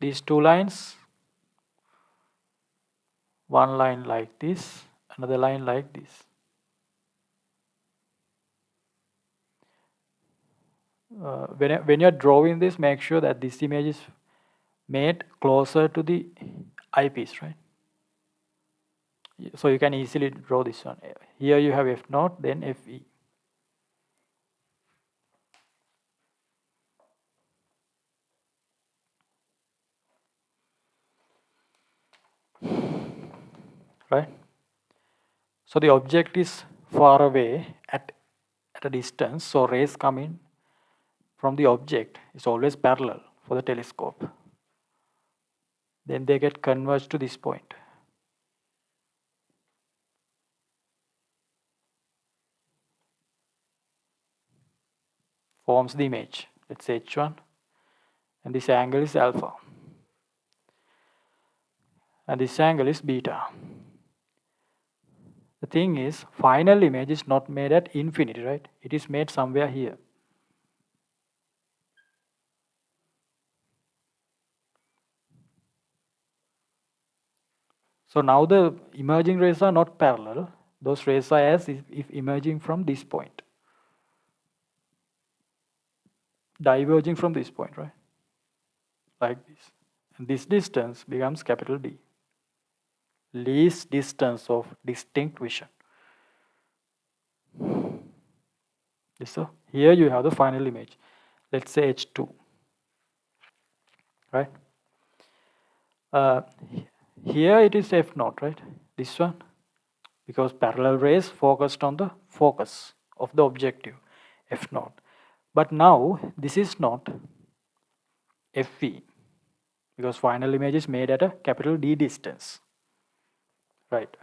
these two lines, one line like this, another line like this. When you're drawing this, make sure that this image is made closer to the eyepiece, right? So you can easily draw this one. Here you have F0, then Fe. Right? So the object is far away at a distance, so rays coming from the object is always parallel for the telescope. Then they get converged to this point. Forms the image. Let's say H1, and this angle is alpha. And this angle is beta. The thing is, final image is not made at infinity, right? It is made somewhere here. So now the emerging rays are not parallel. Those rays are as if emerging from this point. Diverging from this point, right? Like this. And this distance becomes capital D. Least distance of distinct vision. So here you have the final image. Let's say H2. Right? Here it is F0, right? This one. Because parallel rays focused on the focus of the objective, F0. But now this is not Fe, because final image is made at a capital D distance. Right.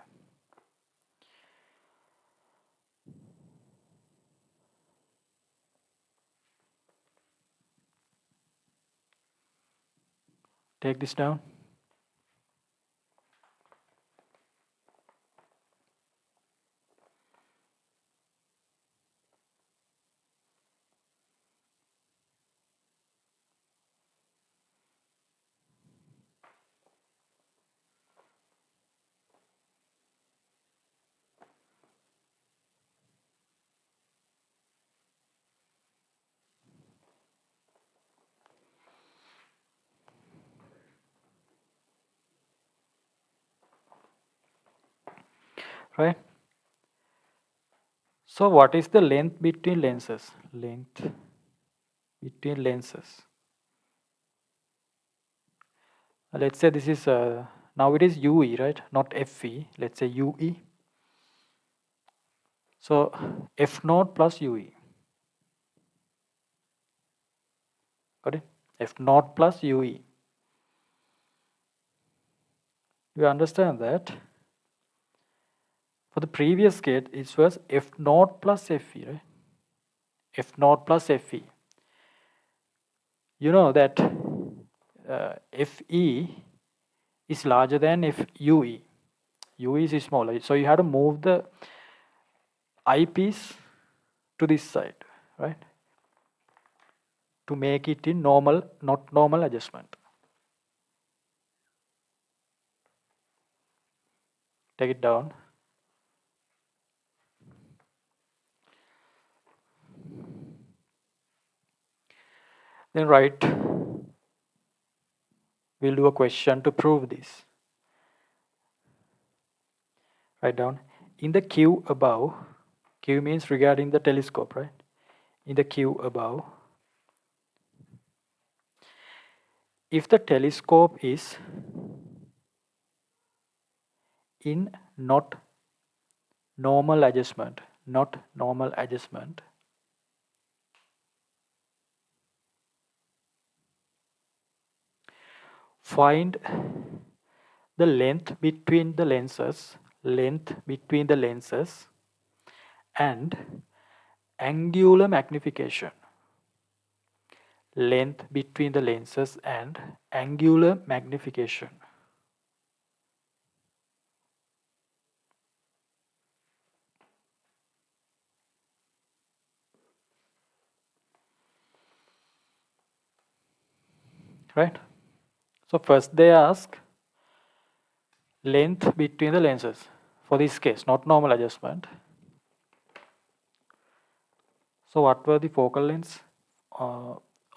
Take this down. right? So what is the length between lenses? Length between lenses. Let's say this is, now it is UE, right? Not FE. Let's say UE. So F naught plus UE. Got it? F naught plus UE. You understand that? For the previous case, it was F naught plus FE, right? F naught plus FE. You know that FE is larger than FUE. UE is smaller. So you have to move the eyepiece to this side, right? To make it in normal, not normal adjustment. Take it down. Then write, we'll do a question to prove this. Write down, in the Q above, Q means regarding the telescope, right? In the Q above, if the telescope is in not normal adjustment, find the length between the lenses, and angular magnification. Length between the lenses and angular magnification. Right? So first they ask length between the lenses. For this case, not normal adjustment. So what were the focal lengths?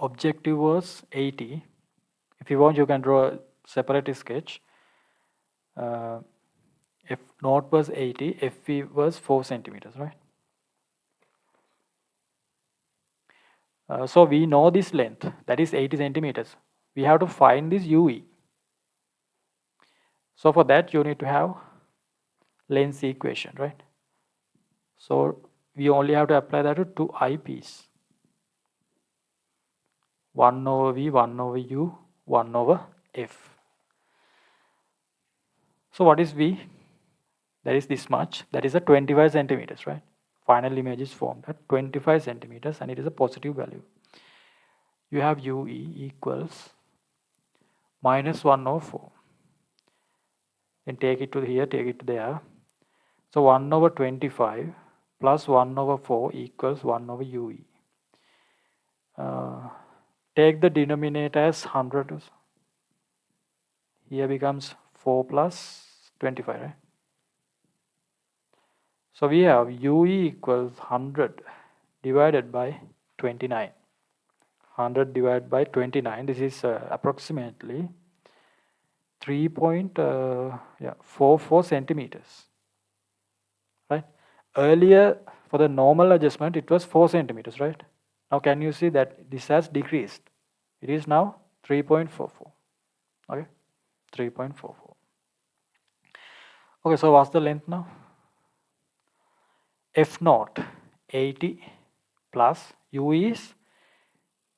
Objective was 80. If you want, you can draw a separate sketch. F naught was 80, FE was 4 centimeters, right? So we know this length, that is 80 centimeters. We have to find this UE. So for that, you need to have length equation, right? So we only have to apply that to two eyepiece. 1 over V, 1 over U, 1 over F. So what is V? That is this much. That is a 25 centimeters, right? Final image is formed at 25 centimeters and it is a positive value. You have UE equals minus 1 over 4. Then take it to here, take it to there. So 1 over 25 plus 1 over 4 equals 1 over UE. Take the denominator as 100. Here becomes 4 plus 25, right? So we have UE equals 100 divided by 29. 100 divided by 29. This is approximately 3.44 centimeters. Right? Earlier, for the normal adjustment, it was 4 centimeters, right? Now, can you see that this has decreased? It is now 3.44. Okay, 3.44. Okay, so what's the length now? F naught 80 plus U is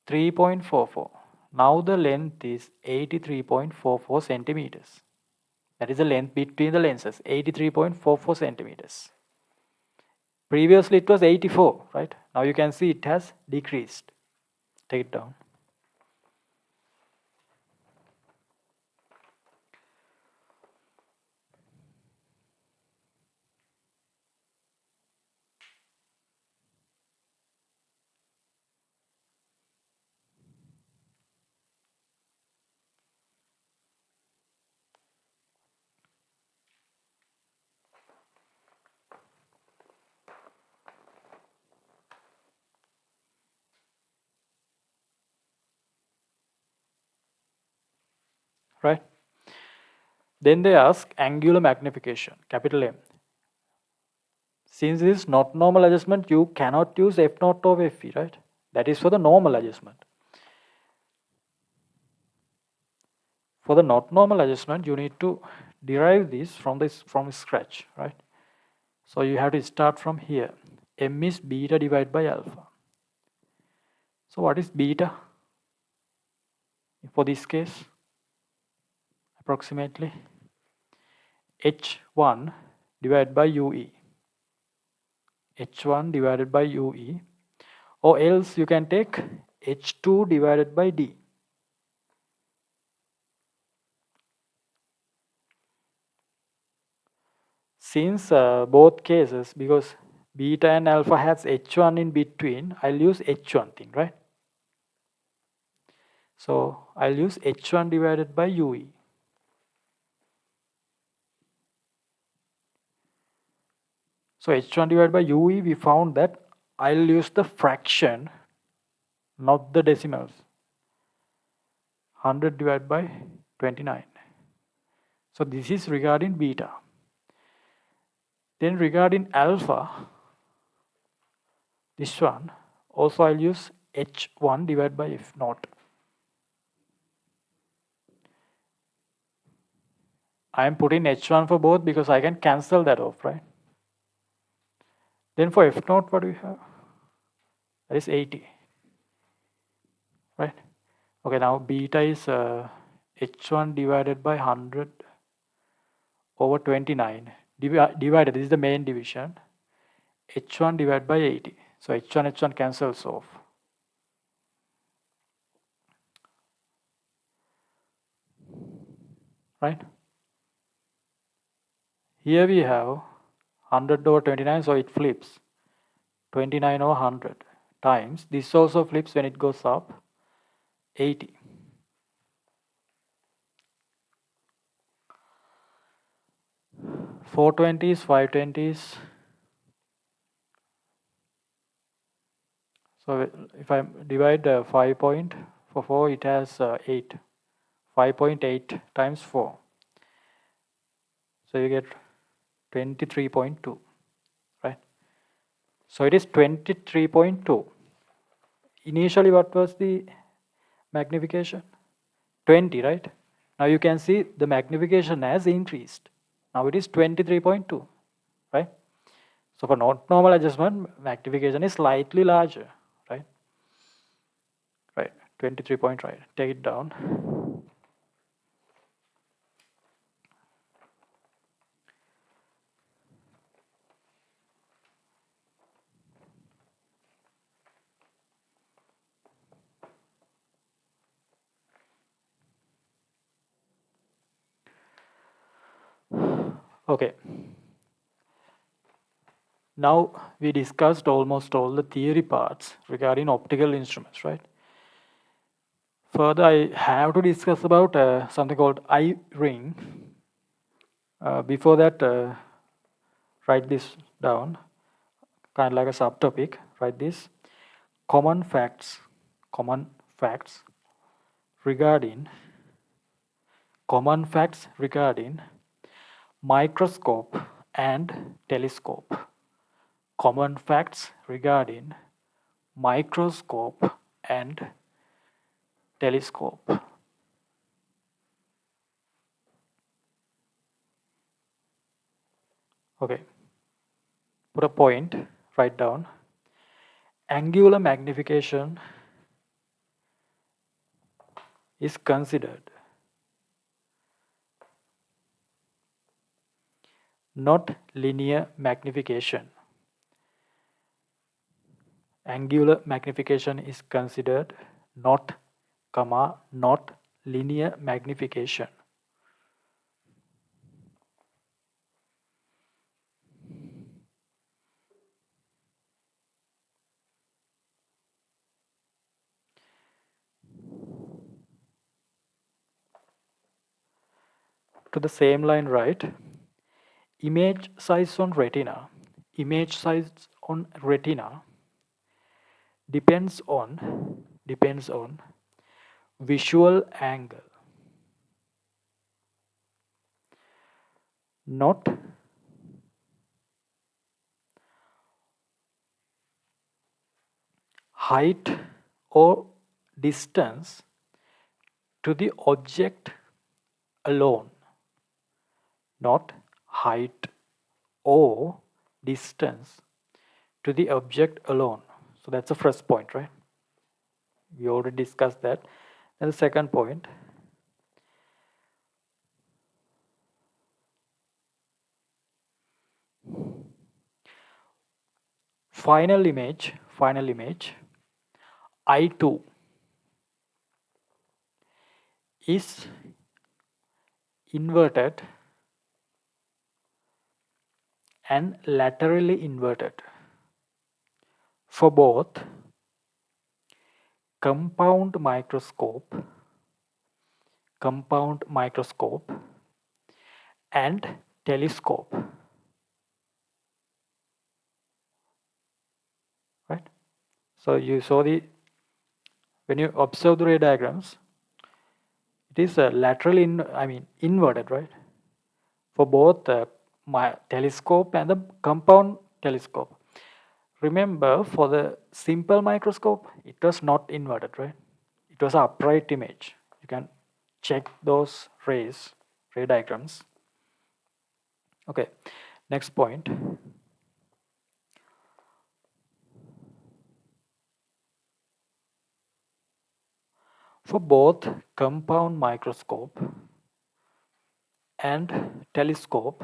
3.44. Now the length is 83.44 centimeters. That is the length between the lenses, 83.44 centimeters. Previously it was 84, right? Now you can see it has decreased. Take it down. Right? Then they ask angular magnification, capital M. Since this is not normal adjustment, you cannot use F0 or Fe, right? That is for the normal adjustment. For the not normal adjustment, you need to derive this from scratch, right? So you have to start from here. M is beta divided by alpha. So what is beta for this case? Approximately H1 divided by UE. H1 divided by UE, or else you can take H2 divided by D. Since both cases, because beta and alpha has H1 in between, I'll use H1 thing, right? So I'll use H1 divided by UE. So H1 divided by UE, we found that I'll use the fraction, not the decimals. 100 divided by 29. So this is regarding beta. Then regarding alpha, this one, also I'll use H1 divided by F0. I am putting H1 for both because I can cancel that off, right? Then for F0, what do we have? That is 80, right? Okay, now beta is H1 divided by 100 over 29. Divided, this is the main division. H1 divided by 80. So H1 cancels off. Right? Here we have 100 over 29, so it flips. 29 over 100 times. This also flips when it goes up. 80. Four 20s, 5 20s. So if I divide 5 point for 4, it has 8. 5.8 times 4. So you get 23.2, right? So it is 23.2. Initially, what was the magnification? 20, right? Now you can see the magnification has increased. Now it is 23.2, right? So for not normal adjustment, magnification is slightly larger, right? Right, 23 point, right? Take it down. Okay. Now we discussed almost all the theory parts regarding optical instruments, right? Further, I have to discuss about something called eye ring. Before that, write this down, kind of like a subtopic. Write this: common facts regarding microscope and telescope. Common facts regarding microscope and telescope. Okay, put a point, write down. Angular magnification is considered not linear magnification. Angular magnification is considered not linear magnification. To the same line, write image size on retina. Image size on retina depends on visual angle, not height or distance to the object alone, not height or distance to the object alone. So that's the first point, right? We already discussed that. And the second point, final image I2 is inverted and laterally inverted for both compound microscope and telescope, right? So you saw when you observe the ray diagrams, it is laterally inverted, right? For both my telescope and the compound telescope. Remember, for the simple microscope, it was not inverted, right? It was an upright image. You can check those ray diagrams. Okay, next point. For both compound microscope and telescope,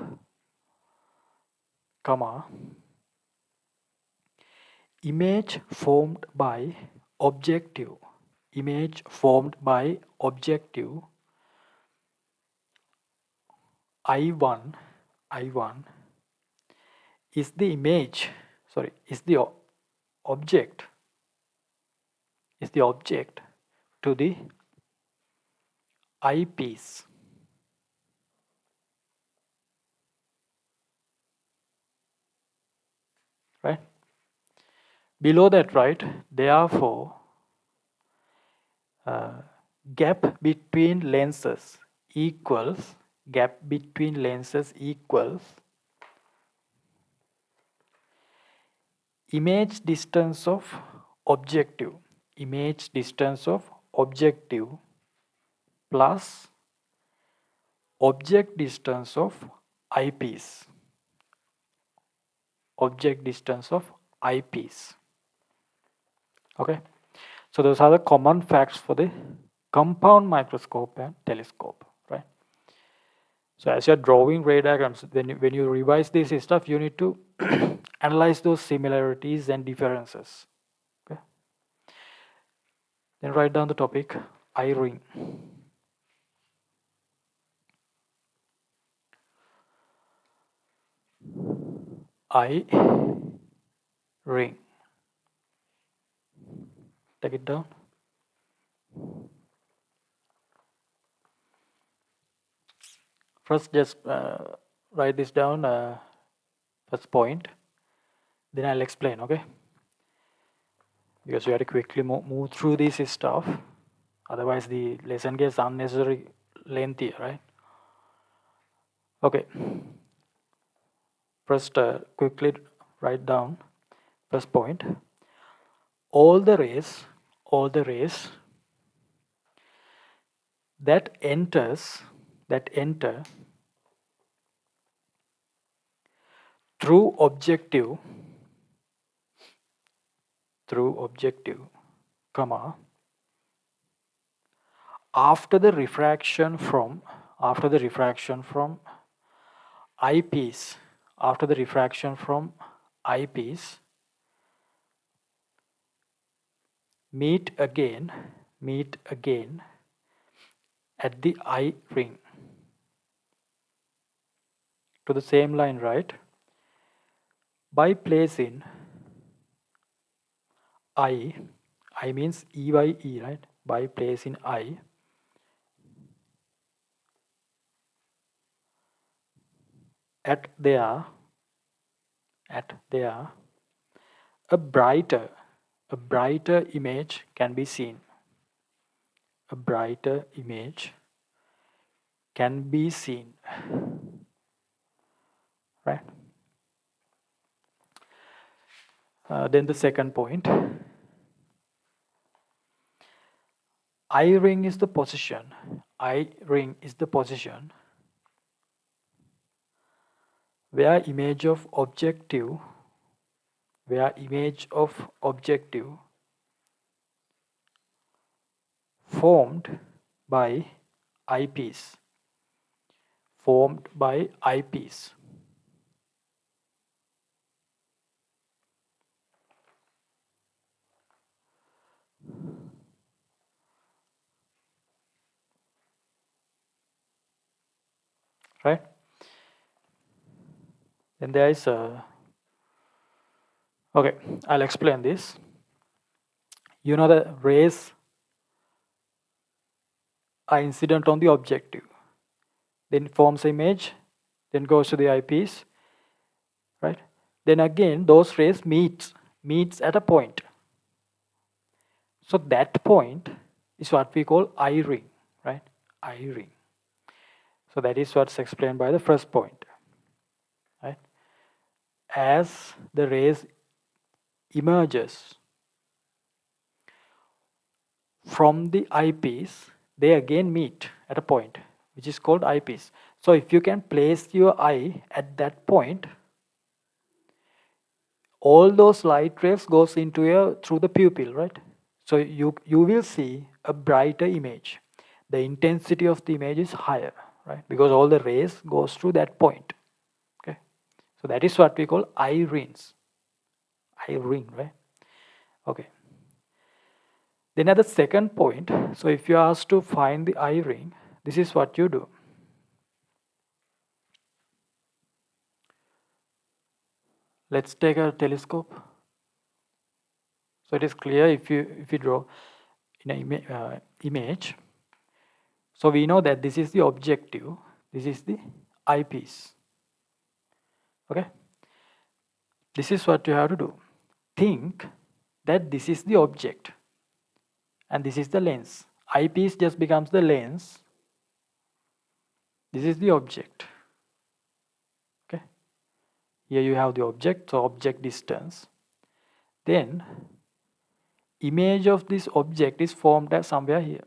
image formed by objective I1 is the object to the eyepiece, right? Below that, right? Therefore, gap between lenses equals image distance of objective plus object distance of eyepiece. Okay, so those are the common facts for the compound microscope and telescope, right? So as you're drawing ray diagrams, when you revise this stuff, you need to analyze those similarities and differences. Okay. Then write down the topic eye ring. Eye ring. Take it down. First, just write this down. First point. Then I'll explain. Okay. Because we have to quickly move through this stuff. Otherwise, the lesson gets unnecessarily lengthy, right? Okay. First, quickly write down. First point. All the rays that enter through objective, after the refraction from eyepiece, meet again at the eye ring. To the same line, right? By placing I means EYE, right? By placing I at there, a brighter image can be seen. Right? Then the second point. I ring is the position. I ring is the position where image of objective formed by eyepiece. Formed by eyepiece. Right? Then there is a. Okay, I'll explain this. You know the rays are incident on the objective. Then it forms image, then goes to the eyepiece, right? Then again those rays meets at a point. So that point is what we call eye ring, right? Eye ring. So that is what's explained by the first point, right? As the rays emerges from the eyepiece, they again meet at a point, which is called eyepiece. So if you can place your eye at that point, all those light rays goes into through the pupil, right? So you will see a brighter image. The intensity of the image is higher, right? Because all the rays goes through that point. Okay. So that is what we call eye rings. Eye ring, right? Okay. Then at the second point, so if you are asked to find the eye ring, this is what you do. Let's take a telescope. So it is clear if you draw in an image. So we know that this is the objective, this is the eyepiece. Okay. This is what you have to do. Think that this is the object and this is the lens. Eyepiece just becomes the lens. This is the object. Okay. Here you have the object, so object distance. Then image of this object is formed as somewhere here.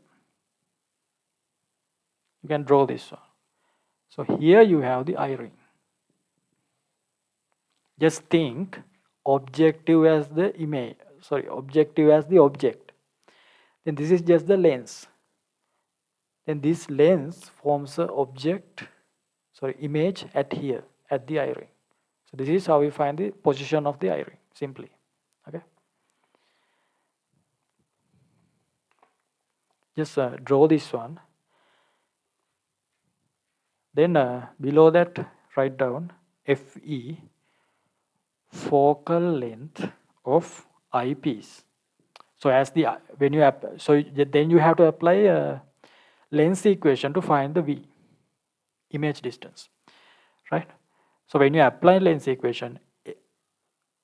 You can draw this one. So here you have the eye ring. Just think objective as the image, objective as the object. Then this is just the lens. Then this lens forms an image at here, at the eye ring. So this is how we find the position of the eye ring, simply. Okay. Just draw this one. Then below that, write down FE, focal length of eyepiece. So as the when you then you have to apply a lens equation to find the V, image distance, right? So when you apply lens equation,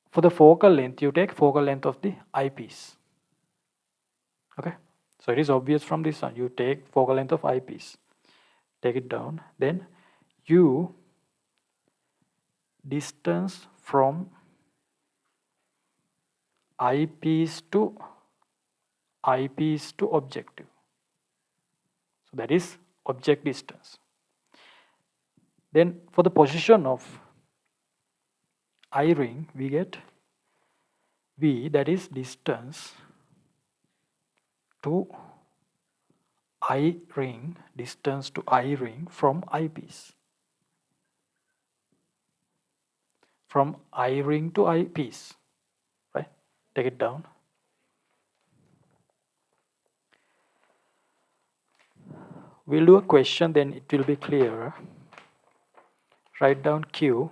for the focal length, you take focal length of the eyepiece. Okay, so it is obvious from this one. You take focal length of eyepiece, take it down, then U distance from eyepiece to objective. So that is object distance. Then for the position of eye ring, we get V, that is distance to eye ring, from eyepiece. From eye ring to eyepiece, right? Take it down. We'll do a question, then it will be clearer. Write down Q.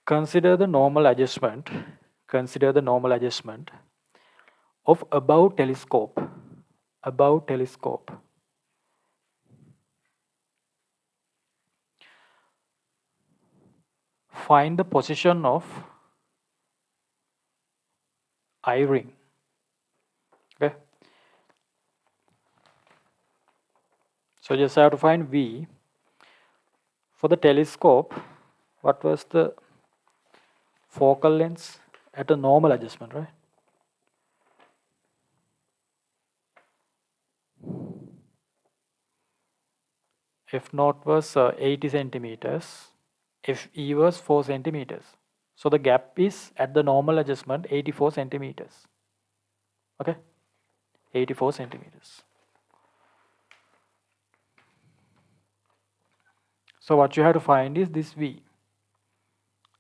Consider the normal adjustment of above telescope. Find the position of eye ring. Okay. So just have to find V For the telescope, what was the focal length at a normal adjustment, right? F naught was 80 centimeters. Fe was 4 centimeters. So the gap is at the normal adjustment 84 centimeters. Okay, 84 centimeters. So what you have to find is this V.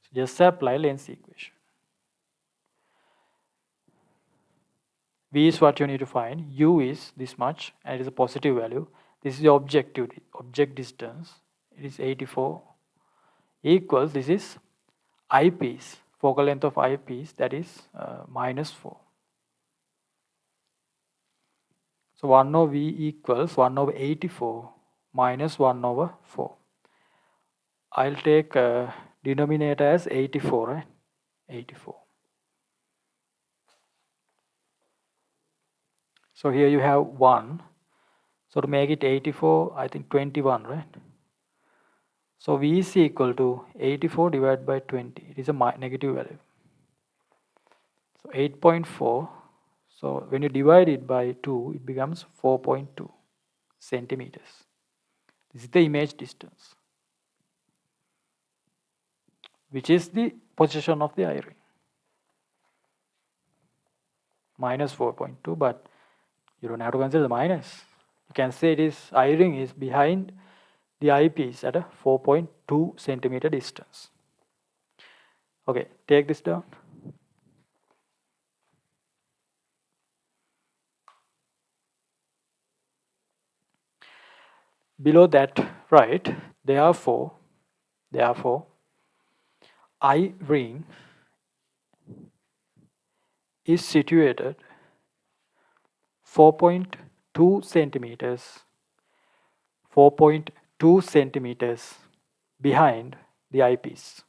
So just apply length equation. V is what you need to find. U is this much and it is a positive value. This is the object distance. It is 84 equals, this is eyepiece, focal length of eyepiece, that is minus 4. So 1 over V equals 1 over 84 minus 1 over 4. I'll take denominator as 84, right? 84. So here you have 1. So to make it 84, I think 21, right? So V is equal to 84 divided by 20. It is a negative value. So 8.4. So when you divide it by 2, it becomes 4.2 centimeters. This is the image distance, which is the position of the eye ring. Minus 4.2, but you don't have to consider the minus. You can say this eye ring is behind the eyepiece at a 4.2 centimeter distance. Okay, take this down. Below that, right, therefore, eye ring is situated 4.2 centimeters, 4.2 centimeters behind the eyepiece.